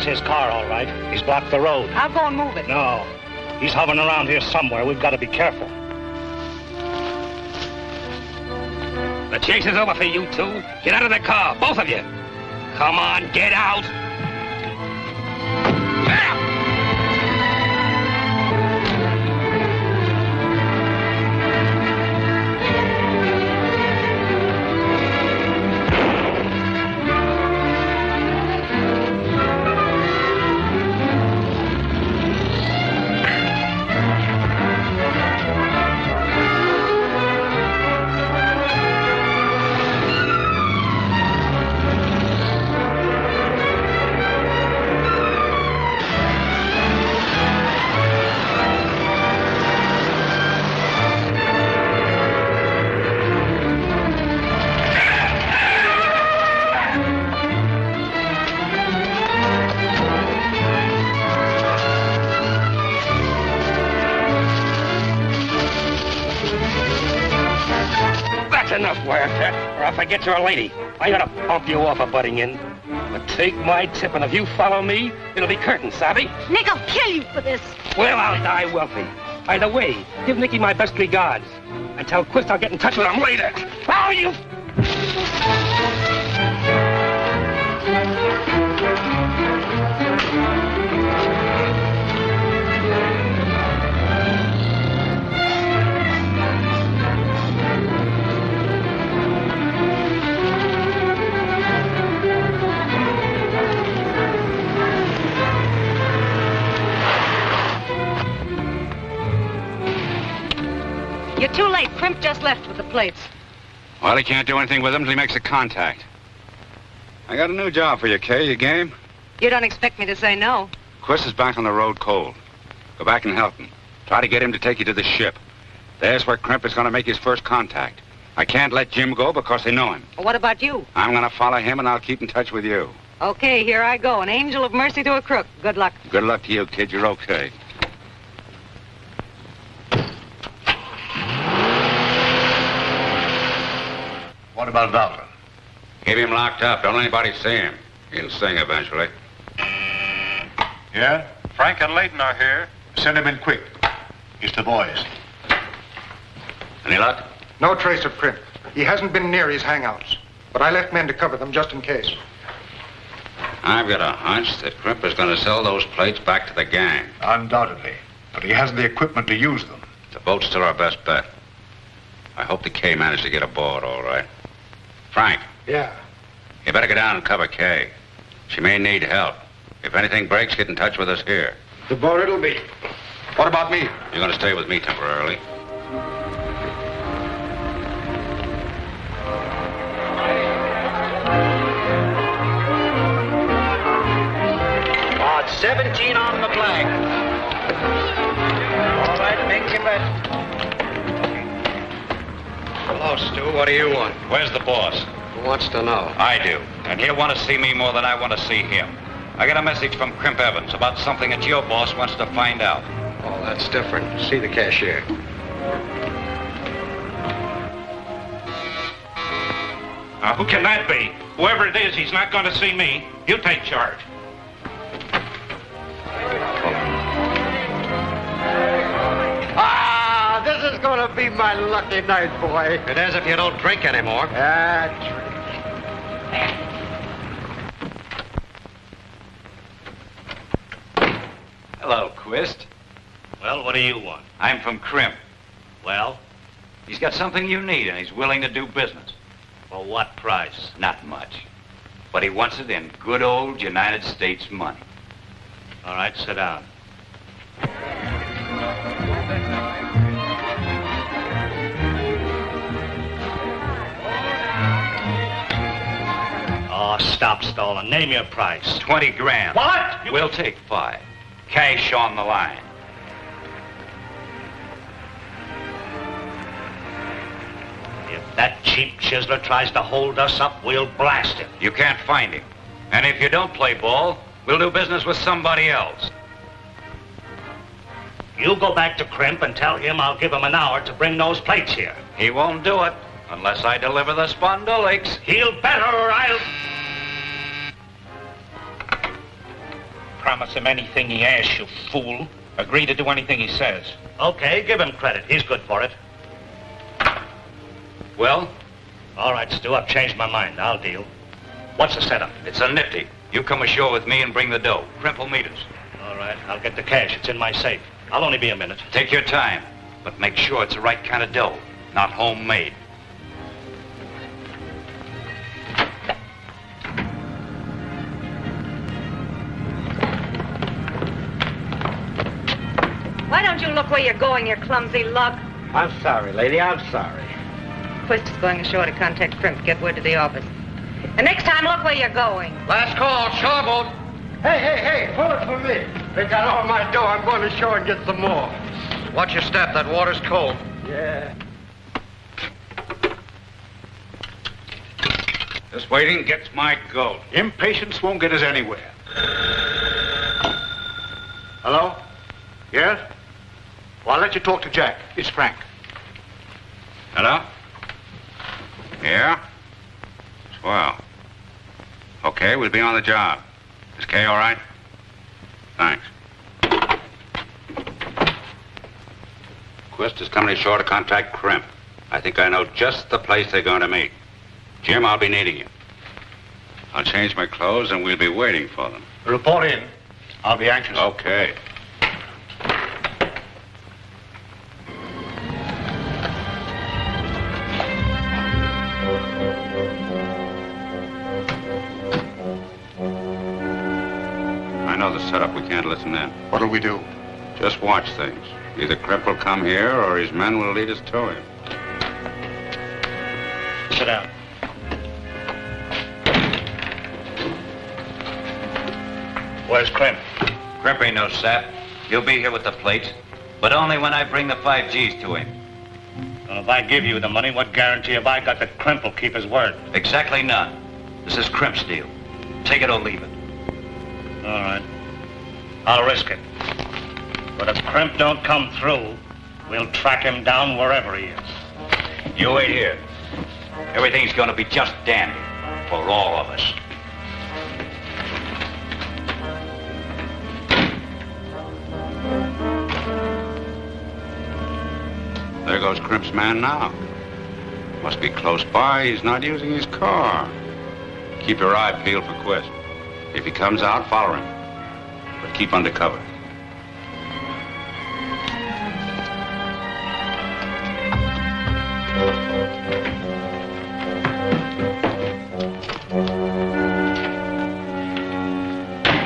his car, all right. He's blocked the road. I'll go and move it. No. He's hovering around here somewhere. We've got to be careful. The chase is over for you two. Get out of the car, both of you. Come on, get out. Enough, Wildcat, or if I get your lady, I'm gonna bump you off a butting in. But take my tip, and if you follow me, it'll be curtain, savvy? Nick, I'll kill you for this. Well, I'll die wealthy. Either way, give Nicky my best regards. And tell Quist I'll get in touch with him later. Oh, you... You're too late. Crimp just left with the plates. Well, he can't do anything with them until he makes a contact. I got a new job for you, Kay. You game? You don't expect me to say no. Quist is back on the road cold. Go back and help him. Try to get him to take you to the ship. There's where Crimp is going to make his first contact. I can't let Jim go because they know him. Well, what about you? I'm going to follow him, and I'll keep in touch with you. Okay, here I go. An angel of mercy to a crook. Good luck. Good luck to you, kid. You're okay. What about Dalton? Keep him locked up. Don't let anybody see him. He'll sing eventually. Yeah? Frank and Layton are here. Send him in quick. It's the boys. Any luck? No trace of Crimp. He hasn't been near his hangouts. But I left men to cover them just in case. I've got a hunch that Crimp is going to sell those plates back to the gang. Undoubtedly. But he hasn't the equipment to use them. The boat's still our best bet. I hope the K managed to get aboard, all right. Frank. Yeah. You better go down and cover Kay. She may need help. If anything breaks, get in touch with us here. The boat it'll be. What about me? You're going to stay with me temporarily. Odd 17 on the flag. All right, make your bet. Hello, Stu. What do you want? Where's the boss? Who wants to know? I do. And he'll want to see me more than I want to see him. I got a message from Crimp Evans about something that your boss wants to find out. Oh, that's different. See the cashier. Now, who can that be? Whoever it is, he's not going to see me. You take charge. Ah, this is going to be my lucky night, boy. It is if you don't drink anymore. Hello, Quist. Well, what do you want? I'm from Crimp. Well? He's got something you need, and he's willing to do business. For what price? Not much. But he wants it in good old United States money. All right, sit down. Oh, stop stalling. Name your price. 20 grand. What? We'll take 5. Cash on the line. If that cheap chiseler tries to hold us up, we'll blast him. You can't find him. And if you don't play ball, we'll do business with somebody else. You go back to Crimp and tell him I'll give him an hour to bring those plates here. He won't do it unless I deliver the spondulics. He'll better or I'll... promise him anything he asks, you fool. Agree to do anything he says. Okay, give him credit. He's good for it. Well? All right, Stu, I've changed my mind. I'll deal. What's the setup? It's a nifty. You come ashore with me and bring the dough. Crimp will meet us. All right, I'll get the cash. It's in my safe. I'll only be a minute. Take your time, but make sure it's the right kind of dough, not homemade. Why don't you look where you're going, you clumsy lug? I'm sorry, lady. I'm sorry. Quist is going ashore to contact Crimp. Get word to the office. And next time, look where you're going. Last call, shoreboat. Hey, pull it for me. They got all my dough. I'm going ashore and get some more. Watch your step. That water's cold. Yeah. This waiting gets my goat. Impatience won't get us anywhere. Hello? Yes? Well, I'll let you talk to Jack. It's Frank. Hello? Yeah? Swell. Okay, we'll be on the job. Is Kay all right? Thanks. Quist is coming ashore to contact Crimp. I think I know just the place they're going to meet. Jim, I'll be needing you. I'll change my clothes and we'll be waiting for them. Report in. I'll be anxious. Okay. I know the setup. We can't listen in. What'll we do? Just watch things. Either Crimp will come here or his men will lead us to him. Sit down. Where's Crimp? Crimp ain't no sap. He'll be here with the plates, but only when I bring the 5 Gs to him. Well, if I give you the money, what guarantee have I got that Crimp will keep his word? Exactly none. This is Crimp's deal. Take it or leave it. All right. I'll risk it. But if Crimp don't come through, we'll track him down wherever he is. You wait here. Everything's gonna be just dandy for all of us. There goes Crimp's man now. Must be close by. He's not using his car. Keep your eye peeled for Quist. If he comes out, follow him. But keep under cover.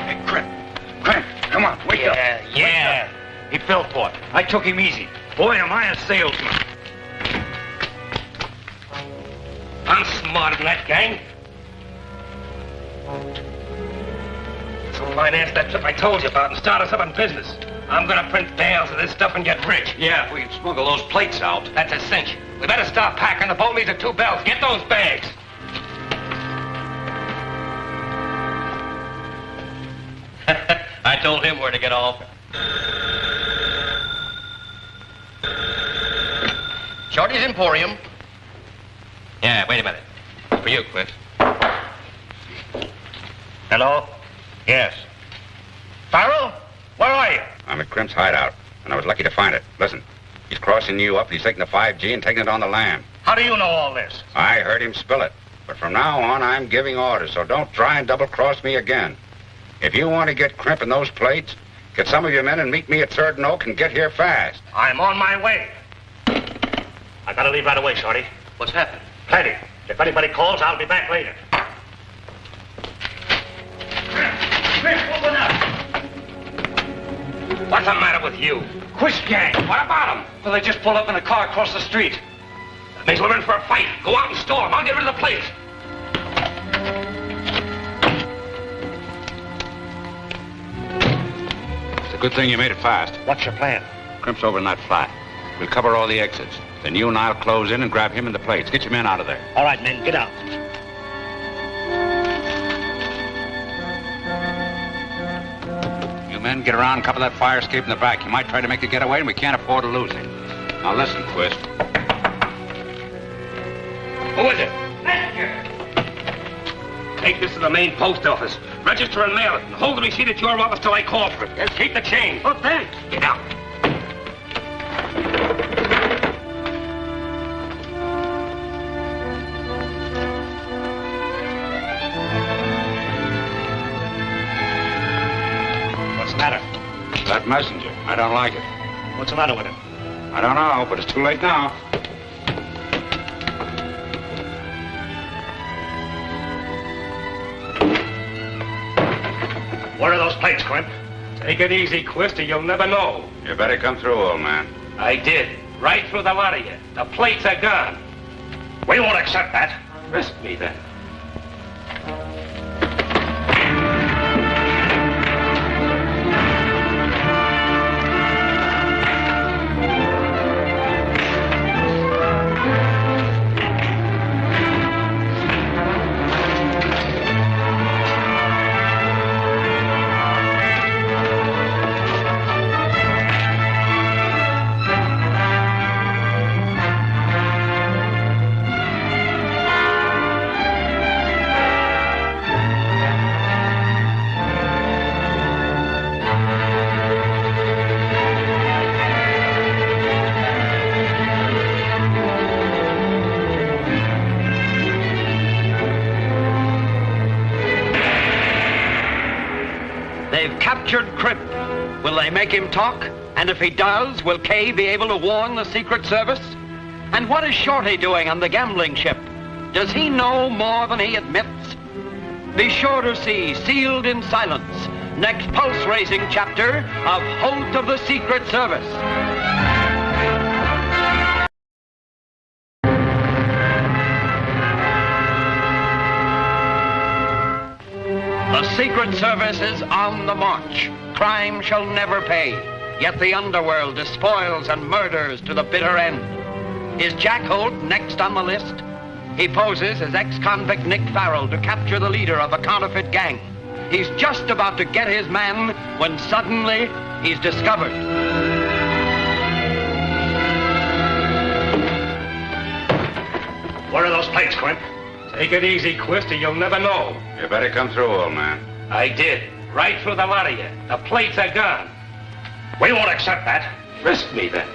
Hey, Crimp, come on, wake up. Yeah. He fell for it. I took him easy. Boy, am I a salesman. I'm smarter than that gang. So finance that trip I told you about and start us up in business. I'm gonna print bales of this stuff and get rich. Yeah, if we can smuggle those plates out. That's a cinch. We better start packing. The boat leaves at 2 bells. Get those bags. I told him where to get off. Shorty's Emporium. Yeah, wait a minute. For you, Quist. Hello? Yes. Farrell? Where are you? I'm at Crimp's hideout, and I was lucky to find it. Listen, he's crossing you up, and he's taking the 5G and taking it on the land. How do you know all this? I heard him spill it. But from now on, I'm giving orders, so don't try and double-cross me again. If you want to get Crimp in those plates, get some of your men and meet me at 3rd and Oak and get here fast. I'm on my way. I gotta leave right away, Shorty. What's happened? Plenty. If anybody calls, I'll be back later. Crimp, open up. What's the matter with you? Quist gang. What about them? Well, they just pulled up in a car across the street. That means we're in for a fight. Go out and storm. I'll get rid of the plates. It's a good thing you made it fast. What's your plan? Crimp's over in that flat. We'll cover all the exits. Then you and I'll close in and grab him in the plates. Get your men out of there. All right, men, get out. You men get around and cover that fire escape in the back. You might try to make a getaway, and we can't afford to lose him. Now listen, Quist. Who is it? Take this to the main post office. Register and mail it, and hold the receipt at your office till I call for it. Yes. Keep the change. Oh, thanks. Get out. What's the matter? That messenger. I don't like it. What's the matter with him? I don't know, but it's too late now. Where are those plates, Crimp? Take it easy, Quist, or you'll never know. You better come through, old man. I did. Right through the lot of you. The plates are gone. We won't accept that. Risk me, then. They've captured Crimp. Will they make him talk? And if he does, will Kay be able to warn the Secret Service? And what is Shorty doing on the gambling ship? Does he know more than he admits? Be sure to see Sealed in Silence, next pulse-raising chapter of Holt of the Secret Service. The Secret Service is on the march. Crime shall never pay. Yet the underworld despoils and murders to the bitter end. Is Jack Holt next on the list? He poses as ex-convict Nick Farrell to capture the leader of a counterfeit gang. He's just about to get his man when suddenly he's discovered. Where are those plates, Crimp? Take it easy, Quist, or you'll never know. You better come through, old man. I did. Right through the lot of you. The plates are gone. We won't accept that. Risk me, then.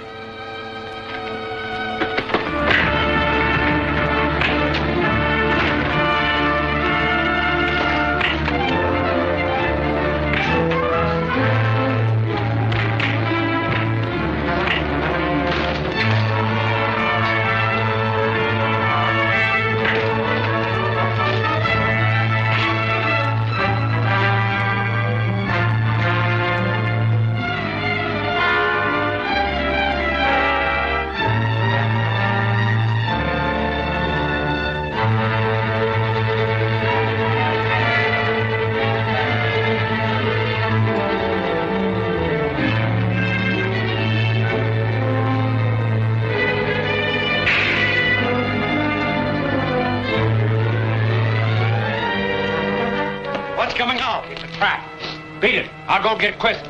Coming out. It's a trap. Beat it. I'll go get Quist.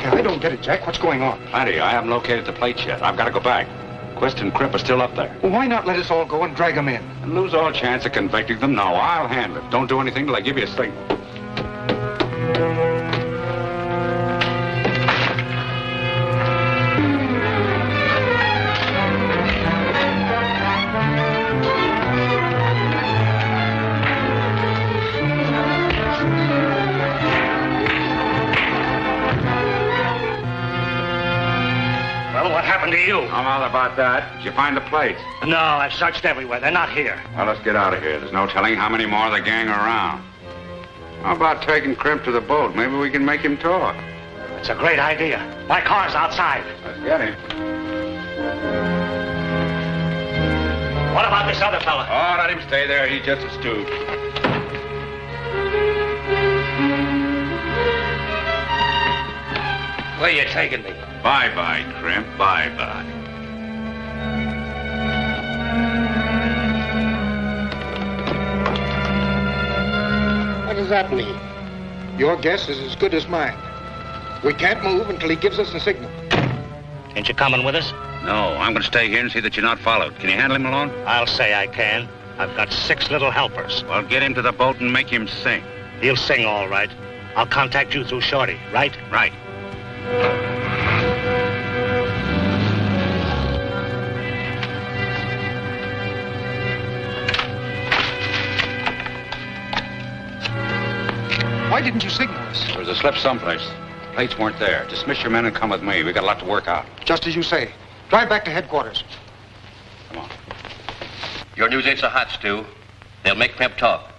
I don't get it, Jack. What's going on? Plenty. I haven't located the plates yet. I've got to go back. Quist and Crimp are still up there. Well, why not let us all go and drag them in? And lose all chance of convicting them? No, I'll handle it. Don't do anything till I give you a signal. What happened to you? I'm all about that. Did you find the plates? No, I've searched everywhere. They're not here. Well, let's get out of here. There's no telling how many more of the gang are around. How about taking Crimp to the boat? Maybe we can make him talk. It's a great idea. My car's outside. Let's get him. What about this other fella? Oh, let him stay there. He's just a stooge. Where you taking me? Bye-bye, Crimp. Bye-bye. What does that mean? Your guess is as good as mine. We can't move until he gives us a signal. Ain't you coming with us? No, I'm going to stay here and see that you're not followed. Can you handle him alone? I'll say I can. I've got 6 little helpers. Well, get him to the boat and make him sing. He'll sing all right. I'll contact you through Shorty, right? Right. Why didn't you signal us? There was a slip someplace. Plates weren't there. Dismiss your men and come with me. We got a lot to work out. Just as you say. Drive back to headquarters. Come on. Your news ain't so hot, Stu. They'll make Crimp talk.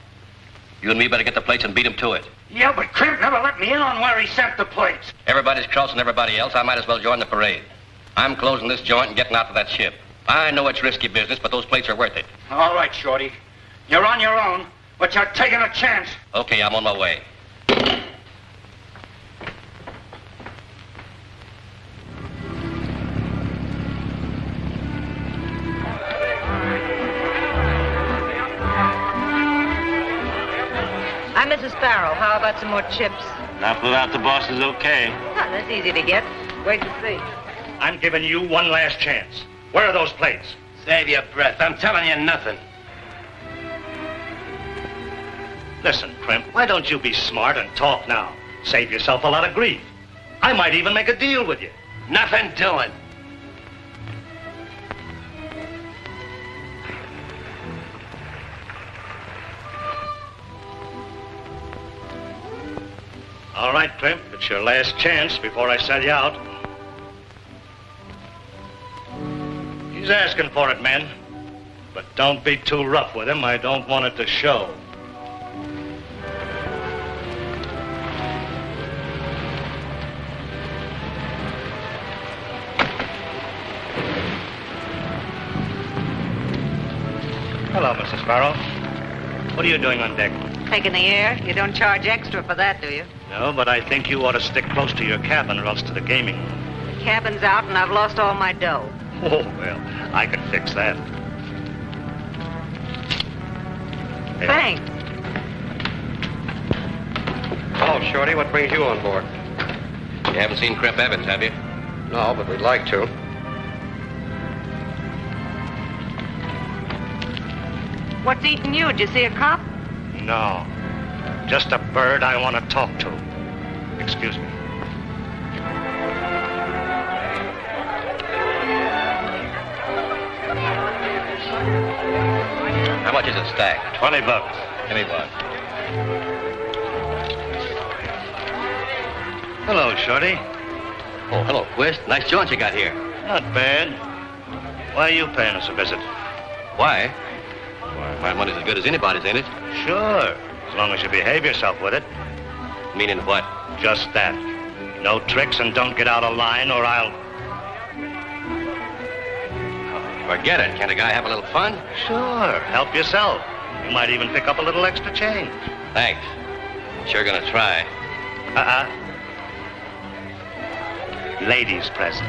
You and me better get the plates and beat him to it. Yeah, but Crimp never let me in on where he sent the plates. Everybody's crossing everybody else. I might as well join the parade. I'm closing this joint and getting out to that ship. I know it's risky business, but those plates are worth it. All right, Shorty. You're on your own, but you're taking a chance. Okay, I'm on my way. I'm Mrs. Sparrow. How about some more chips? Not without the boss is okay. Oh, that's easy to get. Wait to see. I'm giving you one last chance. Where are those plates? Save your breath. I'm telling you nothing. Listen, Crimp, why don't you be smart and talk now? Save yourself a lot of grief. I might even make a deal with you. Nothing doing. All right, Crimp, it's your last chance before I sell you out. He's asking for it, men. But don't be too rough with him. I don't want it to show. Hello, Mrs. Sparrow. What are you doing on deck? Taking the air? You don't charge extra for that, do you? No, but I think you ought to stick close to your cabin or else to the gaming room. The cabin's out and I've lost all my dough. Oh, well, I can fix that. Here. Thanks. Hello, Shorty. What brings you on board? You haven't seen Crimp Evans, have you? No, but we'd like to. What's eating you? Did you see a cop? No. Just a bird I want to talk to. Excuse me. How much is it stacked? $20. Give me one. Hello, Shorty. Oh, hello, Quist. Nice joint you got here. Not bad. Why are you paying us a visit? Why? Why, my money's as good as anybody's, ain't it? Sure. As long as you behave yourself with it. Meaning what? Just that. No tricks and don't get out of line or I'll... Forget it. Can't a guy have a little fun? Sure. Help yourself. You might even pick up a little extra change. Thanks. Sure gonna try. Ladies present.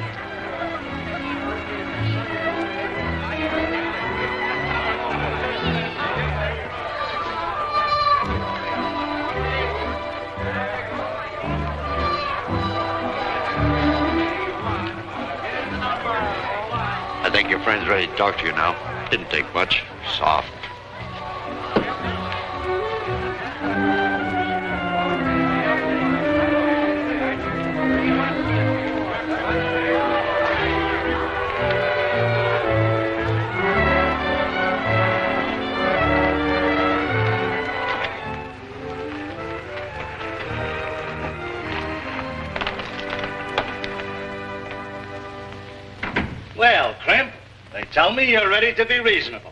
I think your friend's ready to talk to you now. Didn't take much. Soft. Well, Crimp, they tell me you're ready to be reasonable.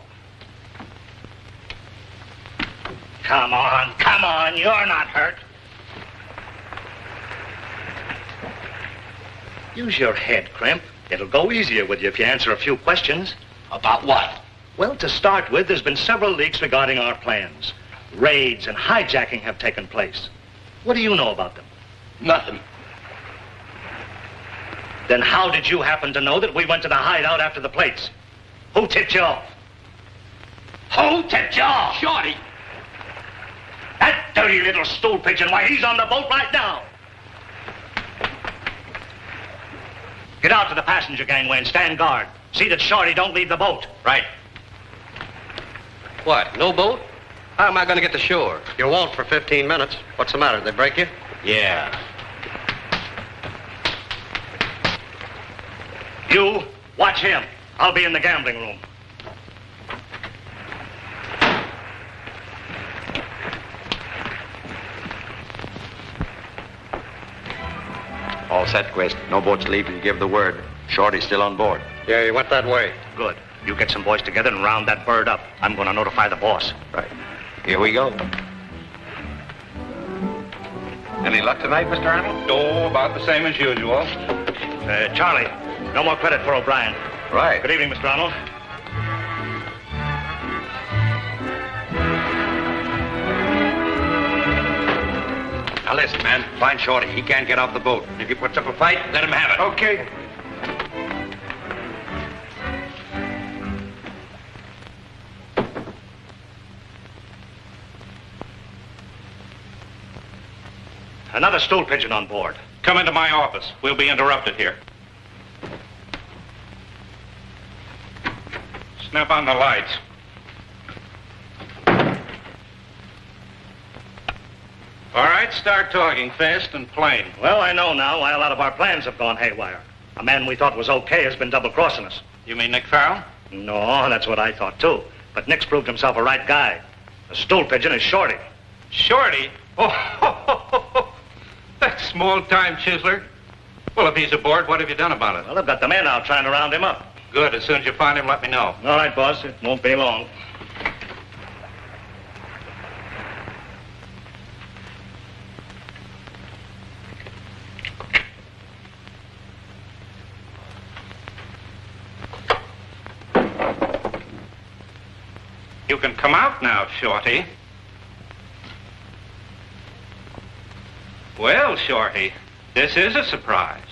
Come on, you're not hurt. Use your head, Crimp. It'll go easier with you if you answer a few questions. About what? Well, to start with, there's been several leaks regarding our plans. Raids and hijacking have taken place. What do you know about them? Nothing. Then how did you happen to know that we went to the hideout after the plates? Who tipped you off? Who tipped you off? Shorty. That dirty little stool pigeon. Why, he's on the boat right now. Get out to the passenger gangway and stand guard. See that Shorty don't leave the boat. Right. What, no boat? How am I going to get to shore? You won't for 15 minutes. What's the matter? They break you? Yeah. You, watch him. I'll be in the gambling room. All set, Quist. No boats leave till you give the word. Shorty's still on board. Yeah, he went that way. Good. You get some boys together and round that bird up. I'm going to notify the boss. Right. Here we go. Any luck tonight, Mr. Arnold? Oh, about the same as usual. Charlie, no more credit for O'Brien. Right. Good evening, Mr. Arnold. Now listen, man. Find Shorty. He can't get off the boat. If he puts up a fight, let him have it. Okay. Another stool pigeon on board. Come into my office. We'll be interrupted here. Snap on the lights. All right, start talking fast and plain. Well, I know now why a lot of our plans have gone haywire. A man we thought was okay has been double-crossing us. You mean Nick Farrell? No, that's what I thought, too. But Nick's proved himself a right guy. The stool pigeon is Shorty. Shorty? Oh, that small-time chiseler. Well, if he's aboard, what have you done about it? Well, I've got the men out trying to round him up. Good. As soon as you find him, let me know. All right, boss. It won't be long. You can come out now, Shorty. Well, Shorty, this is a surprise.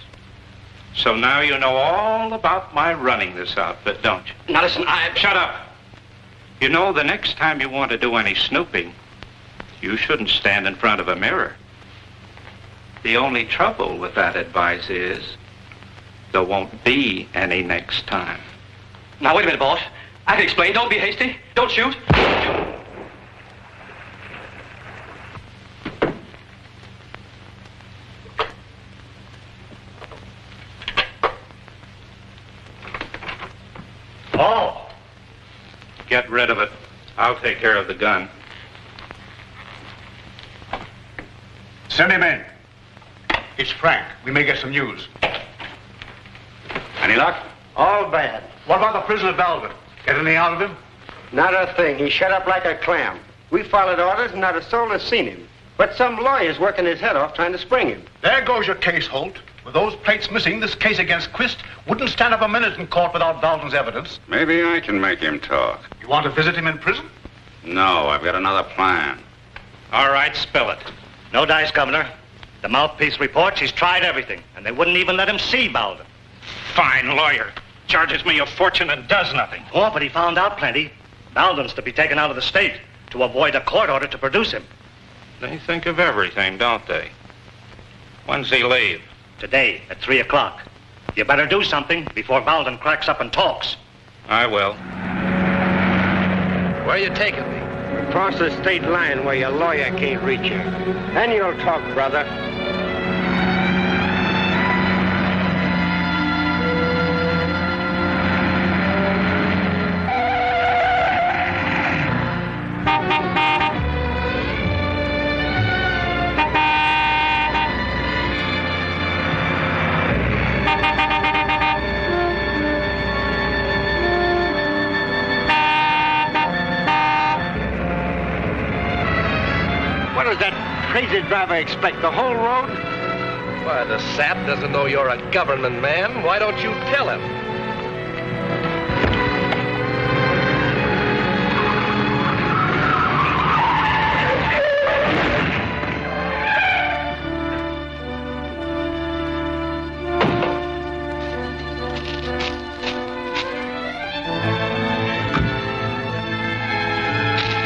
So now you know all about my running this outfit, don't you? Now listen, Shut up. You know, the next time you want to do any snooping, you shouldn't stand in front of a mirror. The only trouble with that advice is there won't be any next time. Now, wait a minute, boss. I can explain. Don't be hasty. Don't shoot. Oh! Get rid of it. I'll take care of the gun. Send him in. It's Frank. We may get some news. Any luck? All bad. What about the prisoner Belvin? Get anything out of him? Not a thing. He shut up like a clam. We followed orders and not a soul has seen him. But some lawyer's working his head off trying to spring him. There goes your case, Holt. With those plates missing, this case against Quist wouldn't stand up a minute in court without Belvin's evidence. Maybe I can make him talk. You want to visit him in prison? No, I've got another plan. All right, spill it. No dice, Governor. The mouthpiece reports he's tried everything, and they wouldn't even let him see Belvin. Fine lawyer. Charges me a fortune and does nothing. Oh, but he found out plenty. Belvin's to be taken out of the state to avoid a court order to produce him. They think of everything, don't they? When's he leave? Today, at 3 o'clock. You better do something before Belvin cracks up and talks. I will. Where are you taking me? Across the state line where your lawyer can't reach you. Then you'll talk, brother. What does that crazy driver expect? The whole road? Why, the sap doesn't know you're a government man. Why don't you tell him?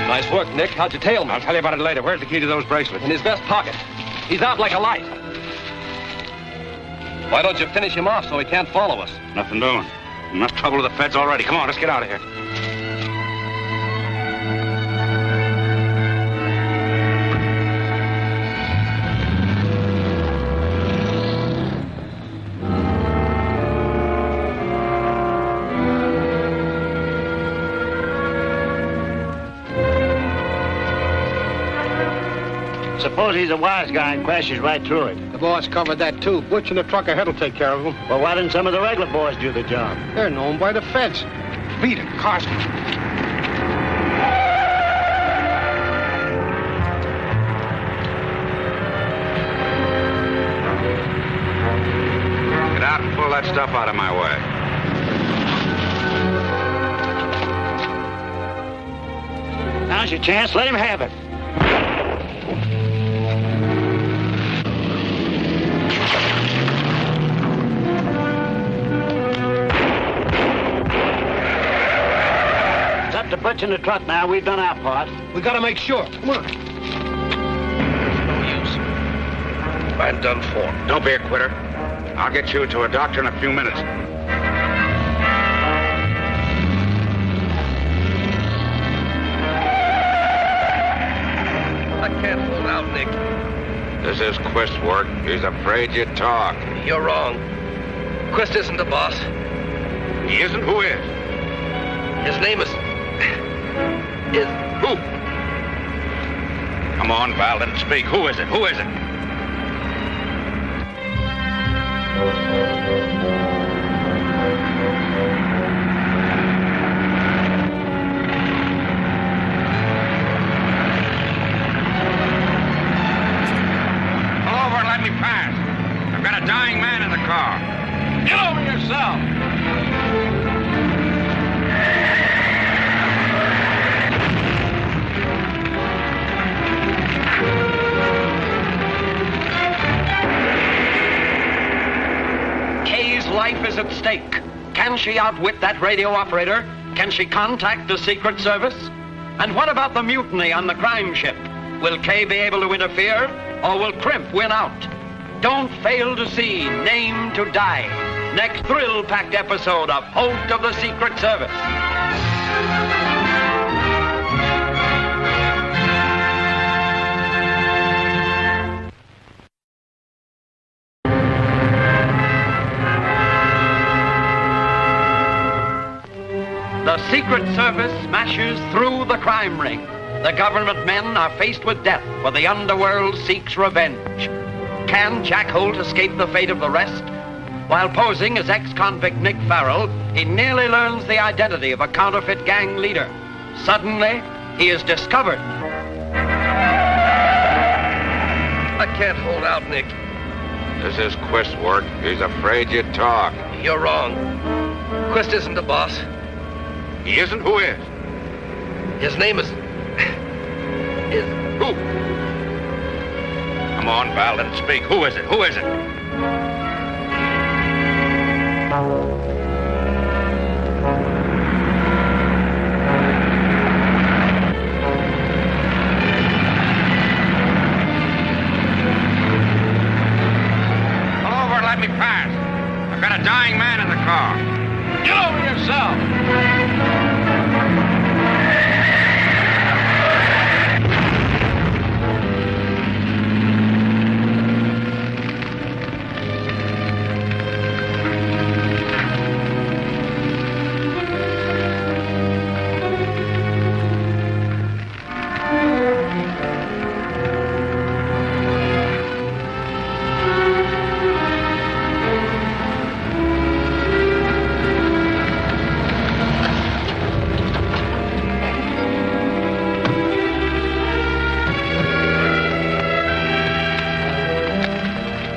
Nice work, Nick. How'd you tail me? I'll tell you about it later. Where's the key to those bracelets? In his vest pocket. He's out like a light. Why don't you finish him off so he can't follow us? Nothing doing. Enough trouble with the feds already. Come on, let's get out of here. Suppose he's a wise guy and crashes right through it. The boss covered that, too. Butch and the truck ahead will take care of him. Well, why didn't some of the regular boys do the job? They're known by the feds. Beat it, Carson. Get out and pull that stuff out of my way. Now's your chance. Let him have it. It's up to Butch in the truck now. We've done our part. We gotta make sure. Come on. No use. I'm done for. Don't be a quitter. I'll get you to a doctor in a few minutes. I can't hold out, Nick. This is Quist's work. He's afraid you talk. You're wrong. Quist isn't the boss. He isn't? Who is? His name is... Who? Come on, Valden, speak. Who is it? Who is it? Pull over and let me pass. I've got a dying man in the car. Get over yourself. Kay's life is at stake. Can she outwit that radio operator? Can she contact the Secret Service? And what about the mutiny on the crime ship? Will Kay be able to interfere, or will Crimp win out? Don't fail to see Name to Die, next thrill-packed episode of Holt of the Secret Service. The Secret Service smashes through the crime ring. The government men are faced with death, for the underworld seeks revenge. Can Jack Holt escape the fate of the rest? While posing as ex-convict Nick Farrell, he nearly learns the identity of a counterfeit gang leader. Suddenly, he is discovered. I can't hold out, Nick. This is Quist's work. He's afraid you talk. You're wrong. Quist isn't the boss. He isn't? Who is? His name is... Who? Come on, Valden, speak. Who is it? Who is it? Pull over and let me pass. I've got a dying man in the car. Get over yourself.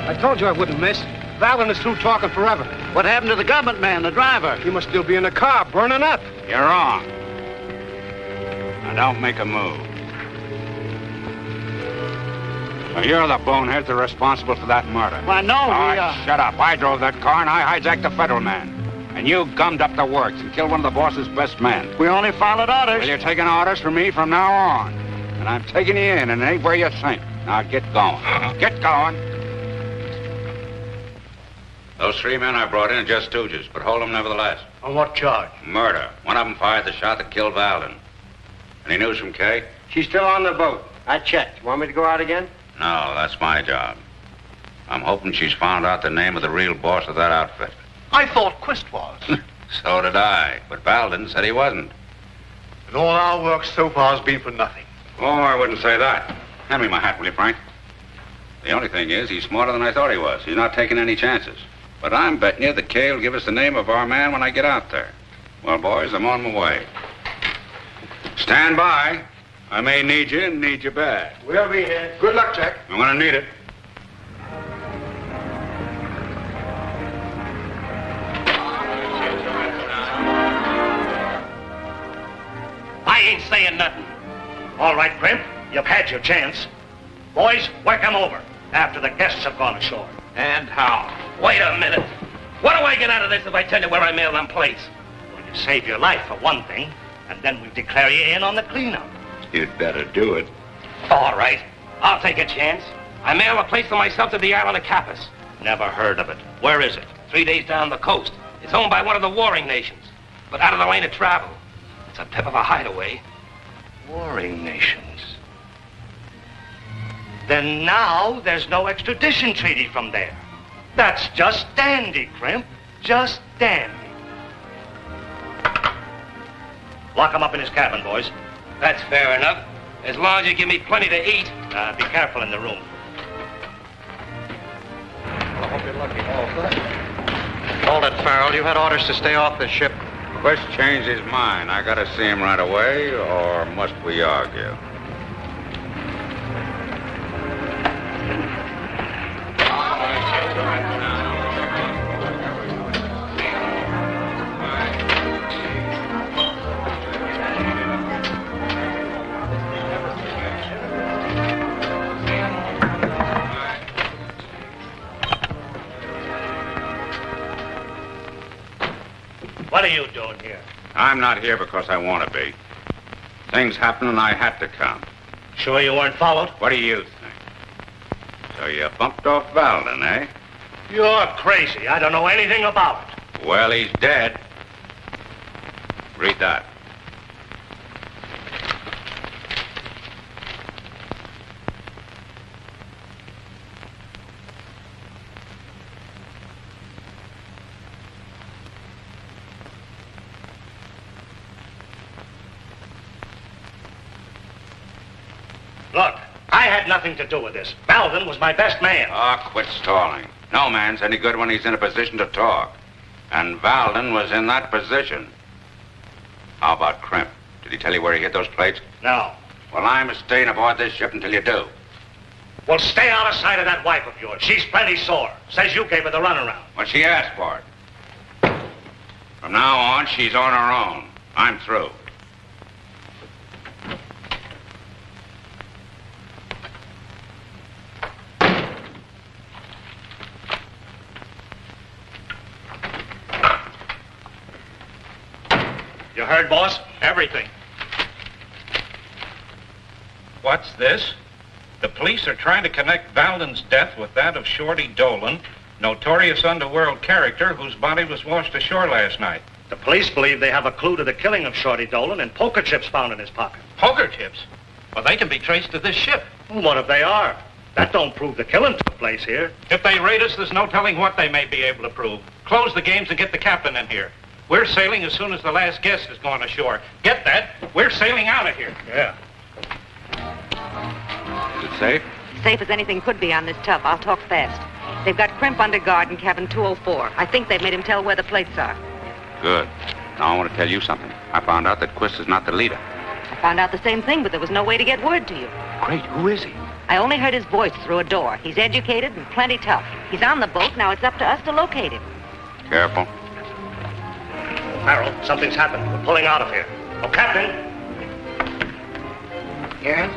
I told you I wouldn't miss. Valden is through talking forever. What happened to the government man, the driver? He must still be in the car, burning up. You're wrong. Now, don't make a move. So you're the boneheads that are responsible for that murder. Why, no, Shut up. I drove that car, and I hijacked the federal man. And you gummed up the works and killed one of the boss's best men. We only followed orders. Well, you're taking orders from me from now on. And I'm taking you in, and it ain't where you think. Now, get going. Get going. Those three men I brought in are just stooges, but hold them nevertheless. On what charge? Murder. One of them fired the shot that killed Valden. Any news from Kay? She's still on the boat. I checked. You want me to go out again? No, that's my job. I'm hoping she's found out the name of the real boss of that outfit. I thought Quist was. So did I, but Valden said he wasn't. And all our work so far has been for nothing. Oh, I wouldn't say that. Hand me my hat, will you, Frank? The only thing is, he's smarter than I thought he was. He's not taking any chances. But I'm betting you that Kay will give us the name of our man when I get out there. Well, boys, I'm on my way. Stand by. I may need you and need you bad. We'll be here. Good luck, Jack. I'm gonna need it. I ain't saying nothing. All right, Crimp, you've had your chance. Boys, work him over after the guests have gone ashore. And how? Wait a minute. What do I get out of this if I tell you where I mail them plates? Well, you save your life for one thing, and then we'll declare you in on the cleanup. You'd better do it. All right. I'll take a chance. I mail a place for myself to the island of Capas. Never heard of it. Where is it? 3 days down the coast. It's owned by one of the warring nations, but out of the lane of travel. It's a pip of a hideaway. Warring nations. Then now there's no extradition treaty from there. That's just dandy, Crimp. Just dandy. Lock him up in his cabin, boys. That's fair enough. As long as you give me plenty to eat. Be careful in the room. Well, I hope you're lucky. Hold it, Farrell. You had orders to stay off the ship. Quist changed his mind. I gotta see him right away, or must we argue? What are you doing here? I'm not here because I want to be. Things happened and I had to come. Sure you weren't followed? What do you think? So you bumped off Valden, eh? You're crazy. I don't know anything about it. Well, he's dead. Read that. Look, I had nothing to do with this. Valden was my best man. Oh, quit stalling. No man's any good when he's in a position to talk. And Valden was in that position. How about Crimp? Did he tell you where he hid those plates? No. Well, I'm staying aboard this ship until you do. Well, stay out of sight of that wife of yours. She's plenty sore. Says you gave her the runaround. Well, she asked for it. From now on, she's on her own. I'm through. You heard, boss? Everything. What's this? The police are trying to connect Valden's death with that of Shorty Dolan, notorious underworld character whose body was washed ashore last night. The police believe they have a clue to the killing of Shorty Dolan and poker chips found in his pocket. Poker chips? Well, they can be traced to this ship. Well, what if they are? That don't prove the killing took place here. If they raid us, there's no telling what they may be able to prove. Close the games and get the captain in here. We're sailing as soon as the last guest has gone ashore. Get that? We're sailing out of here. Yeah. Is it safe? Safe as anything could be on this tub. I'll talk fast. They've got Crimp under guard in cabin 204. I think they've made him tell where the plates are. Good. Now I want to tell you something. I found out that Quist is not the leader. I found out the same thing, but there was no way to get word to you. Great. Who is he? I only heard his voice through a door. He's educated and plenty tough. He's on the boat. Now it's up to us to locate him. Careful. Harold, something's happened. We're pulling out of here. Oh, Captain! Yeah?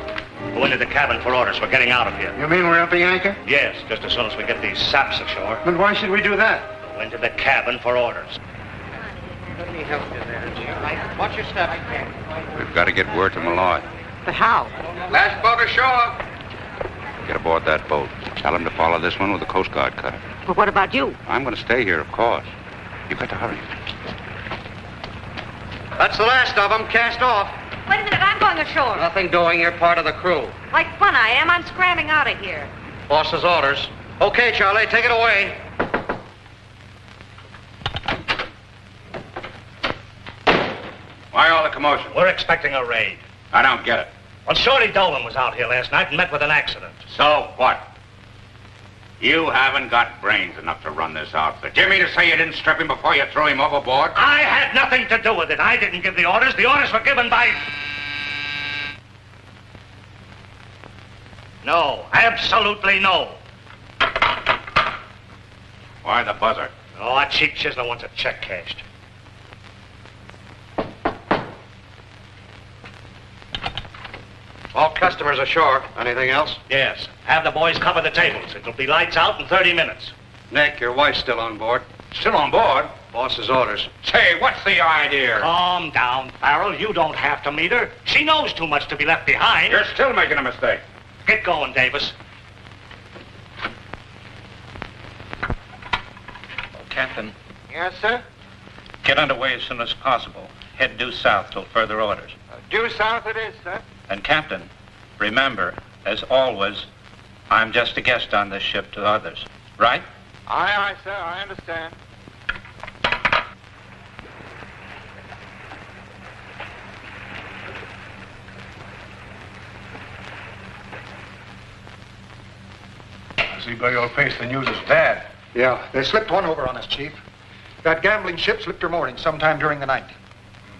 Go into the cabin for orders. We're getting out of here. You mean we're upping anchor? Yes, just as soon as we get these saps ashore. But why should we do that? Go into the cabin for orders. Let me help you there, Jim. Watch your step. We've got to get word to Malloy. But how? Last boat ashore. Get aboard that boat. Tell him to follow this one with a Coast Guard cutter. But what about you? I'm going to stay here, of course. You've got to hurry. That's the last of them. Cast off. Wait a minute, I'm going ashore. Nothing doing. You're part of the crew. Like fun I am. I'm scrambling out of here. Boss's orders. Okay, Charlie, take it away. Why all the commotion? We're expecting a raid. I don't get it. Well, Shorty Dolan was out here last night and met with an accident. So what? You haven't got brains enough to run this outfit. Do you mean to say you didn't strip him before you threw him overboard? I had nothing to do with it. I didn't give the orders. The orders were given by... No, absolutely no. Why the buzzer? Oh, that cheap chiseler wants a check cashed. All customers ashore. Anything else? Yes. Have the boys cover the tables. It'll be lights out in 30 minutes. Nick, your wife's still on board. Still on board? Boss's orders. Say, what's the idea? Calm down, Farrell. You don't have to meet her. She knows too much to be left behind. You're still making a mistake. Get going, Davis. Captain, Yes, sir? get underway as soon as possible. Head due south till further orders. Due south it is, sir. And Captain, remember, as always, I'm just a guest on this ship to others. Right? Aye, aye, sir. I understand. I see by your face the news is bad. Yeah, they slipped one over on us, Chief. That gambling ship slipped her mooring sometime during the night.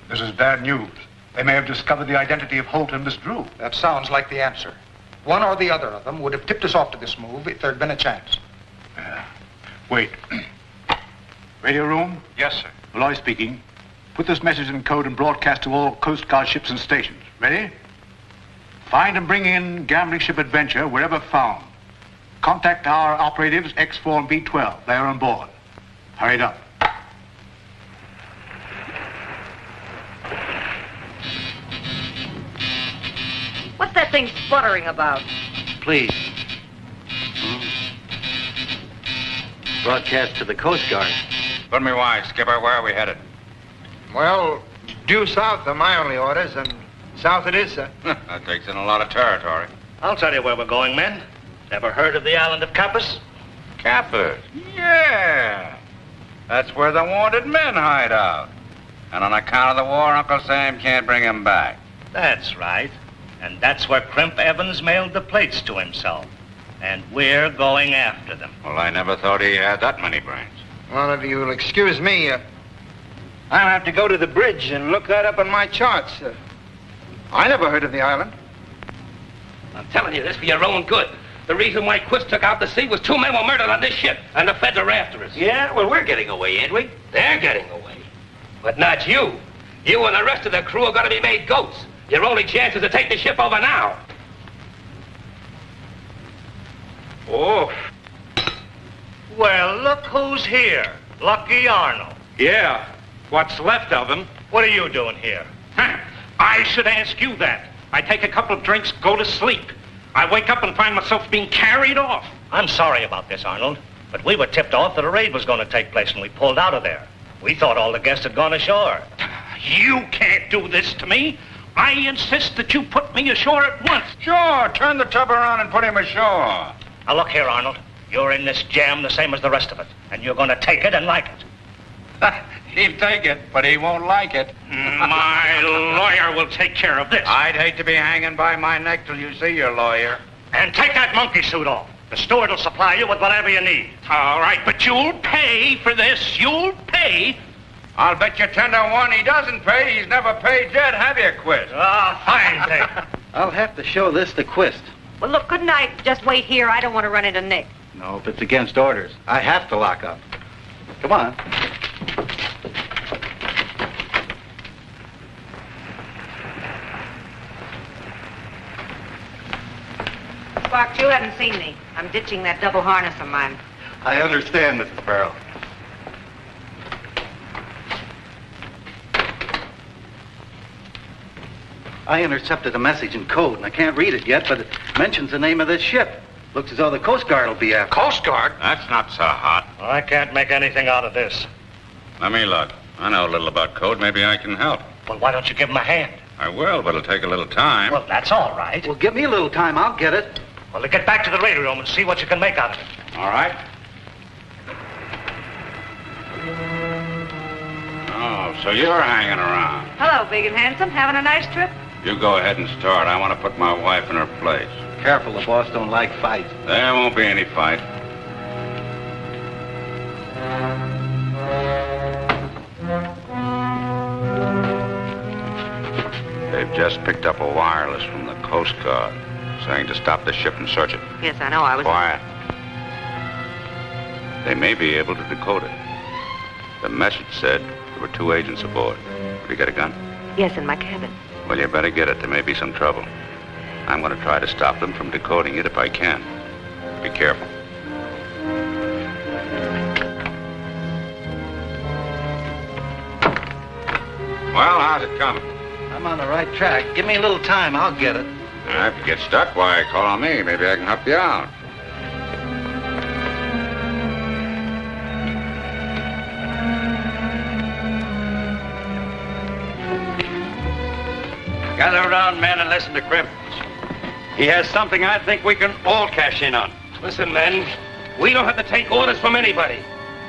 This is bad news. They may have discovered the identity of Holt and Miss Drew. That sounds like the answer. One or the other of them would have tipped us off to this move if there'd been a chance. Wait. Radio room? Yes, sir. Malloy speaking. Put this message in code and broadcast to all Coast Guard ships and stations. Ready? Find and bring in gambling ship Adventure wherever found. Contact our operatives X4 and B12. They are on board. Hurry it up. What's that thing sputtering about? Please. Broadcast to the Coast Guard. Put me wise, Skipper. Where are we headed? Well, due south are my only orders, and south it is, sir. That takes in a lot of territory. I'll tell you where we're going, men. Ever heard of the island of Kappas? Kappas? Yeah. That's where the wanted men hide out. And on account of the war, Uncle Sam can't bring him back. That's right. And that's where Crimp Evans mailed the plates to himself. And we're going after them. Well, I never thought he had that many brains. Well, if you'll excuse me, I'll have to go to the bridge and look that up on my charts. I never heard of the island. I'm telling you this for your own good. The reason why Quist took out to sea was 2 men were murdered on this ship, and the feds are after us. Yeah, well, we're getting away, ain't we? They're getting away. But not you. You and the rest of the crew are going to be made goats. Your only chance is to take the ship over now. Oh. Well, look who's here. Lucky Arnold. Yeah. What's left of him? What are you doing here? I should ask you that. I take a couple of drinks, go to sleep. I wake up and find myself being carried off. I'm sorry about this, Arnold, but we were tipped off that a raid was going to take place, and we pulled out of there. We thought all the guests had gone ashore. You can't do this to me. I insist that you put me ashore at once. Sure, turn the tub around and put him ashore. Now, look here, Arnold. You're in this jam the same as the rest of it, and you're going to take it and like it. He'll take it, but he won't like it. My lawyer will take care of this. I'd hate to be hanging by my neck till you see your lawyer. And take that monkey suit off. The steward will supply you with whatever you need. All right, but you'll pay for this. You'll pay. I'll bet you 10 to 1 he doesn't pay. He's never paid yet, have you, Quist? Fine thing. I'll have to show this to Quist. Well, look, couldn't I just wait here? I don't want to run into Nick. No, if it's against orders, I have to lock up. Come on. Sparks, you haven't seen me. I'm ditching that double harness of mine. I understand, Mrs. Farrell. I intercepted a message in code, and I can't read it yet, but it mentions the name of this ship. Looks as though the Coast Guard will be after. Coast Guard? That's not so hot. I can't make anything out of this. Let me look. I know a little about code. Maybe I can help. Well, why don't you give him a hand? I will, but it'll take a little time. Well, that's all right. Well, give me a little time. I'll get it. Well, then get back to the radio room and see what you can make out of it. All right. Oh, so you're hanging around. Hello, big and handsome. Having a nice trip? You go ahead and start. I want to put my wife in her place. Careful, the boss don't like fights. There won't be any fight. picked up a wireless from the Coast Guard saying to stop the ship and search it. Yes, I know. I was... Quiet. They may be able to decode it. The message said there were 2 agents aboard. Have you got a gun? Yes, in my cabin. Well, you better get it. There may be some trouble. I'm going to try to stop them from decoding it if I can. Be careful. Well, how's it coming? I'm on the right track. Give me a little time. I'll get it. If you get stuck, why, call on me. Maybe I can help you out. Gather around, men, and listen to Crimp. He has something I think we can all cash in on. Listen, men, we don't have to take orders from anybody.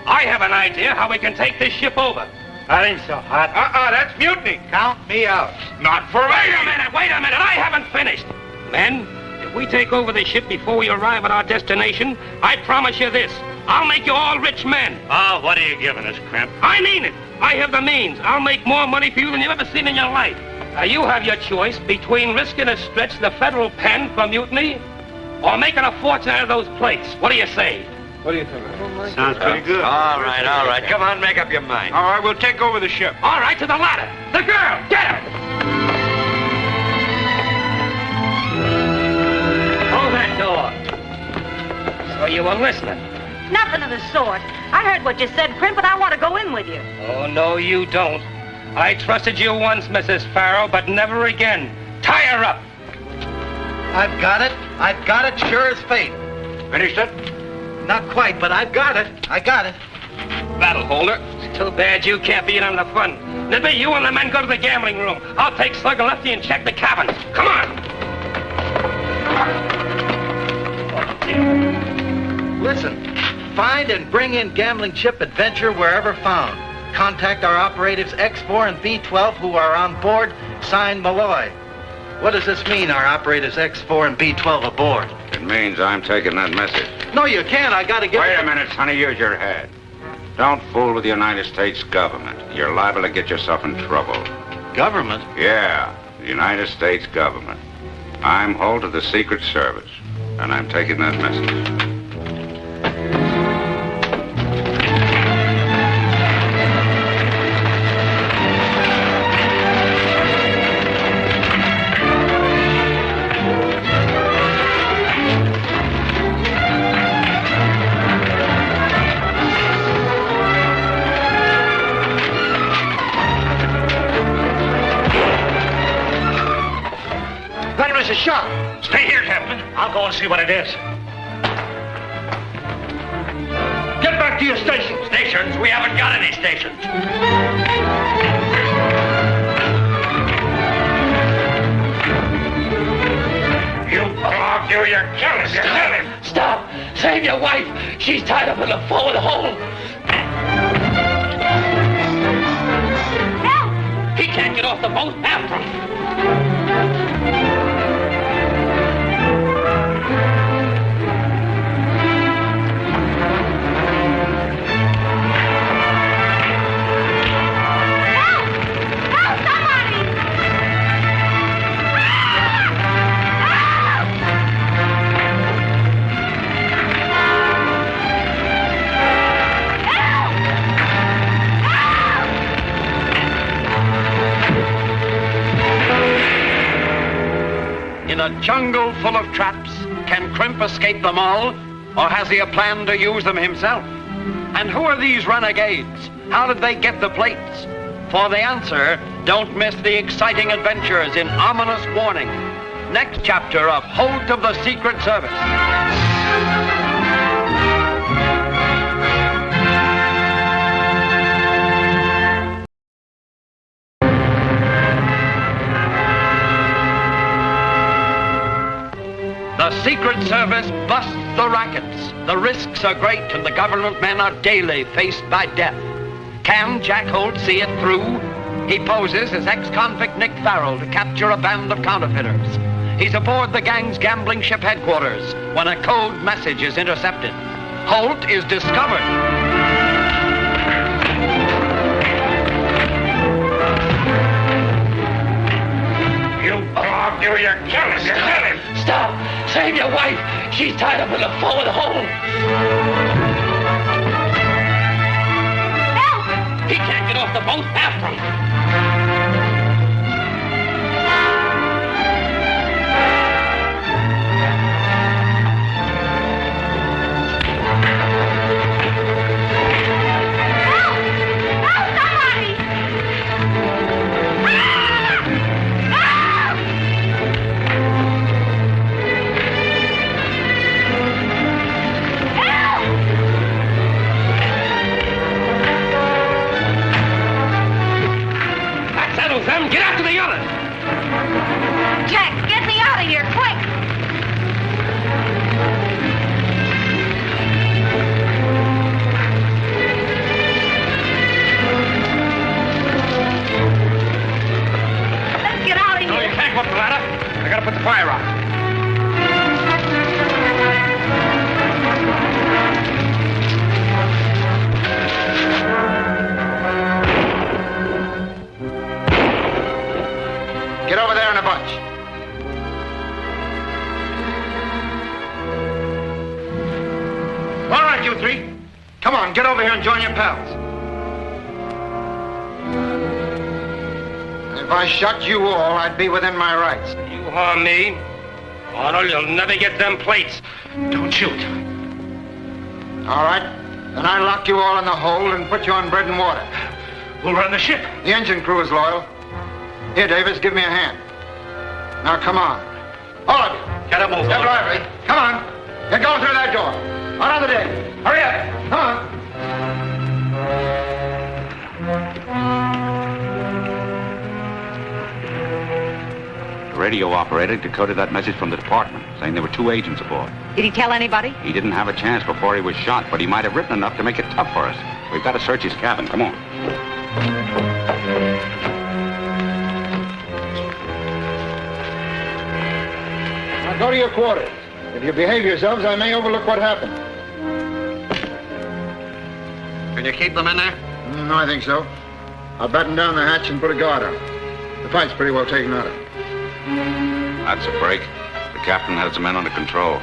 I have an idea how we can take this ship over. That ain't so hot. That's mutiny. Count me out. Not for Wait a minute, I haven't finished. Men, if we take over the ship before we arrive at our destination, I promise you this. I'll make you all rich men. Oh, what are you giving us, Crimp? I mean it. I have the means. I'll make more money for you than you've ever seen in your life. Now, you have your choice between risking a stretch to the federal pen for mutiny or making a fortune out of those plates. What do you say? What do you think? Sounds pretty good. All right. Come on, make up your mind. All right, we'll take over the ship. All right, to the ladder. The girl, get her. Close that door. So you were listening. Nothing of the sort. I heard what you said, Crimp, and I want to go in with you. Oh, no, you don't. I trusted you once, Mrs. Farrow, but never again. Tie her up. I've got it, sure as fate. Finished it? Not quite, but I've got it. That'll hold her. It's too bad you can't be in on the fun. Nibby, you and the men go to the gambling room. I'll take Slug and Lefty and check the cabins. Come on. Listen, find and bring in gambling ship Adventure wherever found. Contact our operatives X4 and B12 who are on board. Signed, Malloy. What does this mean, our operatives X4 and B12 aboard? It means I'm taking that message. No, you can't. I gotta get... Wait a minute, Sonny. Use your head. Don't fool with the United States government. You're liable to get yourself in trouble. Government? Yeah, the United States government. I'm Holt of the Secret Service, and I'm taking that message. There's a shot. Stay here, Captain. I'll go and see what it is. Get back to your station. Stations? We haven't got any stations. You dog, you're killing him. Stop. Save your wife. She's tied up in the forward hold. Help! He can't get off the boat. After him. In a jungle full of traps, can Crimp escape them all? Or has he a plan to use them himself? And who are these renegades? How did they get the plates? For the answer, don't miss the exciting adventures in Ominous Warning. Next chapter of Holt of the Secret Service. The Secret Service busts the rackets. The risks are great and the government men are daily faced by death. Can Jack Holt see it through? He poses as ex-convict Nick Farrell to capture a band of counterfeiters. He's aboard the gang's gambling ship headquarters when a code message is intercepted. Holt is discovered. You you, you're killing him. Kill him. Stop! Save your wife! She's tied up in the forward hold! Help! He can't get off the boat. After him! Them, get after the other! Jack, get me out of here, quick! Let's get out of here. No, you can't go up the ladder. I gotta put the fire out. Get over there in a bunch. All right, you three. Come on, get over here and join your pals. If I shot you all, I'd be within my rights. You harm me, Arnold, you'll never get them plates. Don't shoot. All right. Then I lock you all in the hold and put you on bread and water. Who'll run the ship? The engine crew is loyal. Here, Davis, give me a hand. Now, come on. All of you. Get a move. Get lively. Come on. Get going through that door. Out on the deck. Hurry up. Come on. The radio operator decoded that message from the department, saying there were 2 agents aboard. Did he tell anybody? He didn't have a chance before he was shot, but he might have written enough to make it tough for us. We've got to search his cabin. Come on. Now go to your quarters. If you behave yourselves, I may overlook what happened. Can you keep them in there? No, I think so. I'll batten down the hatch and put a guard on. The fight's pretty well taken out of it. That's a break. The captain has the men under control.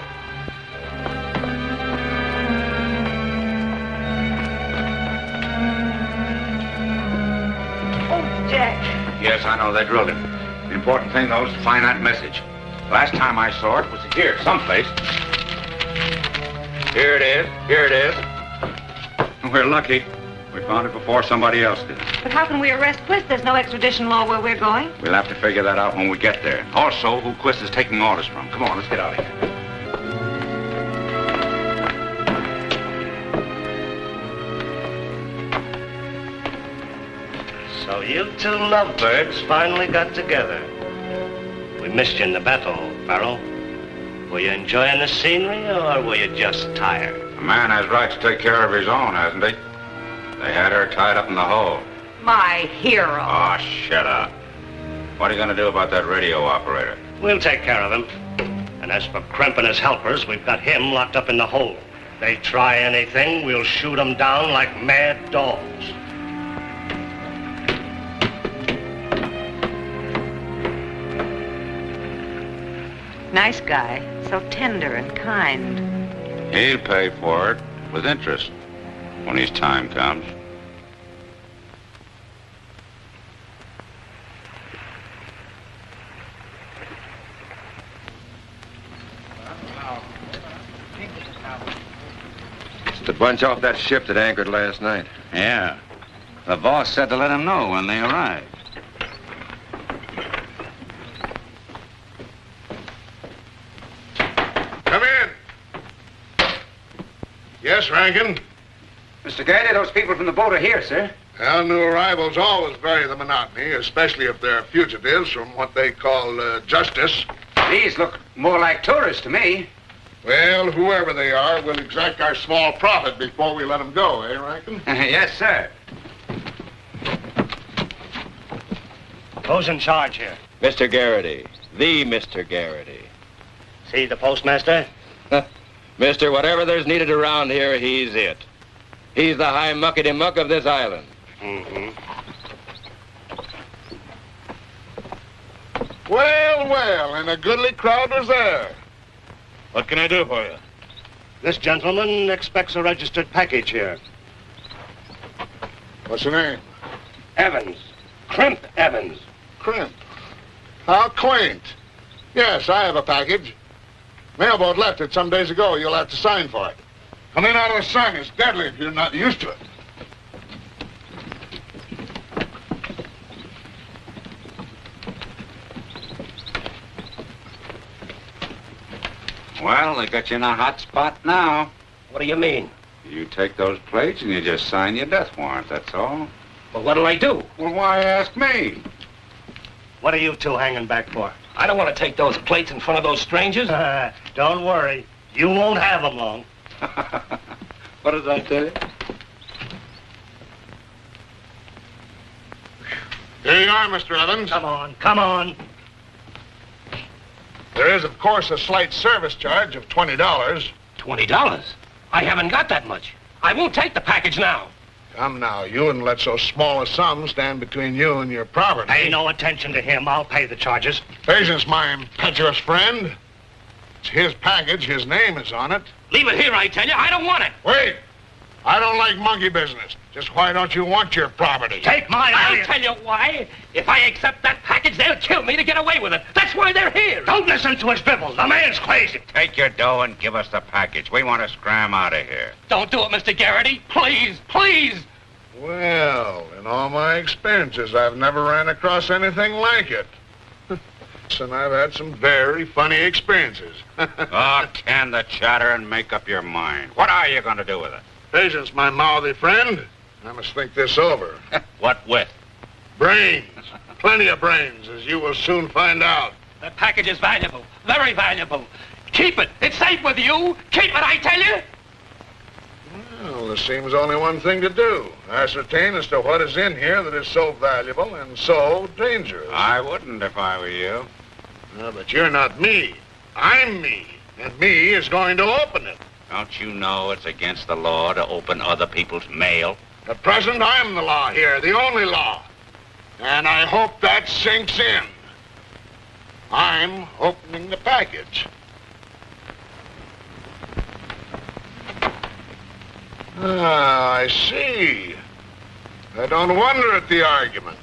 Oh, Jack. Yes, I know. They drilled him. The important thing, though, is to find that message. Last time I saw it was here, someplace. Here it is. Here it is. We're lucky. We found it before somebody else did. But how can we arrest Quist? There's no extradition law where we're going. We'll have to figure that out when we get there. Also, who Quist is taking orders from. Come on, let's get out of here. So you 2 lovebirds finally got together. We missed you in the battle, Farrell. Were you enjoying the scenery, or were you just tired? A man has rights to take care of his own, hasn't he? They had her tied up in the hole. My hero. Oh, shut up. What are you going to do about that radio operator? We'll take care of him. And as for Kremp and his helpers, we've got him locked up in the hole. If they try anything, we'll shoot them down like mad dogs. Nice guy. So tender and kind. He'll pay for it with interest when his time comes. It's the bunch off that ship that anchored last night. Yeah. The boss said to let him know when they arrived. Come in. Yes, Rankin. Mr. Gailey, those people from the boat are here, sir. Well, new arrivals always vary the monotony, especially if they're fugitives from what they call justice. These look more like tourists to me. Well, whoever they are, we'll exact our small profit before we let them go, eh, Rankin? Yes, sir. Who's in charge here? Mr. Garrity. The Mr. Garrity. See the postmaster? Mister, whatever there's needed around here, he's it. He's the high muckety-muck of this island. Mm-hmm. Well, well, and a goodly crowd was there. What can I do for you? This gentleman expects a registered package here. What's your name? Evans. Crimp Evans. Crimp. How quaint. Yes, I have a package. Mailboat left it some days ago. You'll have to sign for it. Come in out of the sun. It's deadly if you're not used to it. Well, they got you in a hot spot now. What do you mean? You take those plates and you just sign your death warrant, that's all. Well, what'll I do? Well, why ask me? What are you two hanging back for? I don't want to take those plates in front of those strangers. Don't worry. You won't have them long. What did I tell you? Here you are, Mr. Evans. Come on, come on. There is, of course, a slight service charge of $20. $20? I haven't got that much. I won't take the package now. Come now, you wouldn't let so small a sum stand between you and your property. Pay no attention to him. I'll pay the charges. Patience, my impetuous friend. It's his package. His name is on it. Leave it here, I tell you. I don't want it. Wait. I don't like monkey business. Just why don't you want your property? Take my I'll tell you why. If I accept that package, they'll kill me to get away with it. That's why they're here. Don't listen to his dribble. The man's crazy. Take your dough and give us the package. We want to scram out of here. Don't do it, Mr. Garrity. Please, please. Well, in all my experiences, I've never ran across anything like it. And I've had some very funny experiences. Oh, can the chatter and make up your mind. What are you going to do with it? Patience, my mouthy friend. I must think this over. What with? Brains. Plenty of brains, as you will soon find out. The package is valuable. Very valuable. Keep it. It's safe with you. Keep it, I tell you. Well, there seems only one thing to do. Ascertain as to what is in here that is so valuable and so dangerous. I wouldn't if I were you. No, but you're not me. I'm me. And me is going to open it. Don't you know it's against the law to open other people's mail? At present, I'm the law here, the only law. And I hope that sinks in. I'm opening the package. Ah, I see. I don't wonder at the argument.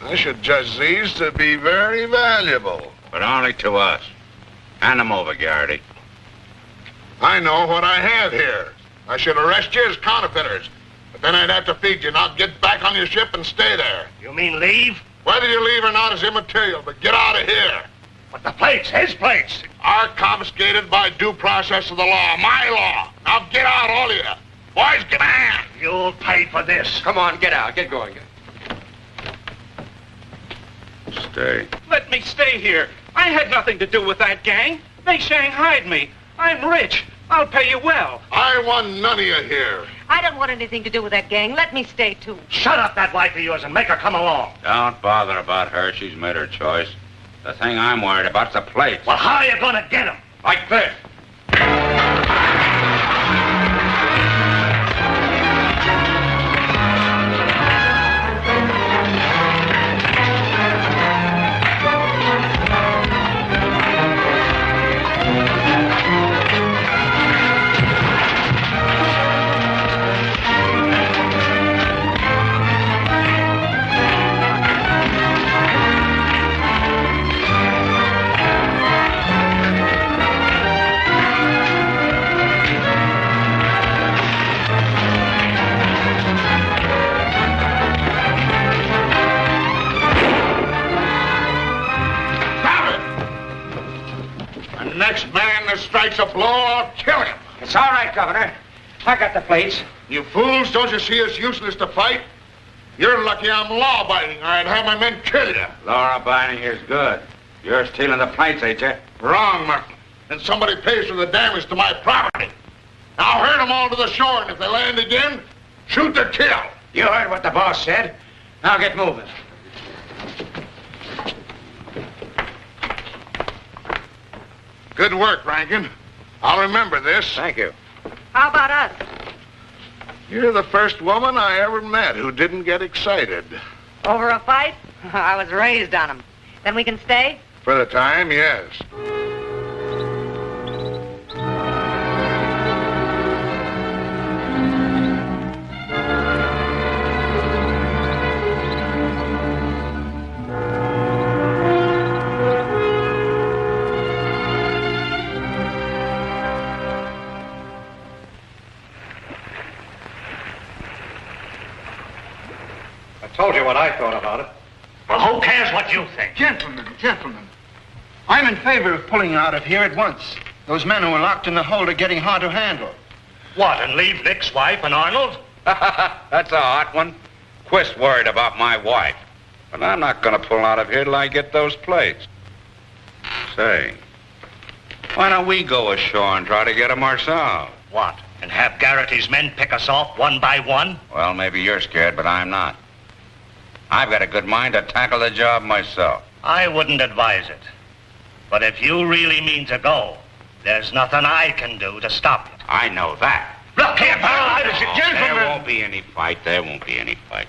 I should judge these to be very valuable. But only to us. Hand them over, Garrity. I know what I have here. I should arrest you as counterfeiters. But then I'd have to feed you. Now get back on your ship and stay there. You mean leave? Whether you leave or not is immaterial, but get out of here. But the plates, his plates, are confiscated by due process of the law. My law. Now get out, all of you. Boys, get out. You'll pay for this. Come on, get out. Get going. Stay. Let me stay here. I had nothing to do with that gang. They shanghaied me. I'm rich. I'll pay you well. I want none of you here. I don't want anything to do with that gang. Let me stay, too. Shut up, that wife of yours, and make her come along. Don't bother about her. She's made her choice. The thing I'm worried about's the plates. Well, how are you going to get them? Like this. Next man that strikes a blow, I'll kill him. It's all right, Governor. I got the plates. You fools, don't you see it's useless to fight? You're lucky I'm law-abiding, or I'd have my men kill you. Law-abiding here's good. You're stealing the plates, ain't you? Wrong, Martin. And somebody pays for the damage to my property. Now herd them all to the shore, and if they land again, shoot to kill. You heard what the boss said. Now get moving. Good work, Rankin. I'll remember this. Thank you. How about us? You're the first woman I ever met who didn't get excited. Over a fight? I was raised on 'em. Then we can stay? For the time, yes. Told you what I thought about it. Well, who cares what you think? Gentlemen. I'm in favor of pulling out of here at once. Those men who are locked in the hold are getting hard to handle. What, and leave Nick's wife and Arnold? That's a hot one. Quist worried about my wife. But I'm not going to pull out of here till I get those plates. Say, why don't we go ashore and try to get them ourselves? What, and have Garrity's men pick us off one by one? Well, maybe you're scared, but I'm not. I've got a good mind to tackle the job myself. I wouldn't advise it. But if you really mean to go, there's nothing I can do to stop you. I know that. Look here, pal, I was a gentleman. There won't be any fight. There won't be any fight.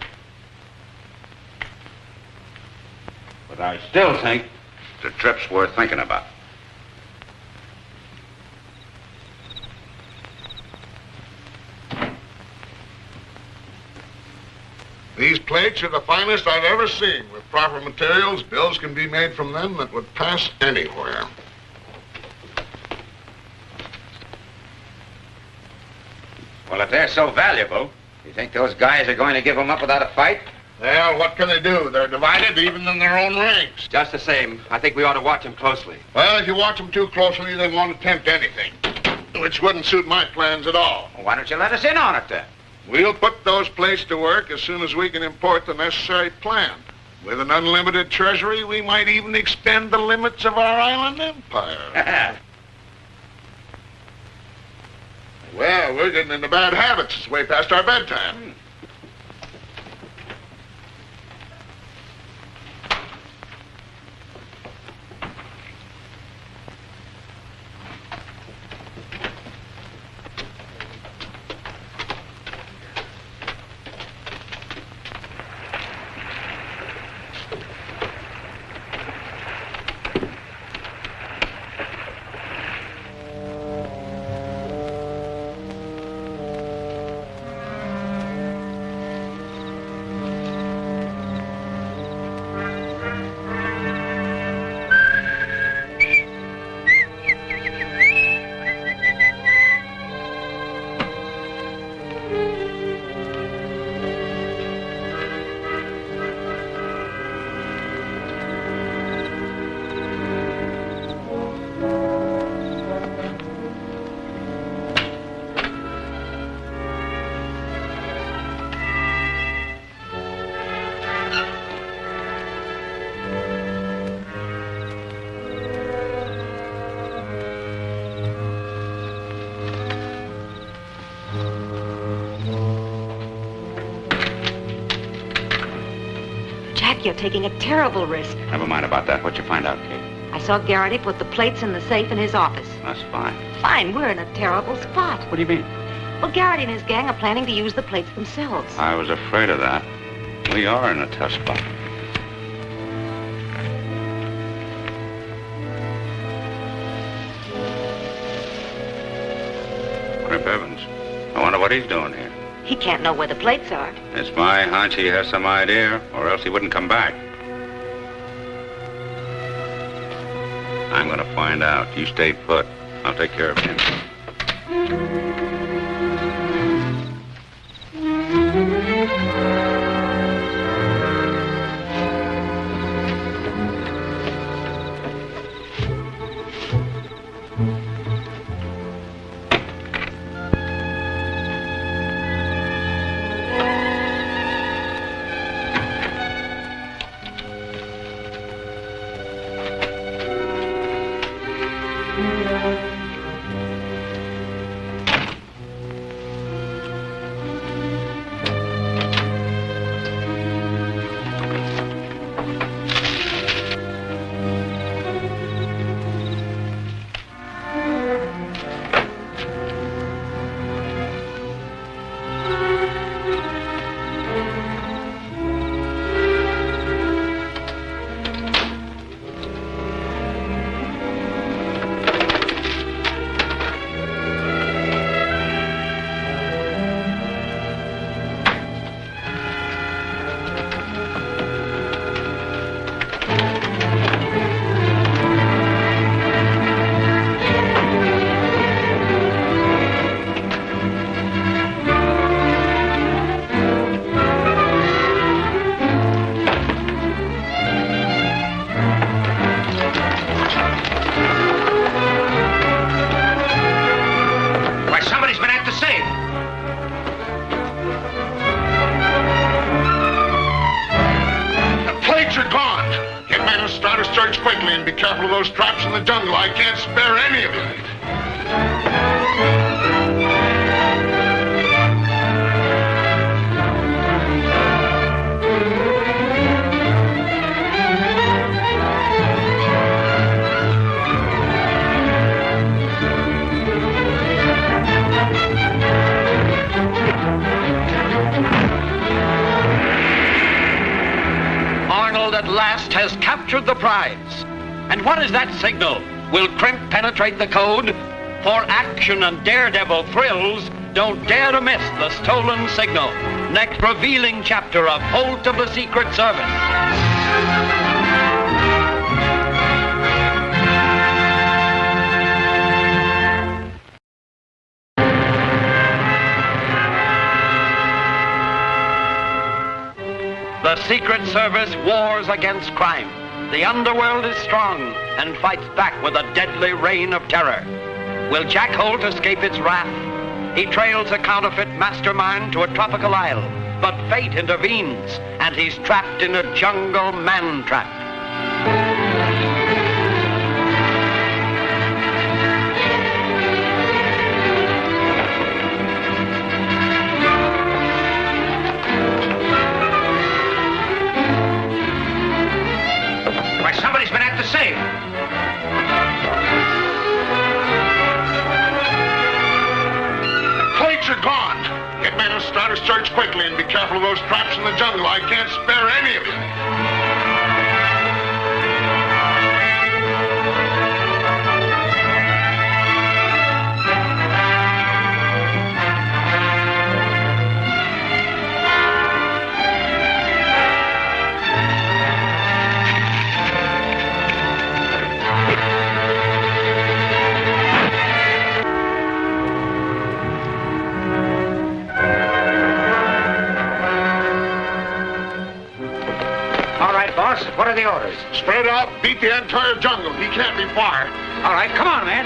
But I still think the trip's worth thinking about. These plates are the finest I've ever seen. With proper materials, bills can be made from them that would pass anywhere. Well, if they're so valuable, you think those guys are going to give them up without a fight? Well, what can they do? They're divided even in their own ranks. Just the same, I think we ought to watch them closely. Well, if you watch them too closely, they won't attempt anything, which wouldn't suit my plans at all. Well, why don't you let us in on it, then? We'll put those plates to work as soon as we can import the necessary plant. With an unlimited treasury, we might even extend the limits of our island empire. Well, we're getting into bad habits. It's way past our bedtime. You're taking a terrible risk. Never mind about that. What'd you find out, Kate? I saw Garrity put the plates in the safe in his office. That's fine. Fine, we're in a terrible spot. What do you mean? Well, Garrity and his gang are planning to use the plates themselves. I was afraid of that. We are in a tough spot. Crip Evans. I wonder what he's doing here. He can't know where the plates are. It's my hunch he has some idea, or else he wouldn't come back. I'm gonna find out. You stay put. I'll take care of him. be careful of those traps in the jungle. I can't spare any of you. Arnold at last has captured the prize. And what is that signal? Will Crimp penetrate the code? For action and daredevil thrills, don't dare to miss the stolen signal. Next revealing chapter of Holt of the Secret Service. The Secret Service wars against crime. The underworld is strong and fights back with a deadly reign of terror. Will Jack Holt escape its wrath? He trails a counterfeit mastermind to a tropical isle, but fate intervenes, and he's trapped in a jungle man-trap. Why, somebody's been at the safe. The plates are gone. Get men to start a search quickly and be careful of those traps in the jungle. I can't spare any of you. Boss, what are the orders? Spread out, beat the entire jungle. He can't be far. All right, come on, man.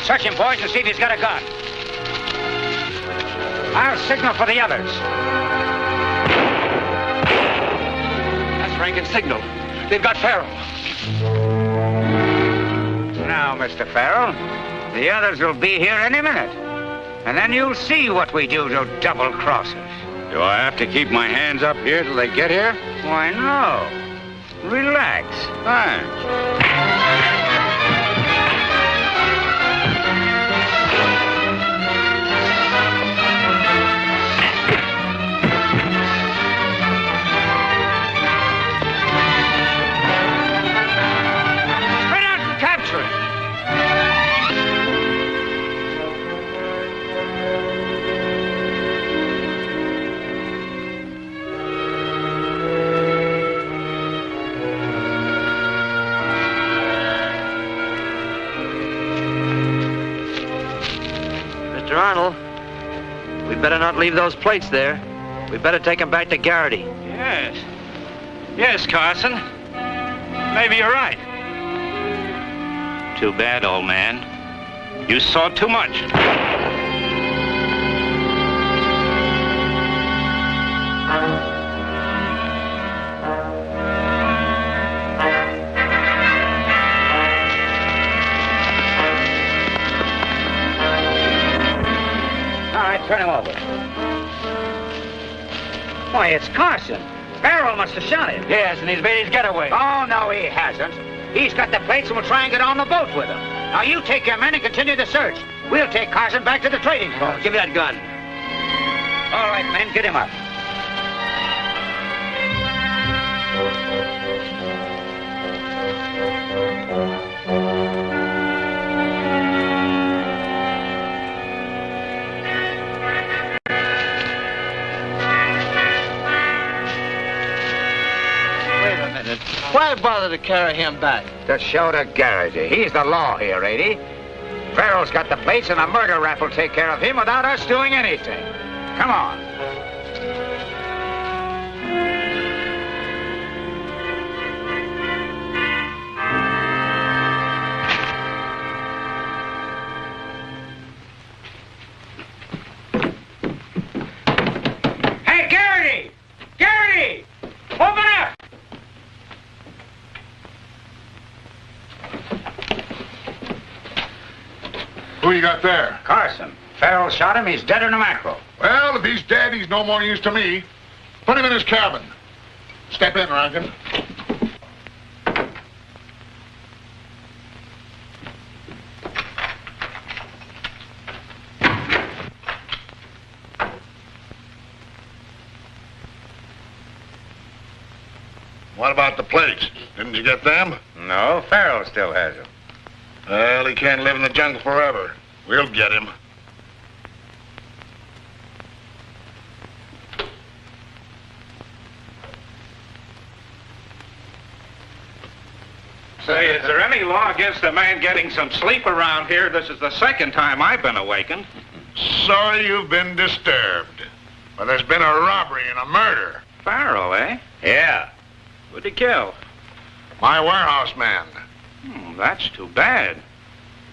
Search him, boys, and see if he's got a gun. I'll signal for the others. That's Rankin's signal. They've got Farrell. Now, Mr. Farrell, the others will be here any minute. And then you'll see what we do to double-crossers. Do I have to keep my hands up here till they get here? Why, no. Relax. Thanks. Mr. Arnold, we better not leave those plates there. We better take them back to Garrity. Yes. Yes, Carson. Maybe you're right. Too bad, old man. You saw too much. All right, turn him over. Why, it's Carson. Farrell must have shot him. Yes, and he's made his getaway. Oh, no, he hasn't. He's got the plates and we'll try and get on the boat with him. Now, you take your men and continue the search. We'll take Carson back to the trading post. Give me that gun. All right, men, get him up. Wait a minute. Why bother to carry him back? To show to Garrity. He's the law here, ain't he? Farrell's got the plates and a murder rap will take care of him without us doing anything. Come on. Hey, Garrity! Garrity! Open up! Who you got there? Carson. Farrell shot him. He's dead in a mackerel. Well, if he's dead, he's no more use to me. Put him in his cabin. Step in, Rankin. What about the plates? Didn't you get them? No, Farrell still has them. Well, he can't live in the jungle forever. We'll get him. Say, is there any law against a man getting some sleep around here? This is the second time I've been awakened. Sorry you've been disturbed. But there's been a robbery and a murder. Farrell, eh? Yeah. Who'd he kill? My warehouse man. That's too bad.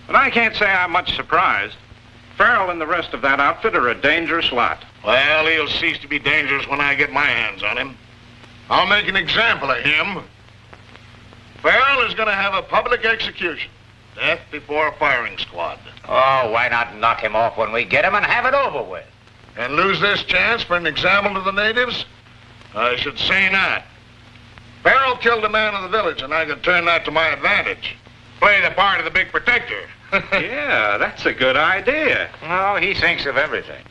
But I can't say I'm much surprised. Farrell and the rest of that outfit are a dangerous lot. Well, he'll cease to be dangerous when I get my hands on him. I'll make an example of him. Farrell is going to have a public execution. Death before a firing squad. Oh, why not knock him off when we get him and have it over with? And lose this chance for an example to the natives? I should say not. Farrell killed a man of the village, and I could turn that to my advantage. Play the part of the big protector. Yeah, that's a good idea. Oh, he thinks of everything.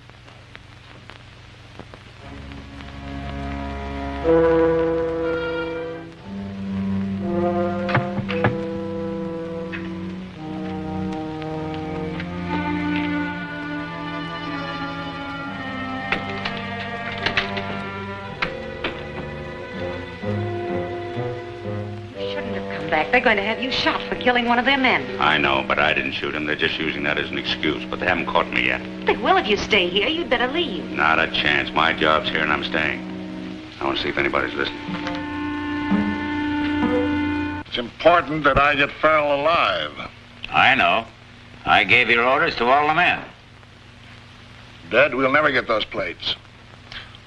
Back. They're going to have you shot for killing one of their men. I know, but I didn't shoot him. They're just using that as an excuse, but they haven't caught me yet. They will if you stay here. You'd better leave. Not a chance. My job's here and I'm staying. I want to see if anybody's listening. It's important that I get Farrell alive. I know. I gave your orders to all the men. Dead, we'll never get those plates.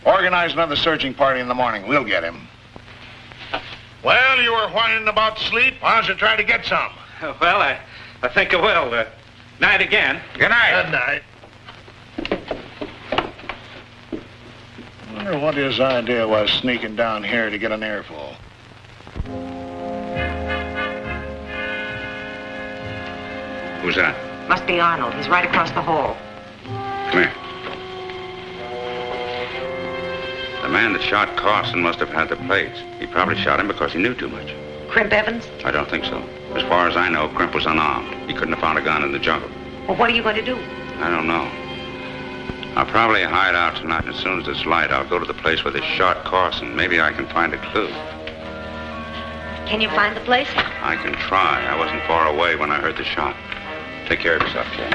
Organize another searching party in the morning. We'll get him. Well, you were whining about sleep. Why don't you try to get some? Well, I think I will. Night again. Good night. Good night. I wonder what his idea was sneaking down here to get an earful. Who's that? Must be Arnold. He's right across the hall. Come here. The man that shot Carson must have had the plates. He probably shot him because he knew too much. Crimp Evans? I don't think so. As far as I know, Crimp was unarmed. He couldn't have found a gun in the jungle. Well, what are you going to do? I don't know. I'll probably hide out tonight, and as soon as it's light, I'll go to the place where they shot Carson. Maybe I can find a clue. Can you find the place? I can try. I wasn't far away when I heard the shot. Take care of yourself, Jay.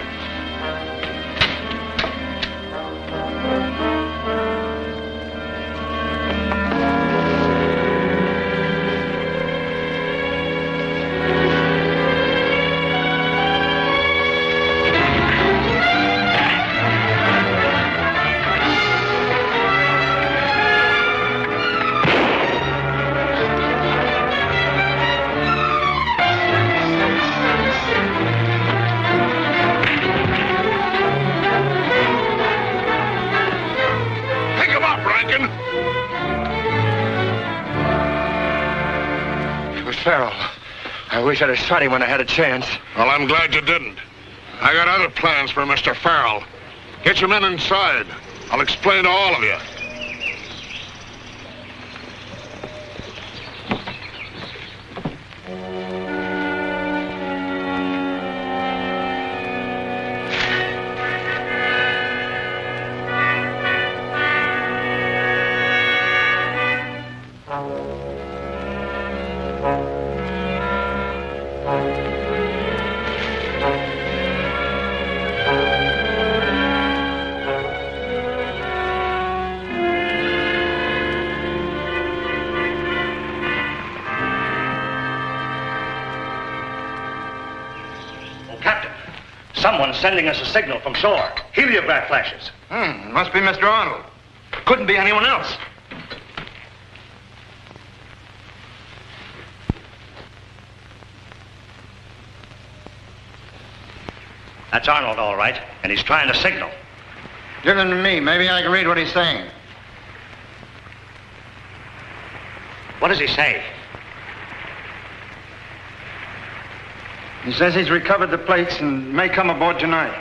Farrell. I wish I'd have shot him when I had a chance. Well, I'm glad you didn't. I got other plans for Mr. Farrell. Get your men inside. I'll explain to all of you. Someone's sending us a signal from shore. Heliograph flashes. Must be Mr. Arnold. Couldn't be anyone else. That's Arnold, all right, and he's trying to signal. Give him to me. Maybe I can read what he's saying. What does he say? He says he's recovered the plates and may come aboard tonight.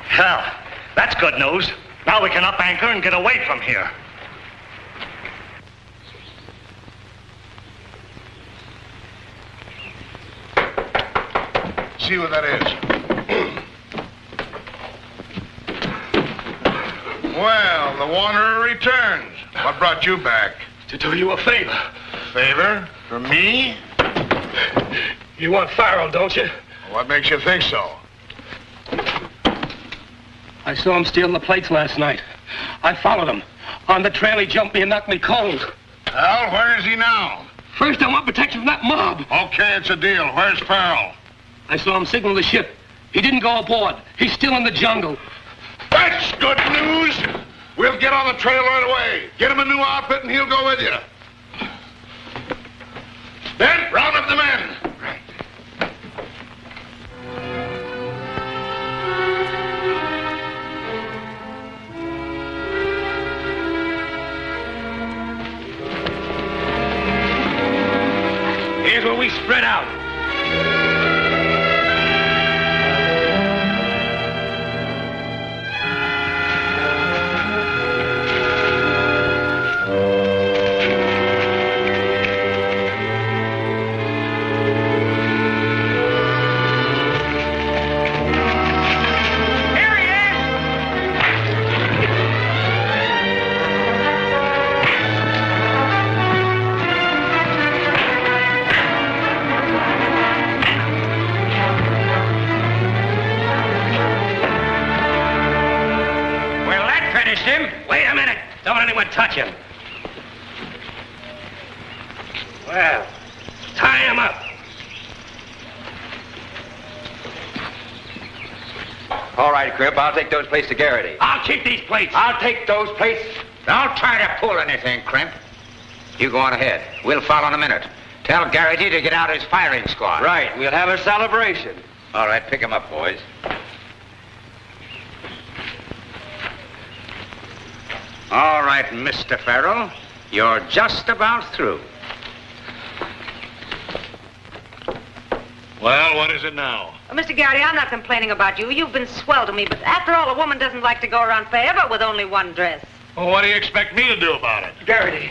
Hell, that's good news. Now we can up anchor and get away from here. See what that is. Well, the wanderer returns. What brought you back? To do you a favor. Favor? For me? You want Farrell, don't you? What makes you think so? I saw him stealing the plates last night. I followed him. On the trail, he jumped me and knocked me cold. Well, where is he now? First, I want protection from that mob. Okay, it's a deal. Where's Farrell? I saw him signal the ship. He didn't go aboard. He's still in the jungle. That's good news. We'll get on the trail right away. Get him a new outfit and he'll go with you. Then, round up the men. Right. Here's where we spread out. Wait a minute. Don't let anyone touch him. Well, tie him up. All right, Crip, I'll take those plates to Garrity. I'll keep these plates. I'll take those plates. Don't try to pull anything, Crimp. You go on ahead. We'll follow in a minute. Tell Garrity to get out his firing squad. Right, we'll have a celebration. All right, pick him up, boys. All right, Mr. Farrell. You're just about through. Well, what is it now? Well, Mr. Garrity, I'm not complaining about you. You've been swell to me, but after all, a woman doesn't like to go around forever with only one dress. Well, what do you expect me to do about it? Garrity,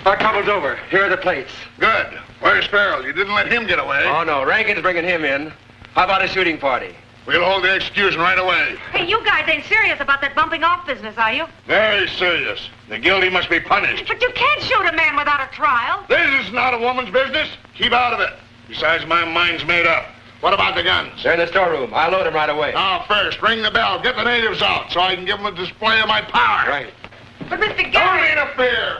our trouble's over. Here are the plates. Good. Where's Farrell? You didn't let him get away. Oh, no. Rankin's bringing him in. How about a shooting party? We'll hold the execution right away. Hey, you guys ain't serious about that bumping off business, are you? Very serious. The guilty must be punished. But you can't shoot a man without a trial. This is not a woman's business. Keep out of it. Besides, my mind's made up. What about the guns? They're in the storeroom. I'll load them right away. Now, first, ring the bell. Get the natives out so I can give them a display of my power. Right. But Mr. Garrity... Don't interfere.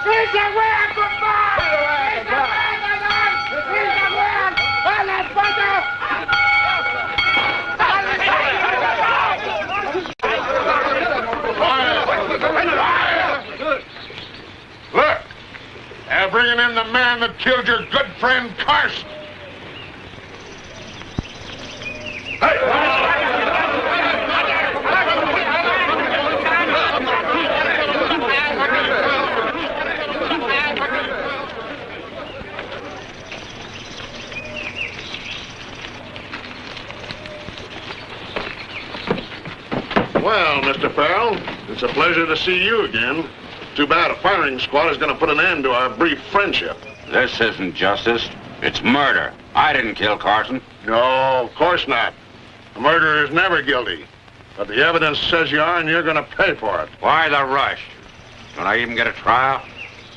He's a man, goodbye! He's a man! He's a man! Well, let's Look, they're bringing in the man that killed your good friend Carson. Hey! Mr. Farrell. It's a pleasure to see you again. Too bad a firing squad is going to put an end to our brief friendship. This isn't justice. It's murder. I didn't kill Carson. No, of course not. A murderer is never guilty. But the evidence says you are, and you're going to pay for it. Why the rush? Don't I even get a trial?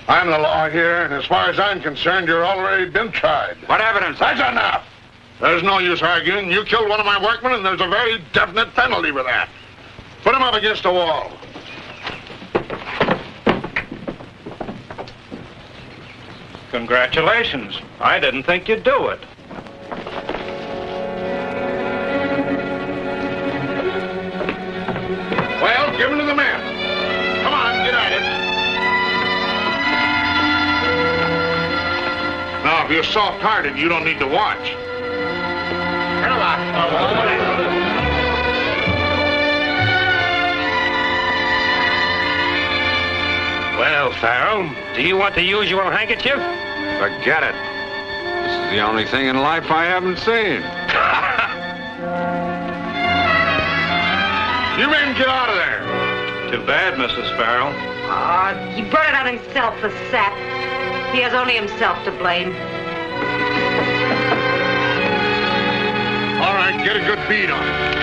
I'm the law here, and as far as I'm concerned, you've already been tried. What evidence? That's enough. There's no use arguing. You killed one of my workmen, and there's a very definite penalty for that. Put him up against the wall. Congratulations. I didn't think you'd do it. Well, give him to the men. Come on, get at it. Now, if you're soft-hearted, you don't need to watch. Well, Farrell, do you want the usual handkerchief? Forget it. This is the only thing in life I haven't seen. You men get out of there. Too bad, Mrs. Farrell. He brought it on himself, the sap. He has only himself to blame. All right, get a good beat on it.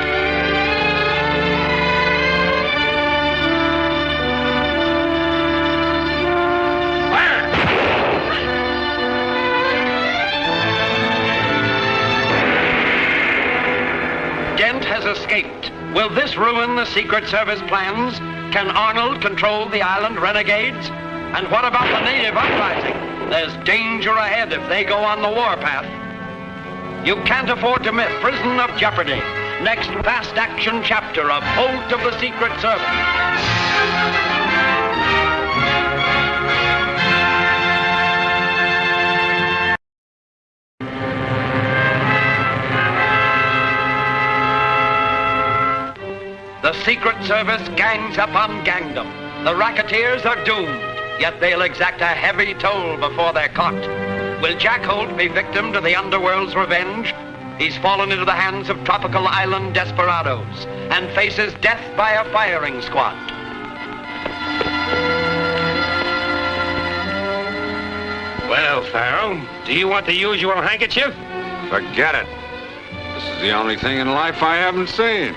Dent has escaped. Will this ruin the Secret Service plans? Can Arnold control the island renegades? And what about the native uprising? There's danger ahead if they go on the warpath. You can't afford to miss Prison of Jeopardy. Next fast action chapter of Holt of the Secret Service. The Secret Service gangs up on gangdom. The racketeers are doomed, yet they'll exact a heavy toll before they're caught. Will Jack Holt be victim to the underworld's revenge? He's fallen into the hands of tropical island desperados and faces death by a firing squad. Well, Farrell, do you want the usual handkerchief? Forget it. This is the only thing in life I haven't seen.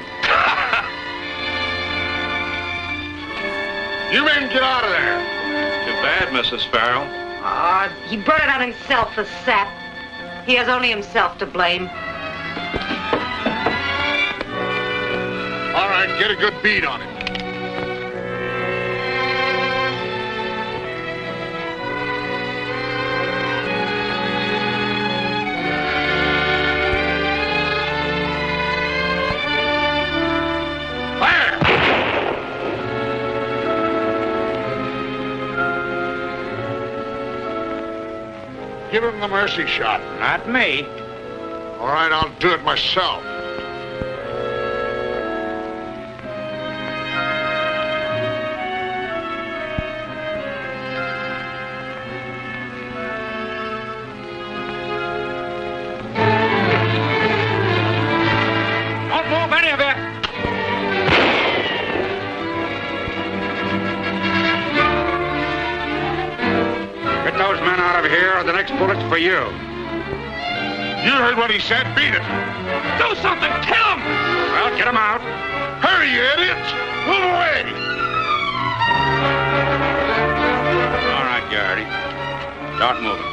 You men get out of there. Too bad, Mrs. Farrell. He brought it on himself, the sap. He has only himself to blame. All right, get a good beat on it. Give him the mercy shot. Not me. All right, I'll do it myself. Don't move any of you. Get those men out of here or the next bullet's for you. You heard what he said. Beat it. Do something. Kill him. Well, get him out. Hurry, you idiots. Move away. All right, Garrity. Start moving.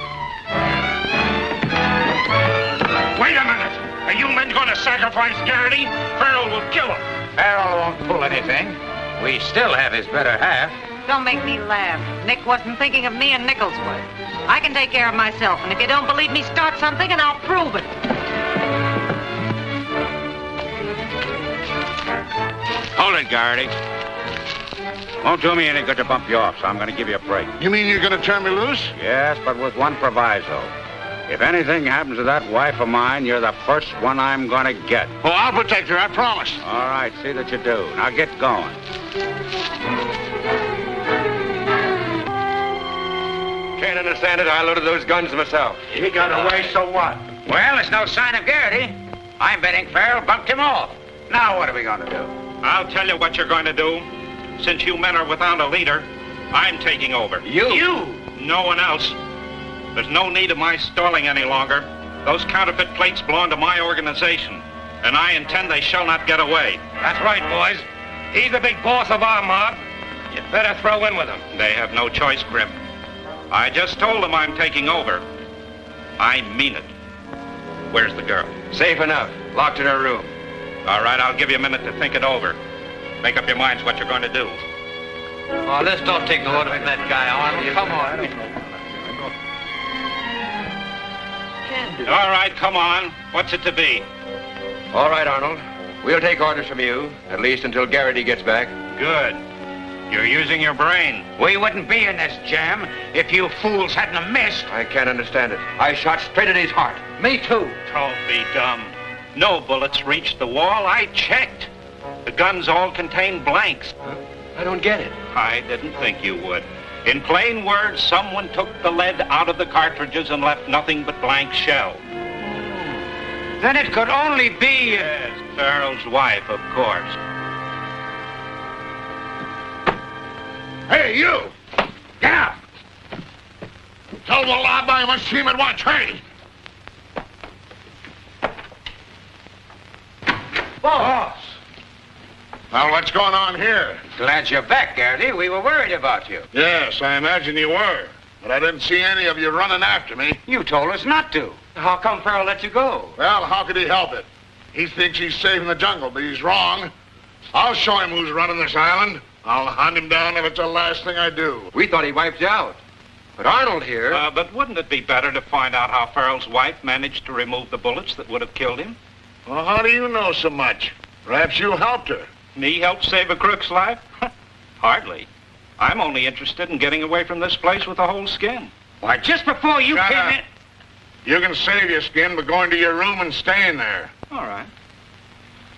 Wait a minute. Are you men going to sacrifice Garrity? Farrell will kill him. Farrell won't pull anything. We still have his better half. Don't make me laugh. Nick wasn't thinking of me and Nicholsworth. I can take care of myself, and if you don't believe me, start something and I'll prove it. Hold it, Garrity. Won't do me any good to bump you off, so I'm going to give you a break. You mean you're going to turn me loose? Yes, but with one proviso. If anything happens to that wife of mine, you're the first one I'm going to get. Oh, I'll protect her, I promise. All right, see that you do. Now get going. Can't understand it. I loaded those guns myself. He got away, so what? Well, there's no sign of Garrity. I'm betting Farrell bumped him off. Now what are we going to do? I'll tell you what you're going to do. Since you men are without a leader, I'm taking over. You? No one else. There's no need of my stalling any longer. Those counterfeit plates belong to my organization, and I intend they shall not get away. That's right, boys. He's the big boss of our mob. You'd better throw in with him. They have no choice, Grim. I just told them I'm taking over. I mean it. Where's the girl? Safe enough. Locked in her room. All right, I'll give you a minute to think it over. Make up your minds what you're going to do. Oh, let's don't take the order from that guy, Arnold. Come on. All right, come on. What's it to be? All right, Arnold. We'll take orders from you, at least until Garrity gets back. Good. You're using your brain. We wouldn't be in this jam if you fools hadn't missed. I can't understand it. I shot straight at his heart. Me too. Don't be dumb. No bullets reached the wall. I checked. The guns all contain blanks. I don't get it. I didn't think you would. In plain words, someone took the lead out of the cartridges and left nothing but blank shell. Then it could only be... Yes, Farrell's wife, of course. Hey, you! Get out! Tell the law by much team at once. Hurry! Boss! Well, what's going on here? Glad you're back, Garrity. We were worried about you. Yes, I imagine you were. But I didn't see any of you running after me. You told us not to. How come Farrell let you go? Well, how could he help it? He thinks he's safe in the jungle, but he's wrong. I'll show him who's running this island. I'll hunt him down if it's the last thing I do. We thought he wiped you out. But Arnold here... But wouldn't it be better to find out how Farrell's wife managed to remove the bullets that would have killed him? Well, how do you know so much? Perhaps you helped her. Me help save a crook's life? Hardly. I'm only interested in getting away from this place with a whole skin. Why, just before you came in... You can save your skin by going to your room and staying there. All right.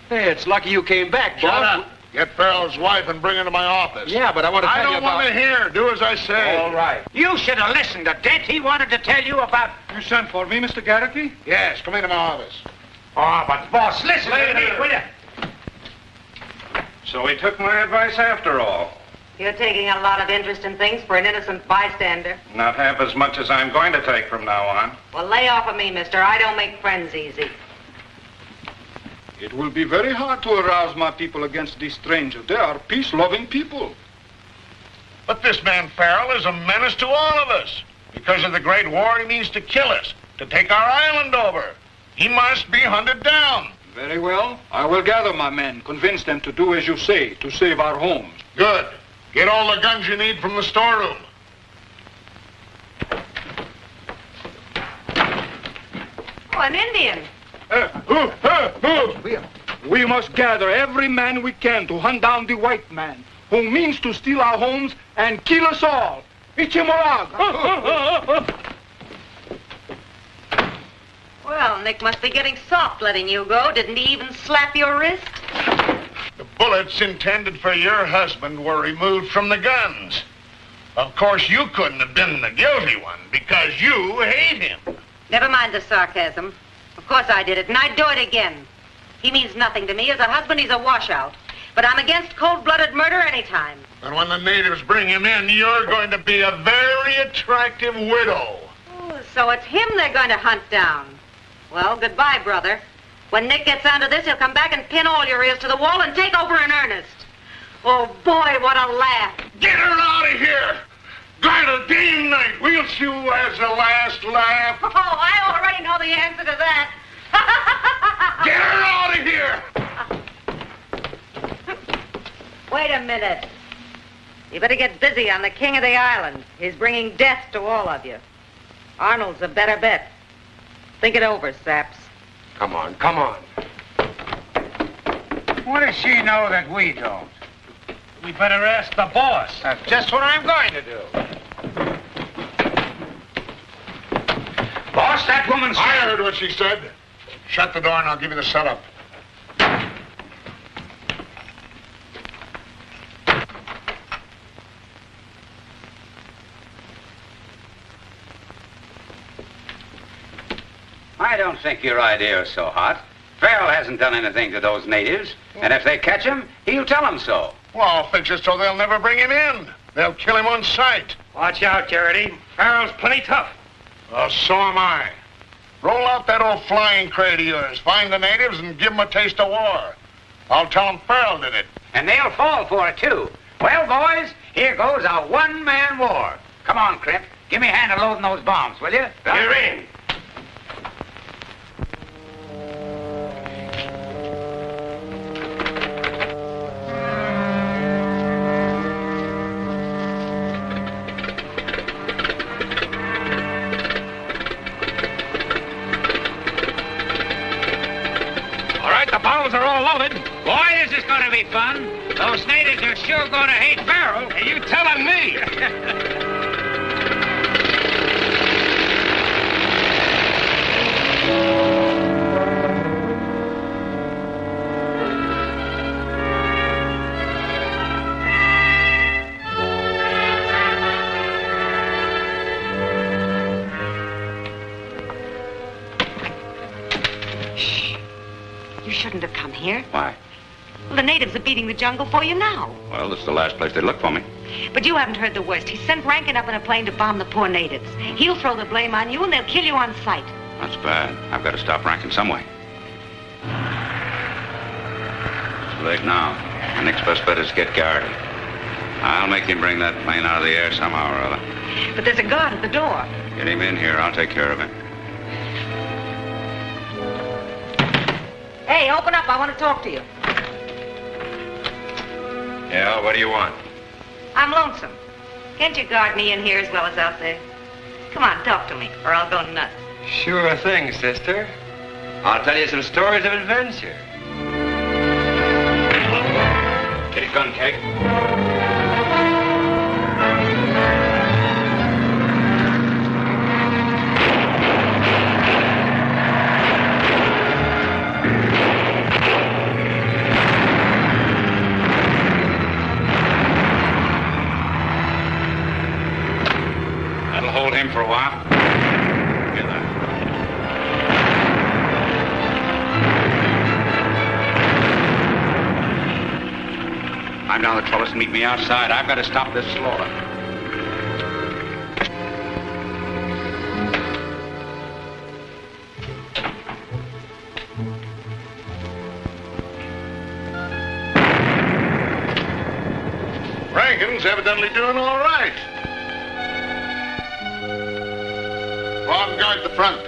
Hey, it's lucky you came back, Shut boss. up. Get Farrell's wife and bring her to my office. Yeah, but I want to tell you about... I don't want to hear. Do as I say. All right. You should have listened to Dent. He wanted to tell you about... You sent for me, Mr. Garrity? Yes, come into my office. Oh, but boss, listen to me, will you? So he took my advice after all. You're taking a lot of interest in things for an innocent bystander. Not half as much as I'm going to take from now on. Well, lay off of me, mister. I don't make friends easy. It will be very hard to arouse my people against these strangers. They are peace-loving people. But this man Farrell is a menace to all of us. Because of the Great War, he means to kill us, to take our island over. He must be hunted down. Very well. I will gather my men, convince them to do as you say, to save our homes. Good. Get all the guns you need from the storeroom. Oh, an Indian. We must gather every man we can to hunt down the white man, who means to steal our homes and kill us all. Ichimorag! Well, Nick must be getting soft letting you go. Didn't he even slap your wrist? The bullets intended for your husband were removed from the guns. Of course, you couldn't have been the guilty one because you hate him. Never mind the sarcasm. Of course I did it, and I'd do it again. He means nothing to me. As a husband, he's a washout. But I'm against cold-blooded murder anytime. And when the natives bring him in, you're going to be a very attractive widow. Oh, so it's him they're going to hunt down. Well, goodbye, brother. When Nick gets onto this, he'll come back and pin all your ears to the wall and take over in earnest. Oh, boy, what a laugh. Get her out of here! Guard a game night. We'll see who has the last laugh. Oh, I already know the answer to that. Get her out of here! Wait a minute. You better get busy on the king of the island. He's bringing death to all of you. Arnold's a better bet. Think it over, Saps. Come on, come on. What does she know that we don't? We better ask the boss. That's just what I'm going to do. Boss, that woman said... I heard what she said. Shut the door and I'll give you the setup. I don't think your idea is so hot. Farrell hasn't done anything to those natives, and if they catch him, he'll tell them so. Well, I'll fix it so they'll never bring him in. They'll kill him on sight. Watch out, Garrity. Farrell's plenty tough. Well, so am I. Roll out that old flying crate of yours. Find the natives and give them a taste of war. I'll tell them Farrell did it. And they'll fall for it, too. Well, boys, here goes a one-man war. Come on, Crimp. Give me a hand at loading those bombs, will you? You're in. Are all loaded. Boy, this is going to be fun. Those natives are sure going to hate Farrell. Are you telling me? Shouldn't have come here. Why? Well, the natives are beating the jungle for you now. Well, this is the last place they look for me. But you haven't heard the worst. He sent Rankin up in a plane to bomb the poor natives. He'll throw the blame on you, and they'll kill you on sight. That's bad. I've got to stop Rankin some way. It's too late now. The next best bet is to get Garrity. I'll make him bring that plane out of the air somehow or other. But there's a guard at the door. Get him in here. I'll take care of him. Hey, open up. I want to talk to you. Yeah, what do you want? I'm lonesome. Can't you guard me in here as well as out there? Come on, talk to me, or I'll go nuts. Sure thing, sister. I'll tell you some stories of adventure. Get his gun, Keg. Hold him for a while. Get that. Climb down the trellis and meet me outside. I've got to stop this slaughter. Rankin's evidently doing all right. Go out and guard the front.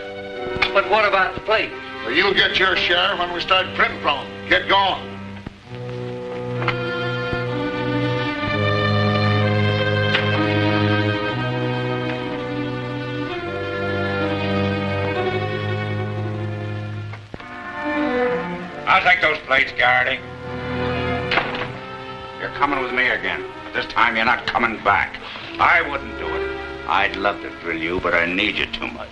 But what about the plate? Well, you'll get your share when we start printing from them. Get going. I'll take those plates, Garrity. You're coming with me again. But this time you're not coming back. I wouldn't do it. I'd love to drill you, but I need you too much.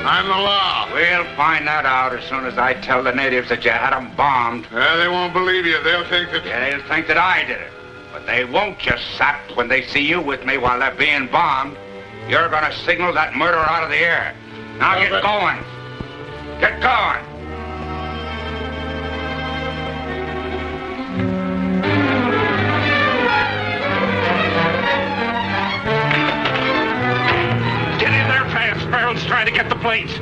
I'm the law. We'll find that out as soon as I tell the natives that you had them bombed. They won't believe you. They'll think that... Yeah, they'll think that I did it. But they won't just sap when they see you with me while they're being bombed. You're going to signal that murder out of the air. Now get going. Get going. Farrell's trying to get the plates.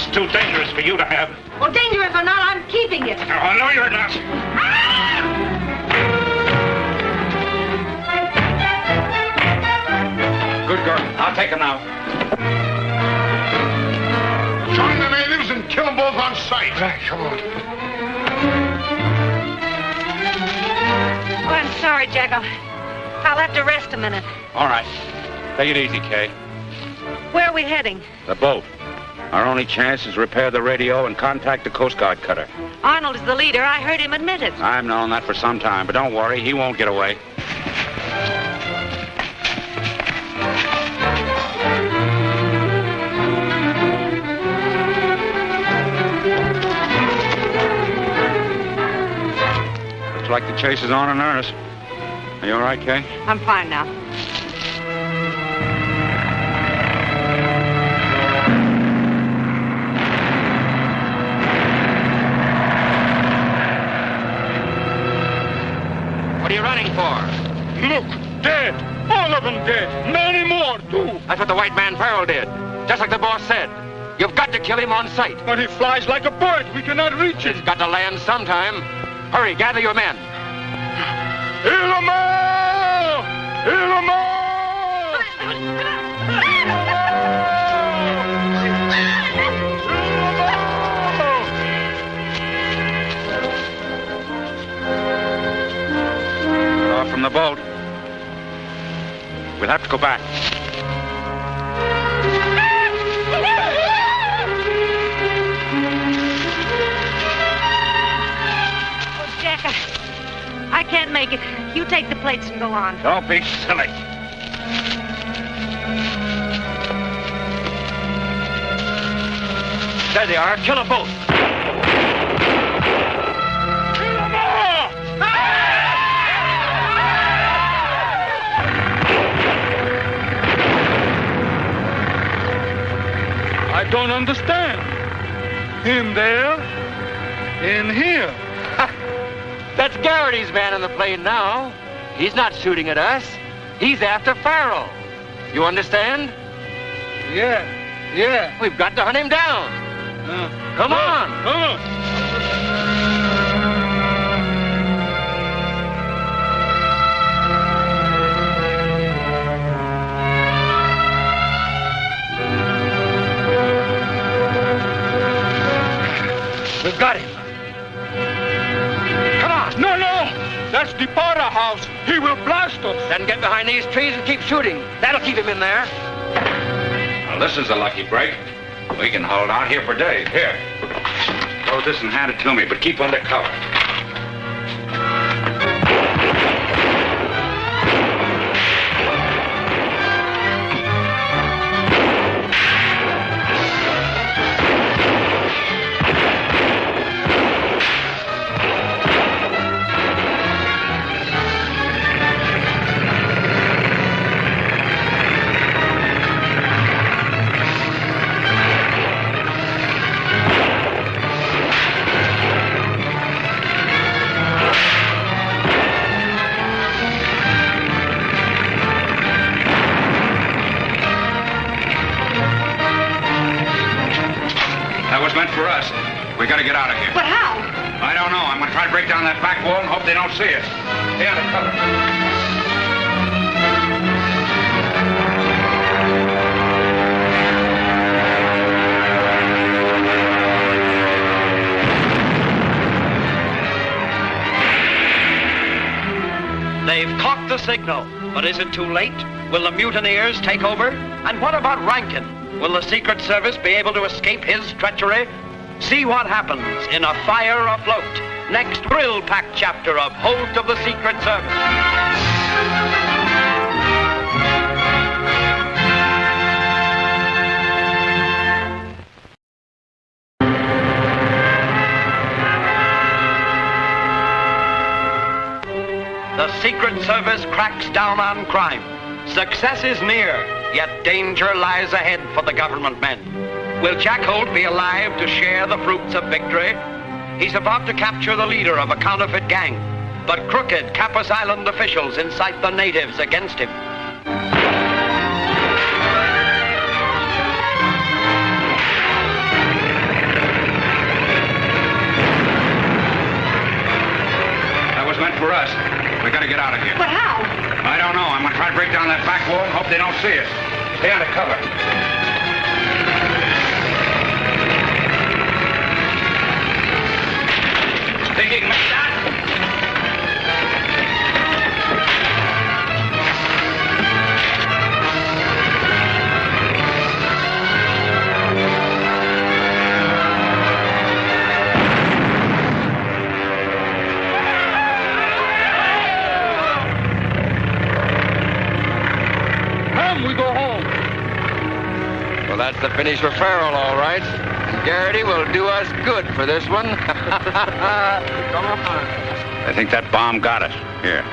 It's too dangerous for you to have. Well, dangerous or not, I'm keeping it. Oh, no, you're not. Good girl. I'll take him now. Join the natives and kill them both on sight. Come on. Oh, I'm sorry, Jack. I'll have to rest a minute. All right. Take it easy, Kay. Where are we heading? The boat. Our only chance is repair the radio and contact the Coast Guard cutter. Arnold is the leader. I heard him admit it. I've known that for some time, but don't worry, he won't get away. Looks like the chase is on in earnest. Are you all right, Kay? I'm fine now. What are you running for? Look, dead. All of them dead. Many more, too. That's what the white man Farrell did. Just like the boss said. You've got to kill him on sight. But he flies like a bird. We cannot reach him. He's got to land sometime. Hurry, gather your men. Ilma! Ilma! Off from the boat. We'll have to go back. Oh, Jack, I can't make it. You take the plates and go on. Don't be silly. There they are. Kill them both. I don't understand. In there, in here. That's Garrity's man on the plane now. He's not shooting at us. He's after Farrell. You understand? Yeah. We've got to hunt him down. Come on. Come on. We've got him. Come on. No. That's the Potter house. He will blast us. Then get behind these trees and keep shooting. That'll keep him in there. Well, this is a lucky break. We can hold out here for days. Here. Hold this and hand it to me, but keep under cover. For us. We gotta get out of here. But how? I don't know. I'm gonna try to break down that back wall and hope they don't see us. Stay under cover. They've caught the signal, but is it too late? Will the mutineers take over? And what about Rankin? Will the Secret Service be able to escape his treachery? See what happens in A Fire Afloat. Next thrill-packed chapter of Holt of the Secret Service. The Secret Service cracks down on crime. Success is near, yet danger lies ahead for the government men. Will Jack Holt be alive to share the fruits of victory? He's about to capture the leader of a counterfeit gang, but crooked Capus Island officials incite the natives against him. get out of here. But how? I don't know. I'm going to try to break down that back wall and hope they don't see us. Stay under cover. Think you can make that? We go home. Well, that's the finish for Farrell, all right. And Garrity will do us good for this one. Come on. I think that bomb got us. Here,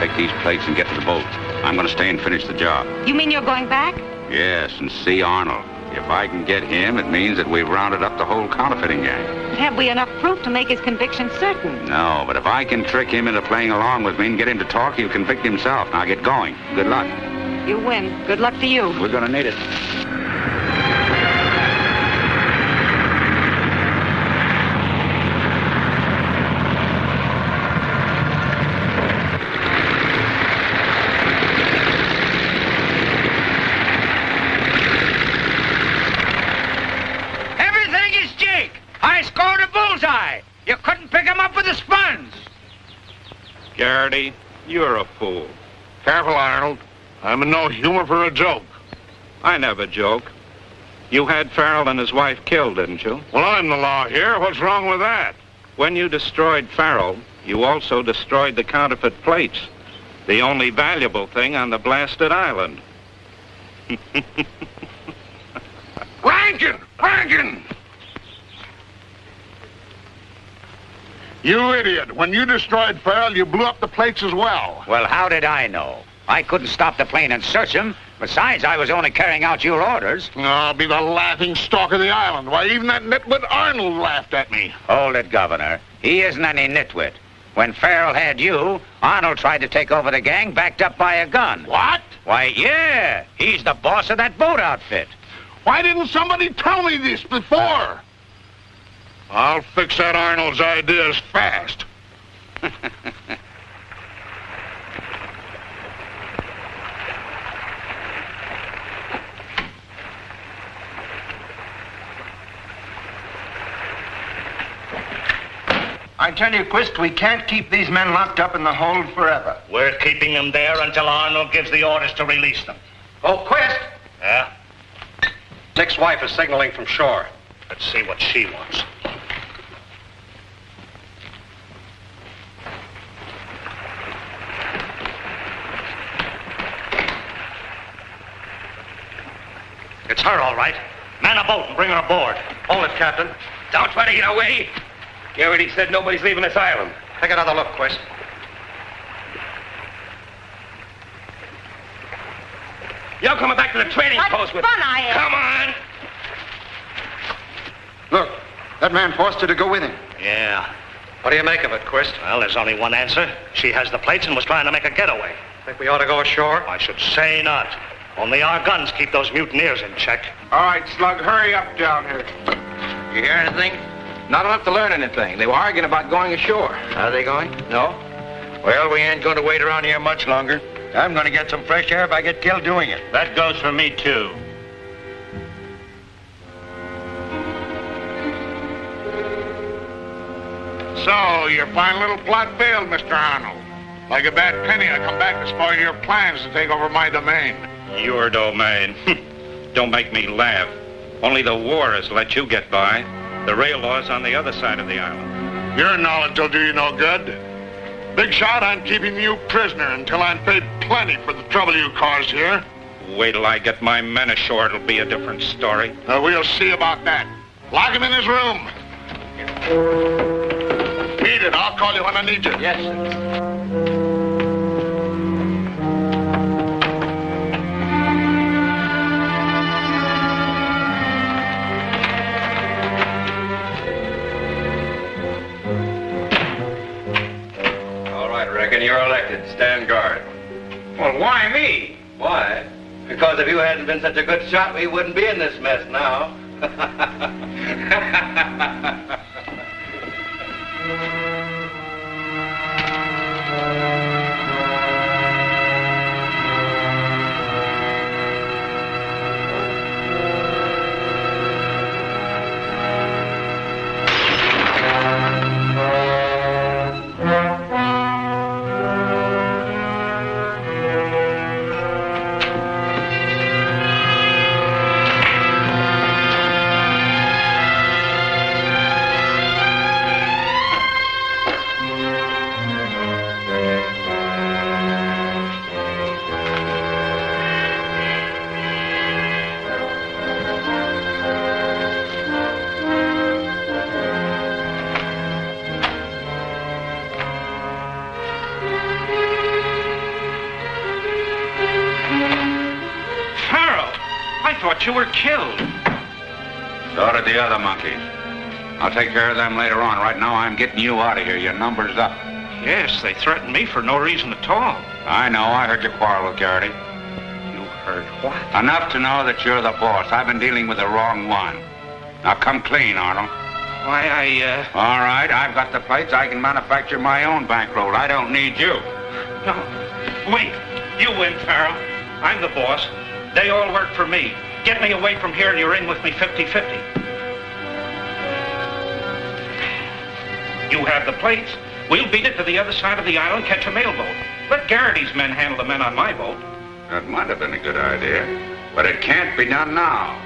take these plates and get to the boat. I'm going to stay and finish the job. You mean you're going back? Yes, and see Arnold. If I can get him, it means that we've rounded up the whole counterfeiting gang. Have we enough proof to make his conviction certain? No, but if I can trick him into playing along with me and get him to talk, he'll convict himself. Now get going. Good luck. You win. Good luck to you. We're going to need it. Everything is Jake. I scored a bullseye. You couldn't pick him up with a sponge. Garrity, you're a fool. Careful, Arnold. I'm in no humor for a joke. I never joke. You had Farrell and his wife killed, didn't you? Well, I'm the law here. What's wrong with that? When you destroyed Farrell, you also destroyed the counterfeit plates. The only valuable thing on the blasted island. Rankin! Rankin! You idiot. When you destroyed Farrell, you blew up the plates as well. Well, how did I know? I couldn't stop the plane and search him. Besides, I was only carrying out your orders. I'll be the laughing stock of the island. Why, even that nitwit Arnold laughed at me. Hold it, Governor. He isn't any nitwit. When Farrell had you, Arnold tried to take over the gang backed up by a gun. What? Why, yeah. He's the boss of that boat outfit. Why didn't somebody tell me this before? I'll fix that Arnold's ideas fast. I tell you, Quist, we can't keep these men locked up in the hold forever. We're keeping them there until Arnold gives the orders to release them. Oh, Quist! Yeah? Nick's wife is signaling from shore. Let's see what she wants. It's her, all right. Man a boat and bring her aboard. Hold it, Captain. Don't try to get away. Garrity said nobody's leaving this island. Take another look, Quist. You're coming back to the trading post with... fun I am. Come on. Look, that man forced her to go with him. Yeah. What do you make of it, Quist? Well, there's only one answer. She has the plates and was trying to make a getaway. Think we ought to go ashore? I should say not. Only our guns keep those mutineers in check. All right, Slug, hurry up down here. You hear anything? Not enough to learn anything. They were arguing about going ashore. Are they going? No. Well, we ain't going to wait around here much longer. I'm going to get some fresh air if I get killed doing it. That goes for me, too. So, your fine little plot failed, Mr. Arnold. Like a bad penny, I come back to spoil your plans to take over my domain. Your domain. Don't make me laugh. Only the war has let you get by. The rail law's on the other side of the island. Your knowledge will do you no good. Big shot, I'm keeping you prisoner until I'm paid plenty for the trouble you caused here. Wait till I get my men ashore, it'll be a different story. We'll see about that. Lock him in his room. Beat it. I'll call you when I need you. Yes, sir. Reckon you're elected. Stand guard. Well, why me? Why? Because if you hadn't been such a good shot, we wouldn't be in this mess now. thought you were killed. So did the other monkeys. I'll take care of them later on. Right now, I'm getting you out of here. Your number's up. Yes, they threatened me for no reason at all. I know. I heard you quarrel with Garrity. You heard what? Enough to know that you're the boss. I've been dealing with the wrong one. Now come clean, Arnold. Why, All right, I've got the plates. I can manufacture my own bankroll. I don't need you. No. Wait. You win, Farrell. I'm the boss. They all work for me. Get me away from here and you're in with me 50-50. You have the plates. We'll beat it to the other side of the island, catch a mailboat. Let Garrity's men handle the men on my boat. That might have been a good idea. But it can't be done now.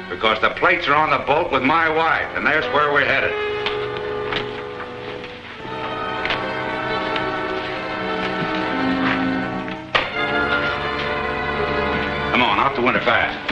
Because the plates are on the boat with my wife, and there's where we're headed. Come on, out the window fast.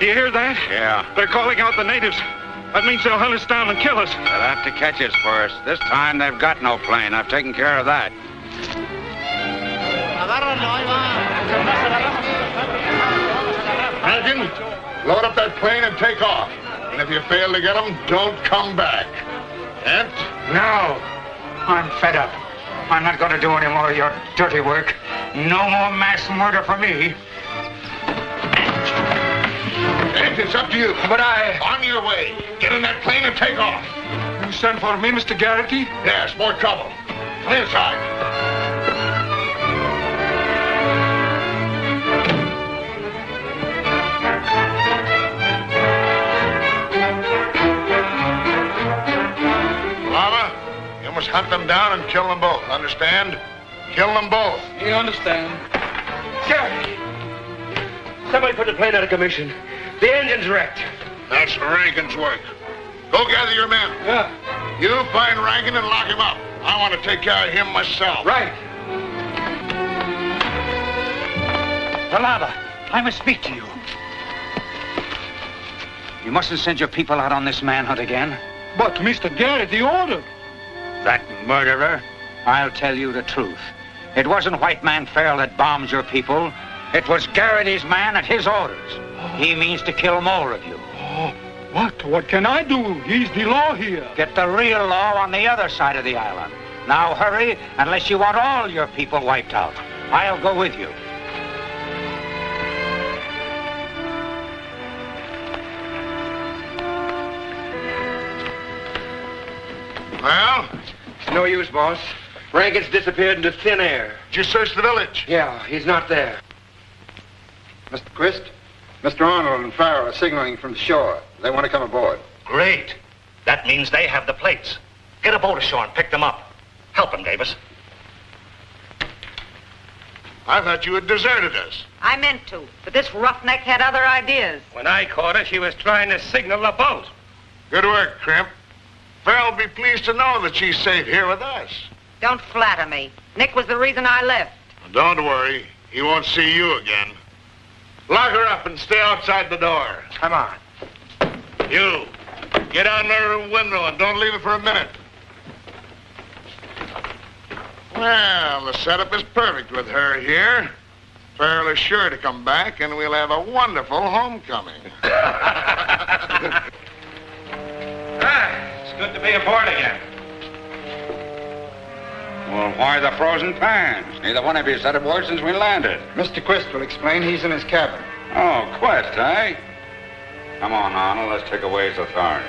Do you hear that? Yeah. They're calling out the natives. That means they'll hunt us down and kill us. They'll have to catch us first. This time they've got no plane. I've taken care of that. Rankin, load up that plane and take off. And if you fail to get them, don't come back. Ant? No. I'm fed up. I'm not going to do any more of your dirty work. No more mass murder for me. Ant, it's up to you. But I... On your way. Get in that plane and take off. You sent for me, Mr. Garrity? Yes, more trouble. Come inside. Lama, you must hunt them down and kill them both. Understand? Kill them both. You understand? Garrity! Somebody put the plane out of commission. The engine's wrecked. That's Rankin's work. Go gather your men. Yeah. You find Rankin and lock him up. I want to take care of him myself. Right. Palava, I must speak to you. You mustn't send your people out on this manhunt again. But, Mr. Garrity ordered. That murderer, I'll tell you the truth. It wasn't White Man Farrell that bombed your people. It was Garrity's man at his orders. He means to kill more of you. Oh, what? What can I do? He's the law here. Get the real law on the other side of the island. Now hurry, unless you want all your people wiped out. I'll go with you. Well? It's no use, boss. Rankin's disappeared into thin air. Did you search the village? Yeah, he's not there. Mr. Quist, Mr. Arnold and Farrell are signaling from the shore. They want to come aboard. Great. That means they have the plates. Get a boat ashore and pick them up. Help them, Davis. I thought you had deserted us. I meant to, but this roughneck had other ideas. When I caught her, she was trying to signal the boat. Good work, Crimp. Farrell will be pleased to know that she's safe here with us. Don't flatter me. Nick was the reason I left. Don't worry. He won't see you again. Lock her up and stay outside the door. Come on. You, get out near the window and don't leave it for a minute. Well, the setup is perfect with her here. Farrell is sure to come back, and we'll have a wonderful homecoming. It's good to be aboard again. Well, why the frozen pans? Neither one of you said a word since we landed. Mr. Quist will explain. He's in his cabin. Oh, Quest, eh? Come on, Arnold. Let's take away his authority.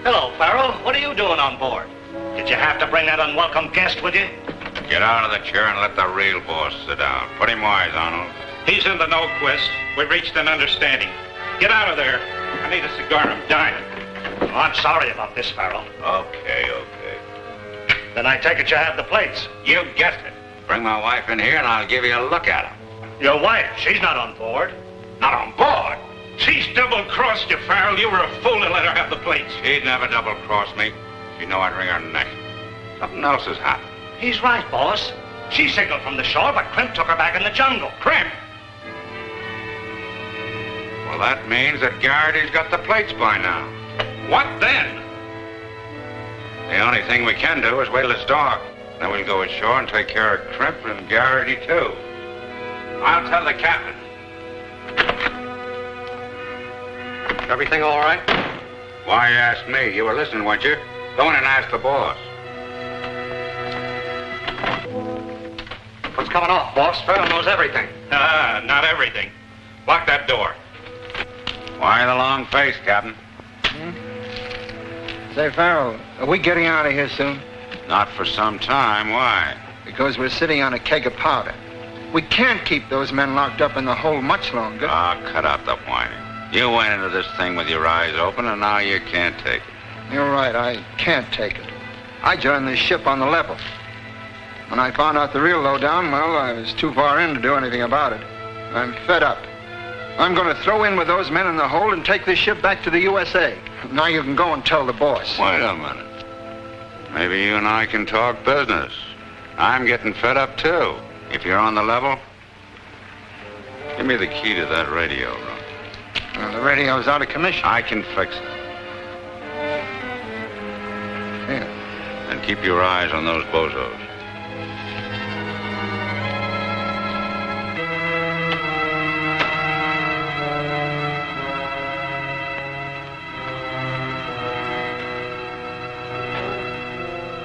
Hello, Farrell. What are you doing on board? Did you have to bring that unwelcome guest with you? Get out of the chair and let the real boss sit down. Put him wise, Arnold. He's in the know, Quist. We've reached an understanding. Get out of there. I need a cigar. I'm dying. Oh, I'm sorry about this, Farrell. Okay. Then I take it you have the plates. You guessed it. Bring my wife in here and I'll give you a look at them. Your wife, she's not on board. Not on board? She's double-crossed you, Farrell. You were a fool to let her have the plates. She'd never double-cross me. She'd know I'd wring her neck. Something else has happened. He's right, boss. She signaled from the shore, but Crimp took her back in the jungle. Crimp? Well, that means that Garrity's got the plates by now. What then? The only thing we can do is wait till it's dark. Then we'll go ashore and take care of Crimp and Garrity, too. I'll tell the captain. Everything all right? Why you ask me? You were listening, weren't you? Go in and ask the boss. What's coming off, boss? Farrell knows everything. Not everything. Lock that door. Why the long face, Captain? Say, Farrell, are we getting out of here soon? Not for some time. Why? Because we're sitting on a keg of powder. We can't keep those men locked up in the hole much longer. Ah, cut out the whining. You went into this thing with your eyes open, and now you can't take it. You're right, I can't take it. I joined this ship on the level. When I found out the real lowdown, well, I was too far in to do anything about it. I'm fed up. I'm going to throw in with those men in the hold and take this ship back to the USA. Now you can go and tell the boss. Wait a minute. Maybe you and I can talk business. I'm getting fed up, too. If you're on the level, give me the key to that radio room. The radio's out of commission. I can fix it. Yeah. And keep your eyes on those bozos.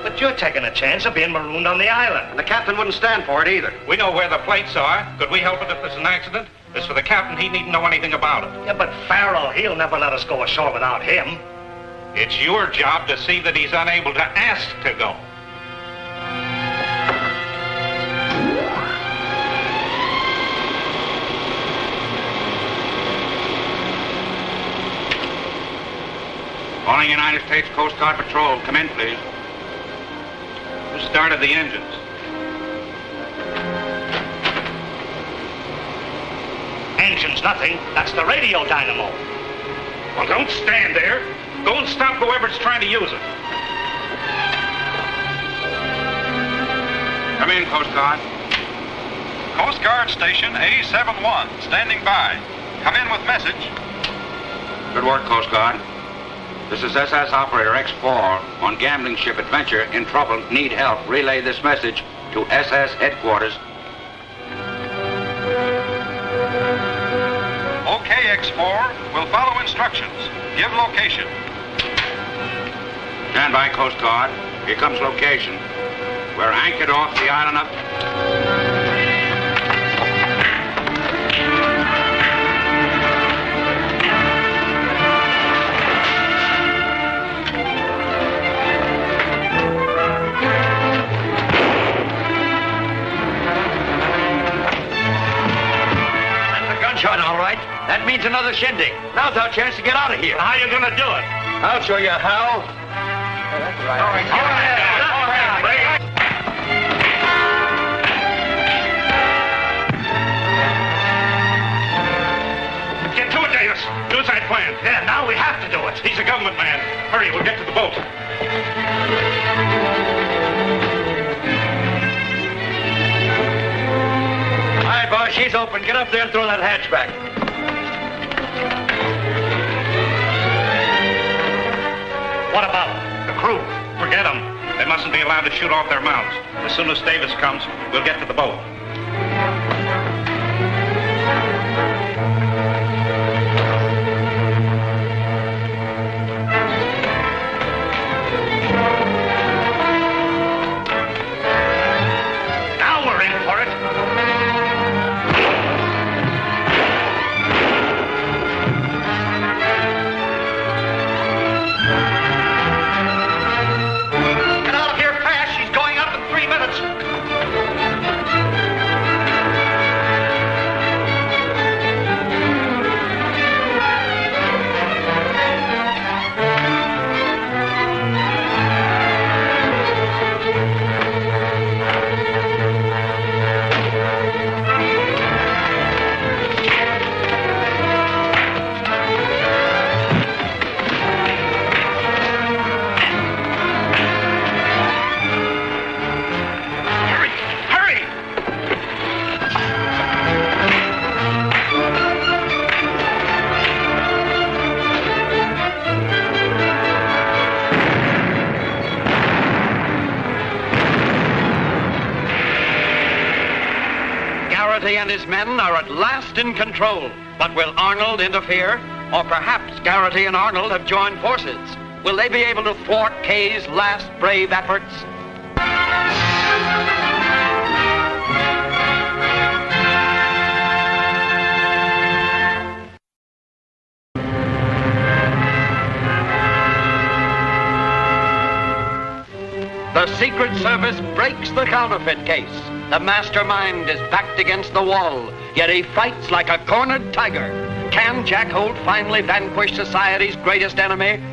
But you're taking a chance of being marooned on the island. And the captain wouldn't stand for it either. We know where the plates are. Could we help it if there's an accident? As for the captain, he needn't know anything about it. Yeah, but Farrell, he'll never let us go ashore without him. It's your job to see that he's unable to ask to go. Calling United States Coast Guard Patrol. Come in, please. Who started the engines? Engine's nothing. That's the radio dynamo. Well, don't stand there. Go and stop whoever's trying to use it. Come in, Coast Guard. Coast Guard Station A71, standing by. Come in with message. Good work, Coast Guard. This is SS Operator X4 on gambling ship Adventure, in trouble, need help. Relay this message to SS Headquarters. Okay, X4. We'll follow instructions. Give location. Stand by, Coast Guard. Here comes location. We're anchored off the island of... Gunshot, all right. That means another shindig. Now's our chance to get out of here. How are you going to do it? I'll show you how. That's right. All right. Get to it, Davis. Do as I planned. Yeah, now we have to do it. He's a government man. Hurry, we'll get to the boat. All right, boss, she's open. Get up there and throw that hatch back. What about the crew? Forget them. They mustn't be allowed to shoot off their mounts. As soon as Davis comes, we'll get to the boat. Now we're in for it. Get out of here fast. She's going up in 3 minutes. and his men are at last in control. But will Arnold interfere? Or perhaps Garrity and Arnold have joined forces. Will they be able to thwart Kay's last brave efforts? The Secret Service breaks the counterfeit case. The mastermind is backed against the wall, yet he fights like a cornered tiger. Can Jack Holt finally vanquish society's greatest enemy?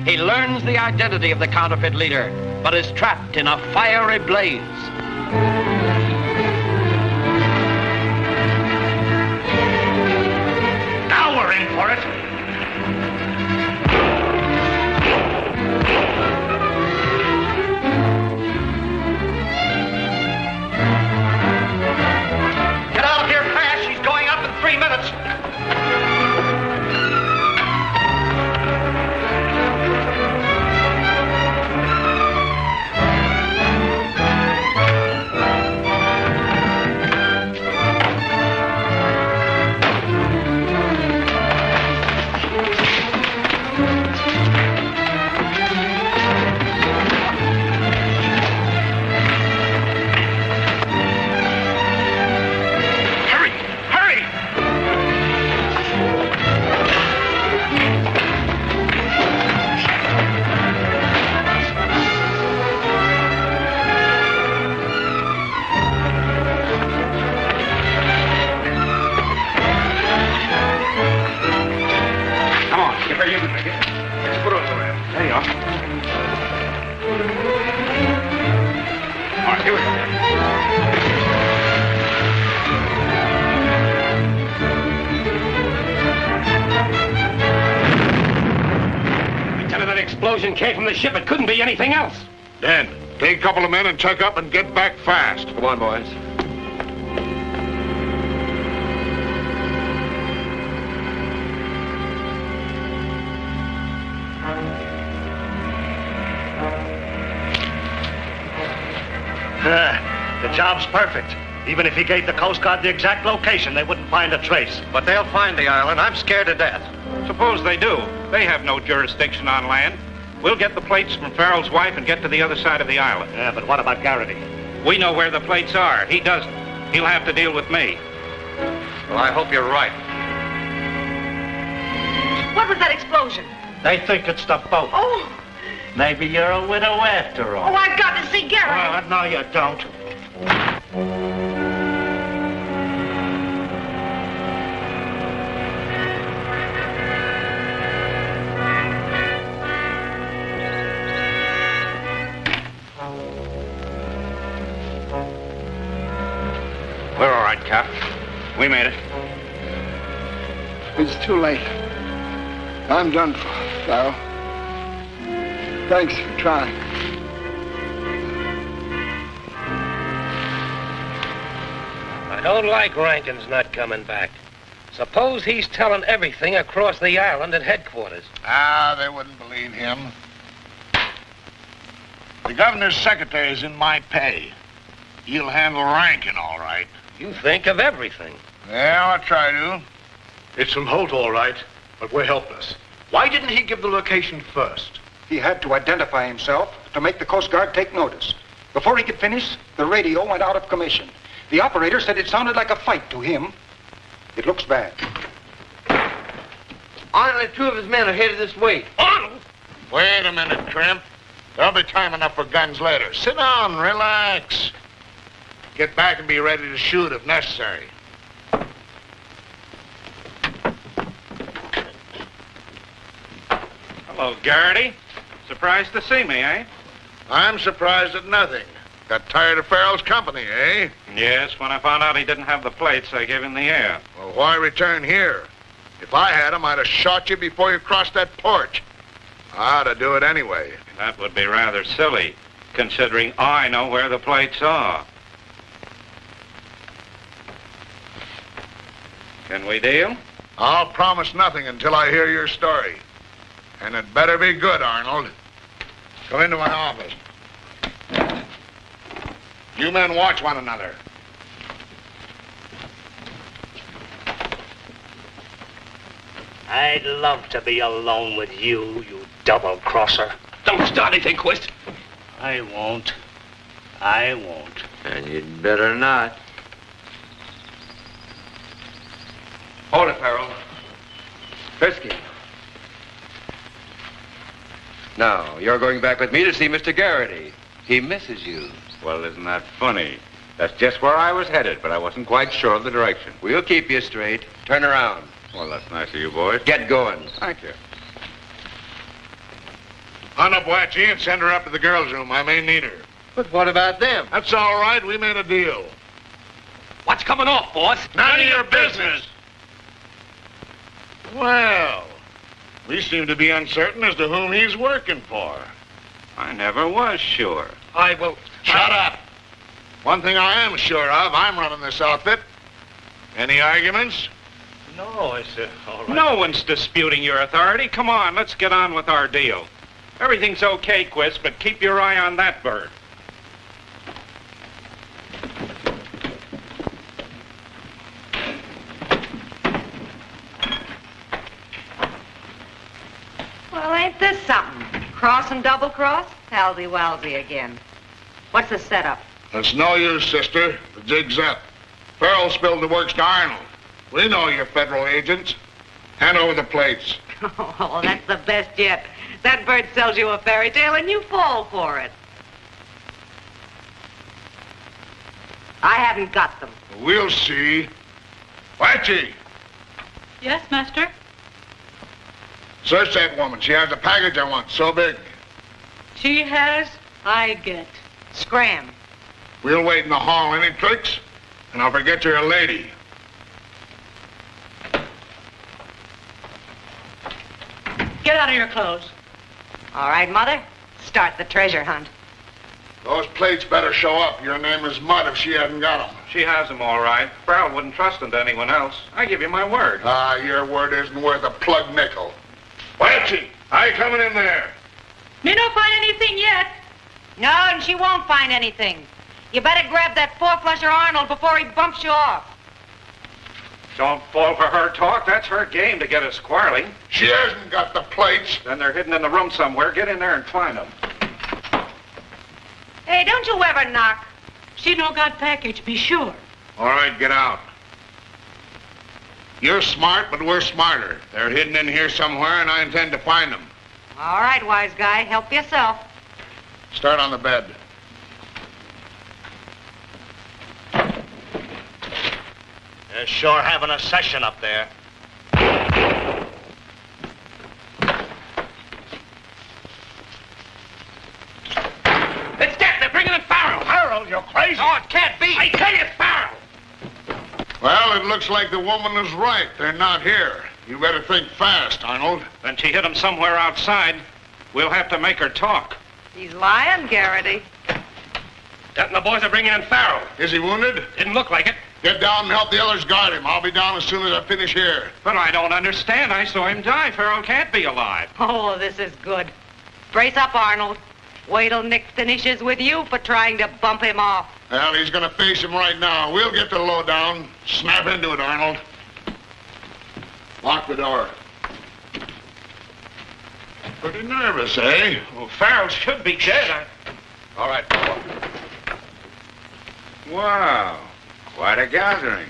He learns the identity of the counterfeit leader, but is trapped in a fiery blaze. Now we're in for it. Get out of here fast. She's going up in 3 minutes. Explosion came from the ship. It couldn't be anything else. Dan, take a couple of men and check up and get back fast. Come on, boys. The job's perfect. Even if he gave the Coast Guard the exact location, they wouldn't find a trace. But they'll find the island. I'm scared to death. Suppose they do. They have no jurisdiction on land. We'll get the plates from Farrell's wife and get to the other side of the island. Yeah, but what about Garrity? We know where the plates are. He doesn't. He'll have to deal with me. Well, I hope you're right. What was that explosion? They think it's the boat. Oh, Maybe you're a widow after all. oh, I've got to see Garrity. No, you don't. We're all right, Cap. We made it. It's too late. I'm done for, Farrell. Thanks for trying. I don't like Rankin's not coming back. Suppose he's telling everything across the island at headquarters. Ah, they wouldn't believe him. The governor's secretary is in my pay. He'll handle Rankin all right. You think of everything. Yeah, I'll try to. It's from Holt, all right, but we're helpless. Why didn't he give the location first? He had to identify himself to make the Coast Guard take notice. Before he could finish, the radio went out of commission. The operator said it sounded like a fight to him. It looks bad. Arnold and 2 of his men are headed this way. Arnold? Wait a minute, Tramp. There'll be time enough for guns later. Sit down, relax. Get back and be ready to shoot if necessary. Hello, Garrity. Surprised to see me, eh? I'm surprised at nothing. Got tired of Farrell's company, eh? Yes, when I found out he didn't have the plates, I gave him the air. Well, why return here? If I had him, I'd have shot you before you crossed that porch. I ought to do it anyway. That would be rather silly, considering I know where the plates are. Can we deal? I'll promise nothing until I hear your story. And it better be good, Arnold. Come into my office. You men watch one another. I'd love to be alone with you, you double-crosser. Don't start anything, Quist. I won't. I won't. And you'd better not. Hold it, Farrell. Frisky. Now, you're going back with me to see Mr. Garrity. He misses you. Well, isn't that funny? That's just where I was headed, but I wasn't quite sure of the direction. We'll keep you straight. Turn around. Well, that's nice of you, boys. Get going. Thank you. Hunt up Watchy and send her up to the girls' room. I may need her. But what about them? That's all right. We made a deal. What's coming off, boss? None of your business. Well, we seem to be uncertain as to whom he's working for. I never was sure. I will... Shut up. One thing I am sure of, I'm running this outfit. Any arguments? No, I said, all right. No one's disputing your authority. Come on, let's get on with our deal. Everything's okay, Quist, but keep your eye on that bird. Well, ain't this something? Cross and double cross? Halsy-walsy again. What's the setup? It's no use, sister. The jig's up. Farrell spilled the works to Arnold. We know you're federal agents. Hand over the plates. Oh, that's the best yet. That bird sells you a fairy tale and you fall for it. I haven't got them. We'll see. Watchy, Yes, master? search that woman. She has a package I want, so big. She has, I get. Scram. We'll wait in the hall. Any tricks? And I'll forget you're a lady. Get out of your clothes. All right, Mother. Start the treasure hunt. Those plates better show up. Your name is Mud if she hasn't got them. She has them all right. Farrell wouldn't trust them to anyone else. I give you my word. Ah, your word isn't worth a plug nickel. Watchy, I coming in there. Me no find anything yet. No, and she won't find anything. You better grab that four-flusher Arnold before he bumps you off. Don't fall for her talk. That's her game to get us quarreling. She hasn't got the plates. Then they're hidden in the room somewhere. Get in there and find them. Hey, don't you ever knock. She no got package, be sure. All right, get out. You're smart, but we're smarter. They're hidden in here somewhere, and I intend to find them. All right, wise guy. Help yourself. Start on the bed. They're sure having a session up there. It's that. They're bringing in Farrell. Farrell, you're crazy. Oh, it can't be. I tell you, Farrell. Well, it looks like the woman is right. They're not here. You better think fast, Arnold. Then she hid them somewhere outside. We'll have to make her talk. He's lying, Garrity. That and the boys are bringing in Farrell. Is he wounded? Didn't look like it. Get down and help the others guard him. I'll be down as soon as I finish here. But I don't understand. I saw him die. Farrell can't be alive. Oh, this is good. Brace up, Arnold. Wait till Nick finishes with you for trying to bump him off. Well, he's going to face him right now. We'll get the lowdown. Snap into it, Arnold. Lock the door. Pretty nervous, eh? Well, Farrell should be dead. All right. Wow. Quite a gathering.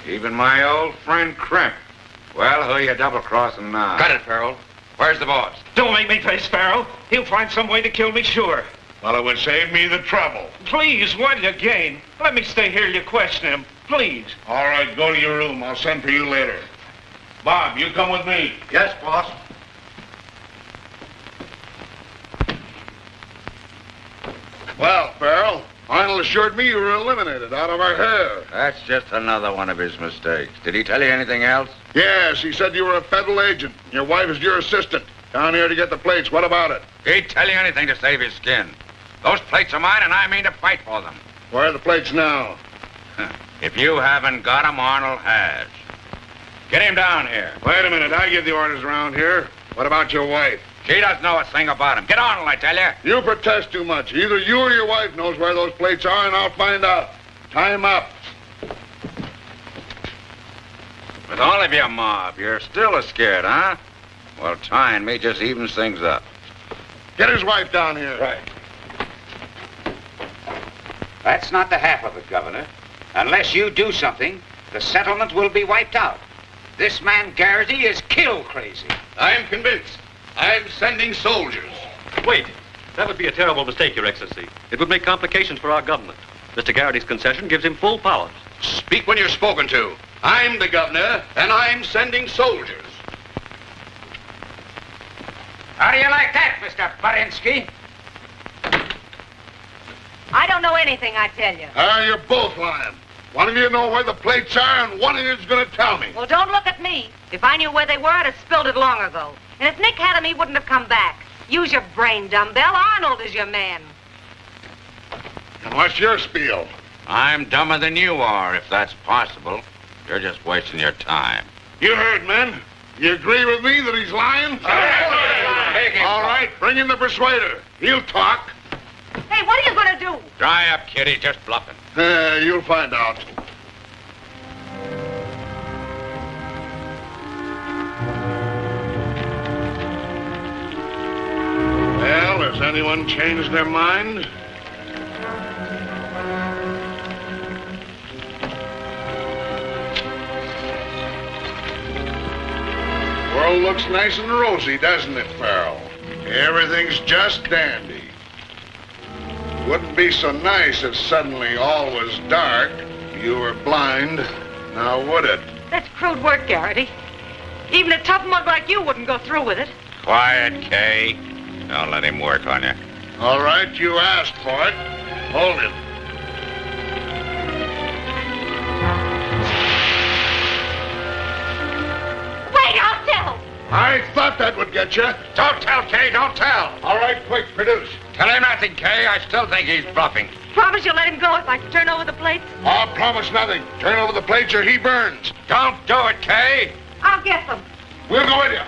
Even my old friend Crimp. Well, who are you double-crossing now? Cut it, Farrell. Where's the boss? Don't make me face Farrell. He'll find some way to kill me, sure. Well, it would save me the trouble. Please, what you gain? Let me stay here till you question him. Please. All right, go to your room. I'll send for you later. Bob, you come with me. Yes, boss. Well, Farrell, Arnold assured me you were eliminated out of our hair. That's just another one of his mistakes. Did he tell you anything else? Yes, he said you were a federal agent. Your wife is your assistant. Down here to get the plates. What about it? He'd tell you anything to save his skin. Those plates are mine, and I mean to fight for them. Where are the plates now? If you haven't got them, Arnold has. Get him down here. Wait a minute. I give the orders around here. What about your wife? She doesn't know a thing about him. Get Arnold, I tell you. You protest too much. Either you or your wife knows where those plates are, and I'll find out. Time up. With all of your mob, you're still as scared, huh? Well, tying me just evens things up. Get his wife down here. Right. That's not the half of it, Governor. Unless you do something, the settlement will be wiped out. This man Garrity is kill crazy. I'm convinced. I'm sending soldiers. Wait. That would be a terrible mistake, Your Excellency. It would make complications for our government. Mr. Garrity's concession gives him full powers. Speak when you're spoken to. I'm the governor, and I'm sending soldiers. How do you like that, Mr. Barinsky? I don't know anything, I tell you. You're both lying. One of you know where the plates are, and one of you's going to tell me. Well, don't look at me. If I knew where they were, I'd have spilled it long ago. And if Nick had them, he wouldn't have come back. Use your brain, dumbbell. Arnold is your man. And what's your spiel? I'm dumber than you are, if that's possible. You're just wasting your time. You heard, men. You agree with me that he's lying? All right, bring in the persuader. He'll talk. Hey, what are you going to do? Dry up, Kitty. Just bluffing. You'll find out. Well, has anyone changed their mind? World looks nice and rosy, doesn't it, Farrell? Everything's just dandy. Wouldn't be so nice if suddenly all was dark, you were blind, now would it? That's crude work, Garrity. Even a tough mug like you wouldn't go through with it. Quiet, Kay. Don't let him work on you. All right, you asked for it. Hold it. Wait, I'll tell. I thought that would get you. Don't tell, Kay. Don't tell. All right, quick, produce. Tell him nothing, Kay. I still think he's bluffing. Promise you'll let him go if I turn over the plates? I'll promise nothing. Turn over the plates or he burns. Don't do it, Kay. I'll get them. We'll go with you.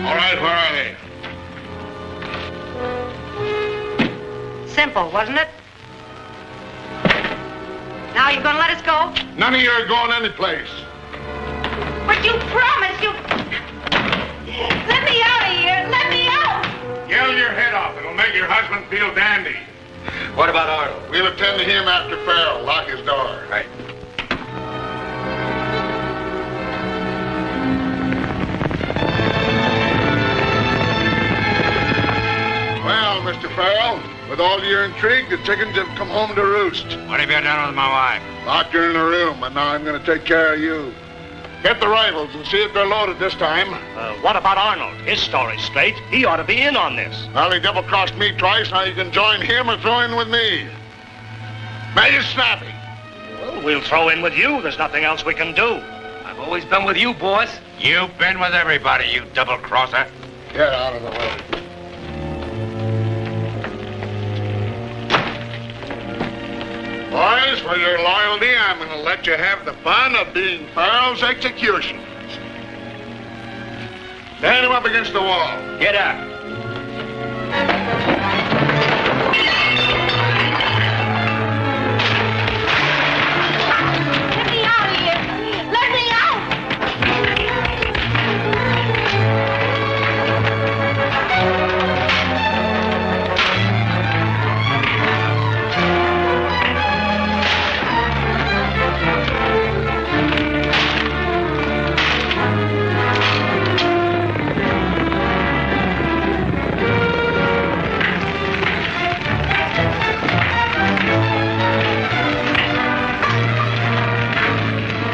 All right, where are they? Simple, wasn't it? Now you're gonna let us go? None of you are going anyplace. But you promised you... Let me out of here! Let me out! Yell your head off. It'll make your husband feel dandy. What about Arnold? We'll attend to him after Farrell. Lock his door. Right. Well, Mr. Farrell, with all your intrigue, the chickens have come home to roost. What have you done with my wife? Locked her in a room, and now I'm going to take care of you. Get the rifles and see if they're loaded this time. What about Arnold? His story's straight. He ought to be in on this. Well, he double-crossed me twice. Now you can join him or throw in with me. Make it snappy. Well, we'll throw in with you. There's nothing else we can do. I've always been with you, boss. You've been with everybody, you double-crosser. Get out of the way. Boys, for your loyalty, I'm going to let you have the fun of being Farrell's executioners. Stand him up against the wall. Get up. Let me out of here! Let me out!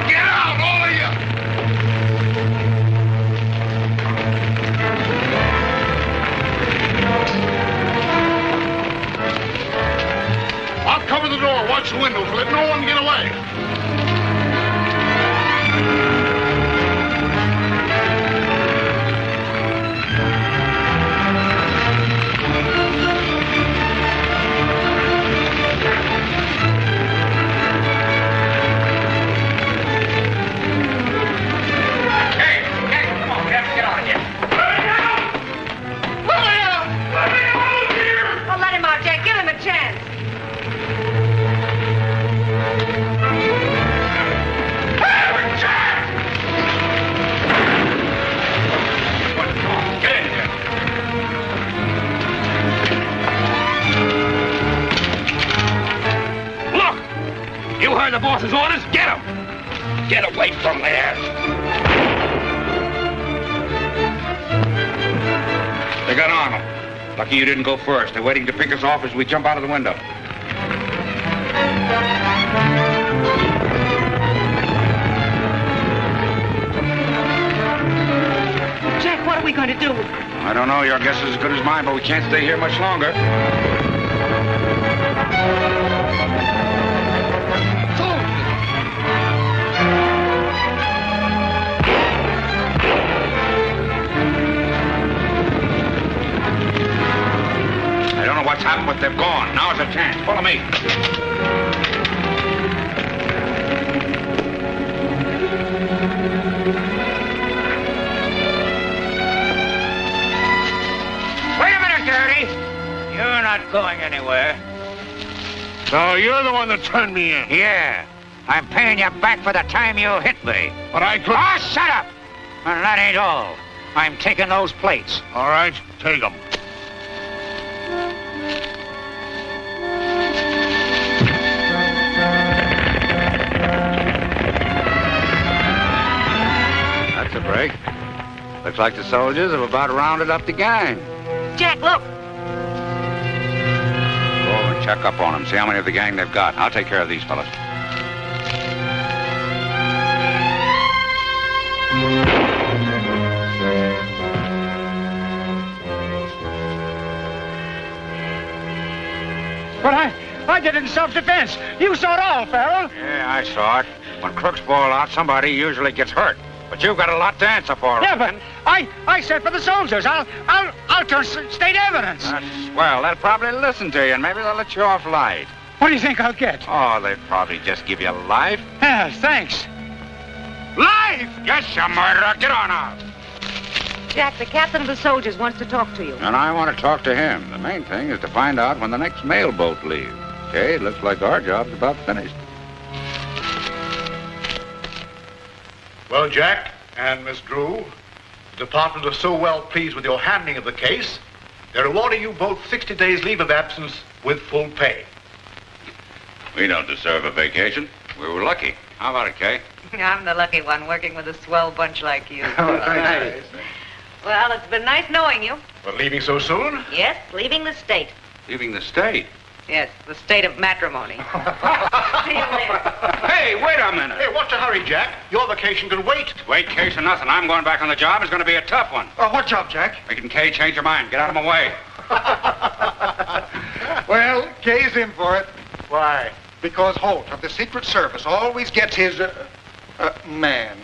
Get out, all of you! I'll cover the door. Watch the windows. Let no one get away. Kay, come on. We have to get out of here. by the boss's orders. Get him! Get away from there. They got Arnold. Lucky you didn't go first. They're waiting to pick us off as we jump out of the window. Jack, what are we going to do? I don't know. Your guess is as good as mine, but we can't stay here much longer. I don't know what's happened, but they've gone. Now's a chance. Follow me. Wait a minute, Garrity. You're not going anywhere. So you're the one that turned me in? Yeah. I'm paying you back for the time you hit me. But I could... Oh, shut up! And that ain't all. I'm taking those plates. All right, take them. That's a break. Looks like the soldiers have about rounded up the gang. Jack, look. Go over and check up on them. See how many of the gang they've got. I'll take care of these fellas. But I did it in self-defense. You saw it all, Farrell. Yeah, I saw it. When crooks fall out, somebody usually gets hurt. But you've got a lot to answer for. Yeah, but I said for the soldiers. I'll turn state evidence. That's swell. They'll probably listen to you, and maybe they'll let you off light. What do you think I'll get? Oh, they'd probably just give you life. Yeah, thanks. Life? Yes, you murderer. Get on out. Jack, the captain of the soldiers wants to talk to you. And I want to talk to him. The main thing is to find out when the next mail boat leaves. Okay, it looks like our job's about finished. Well, Jack and Miss Drew, the department is so well pleased with your handling of the case, they're awarding you both 60 days leave of absence with full pay. We don't deserve a vacation. We were lucky. How about it, Kay? I'm the lucky one working with a swell bunch like you. Nice. Well, it's been nice knowing you. But leaving so soon? Yes, leaving the state. Leaving the state? Yes, the state of matrimony. See you later. Hey, wait a minute. Hey, what's a hurry, Jack? Your vacation can wait. Wait, Case or nothing. I'm going back on the job. It's going to be a tough one. What job, Jack? Making Kay change her mind. Get out of my way. Well, Kay's in for it. Why? Because Holt of the Secret Service always gets his, man.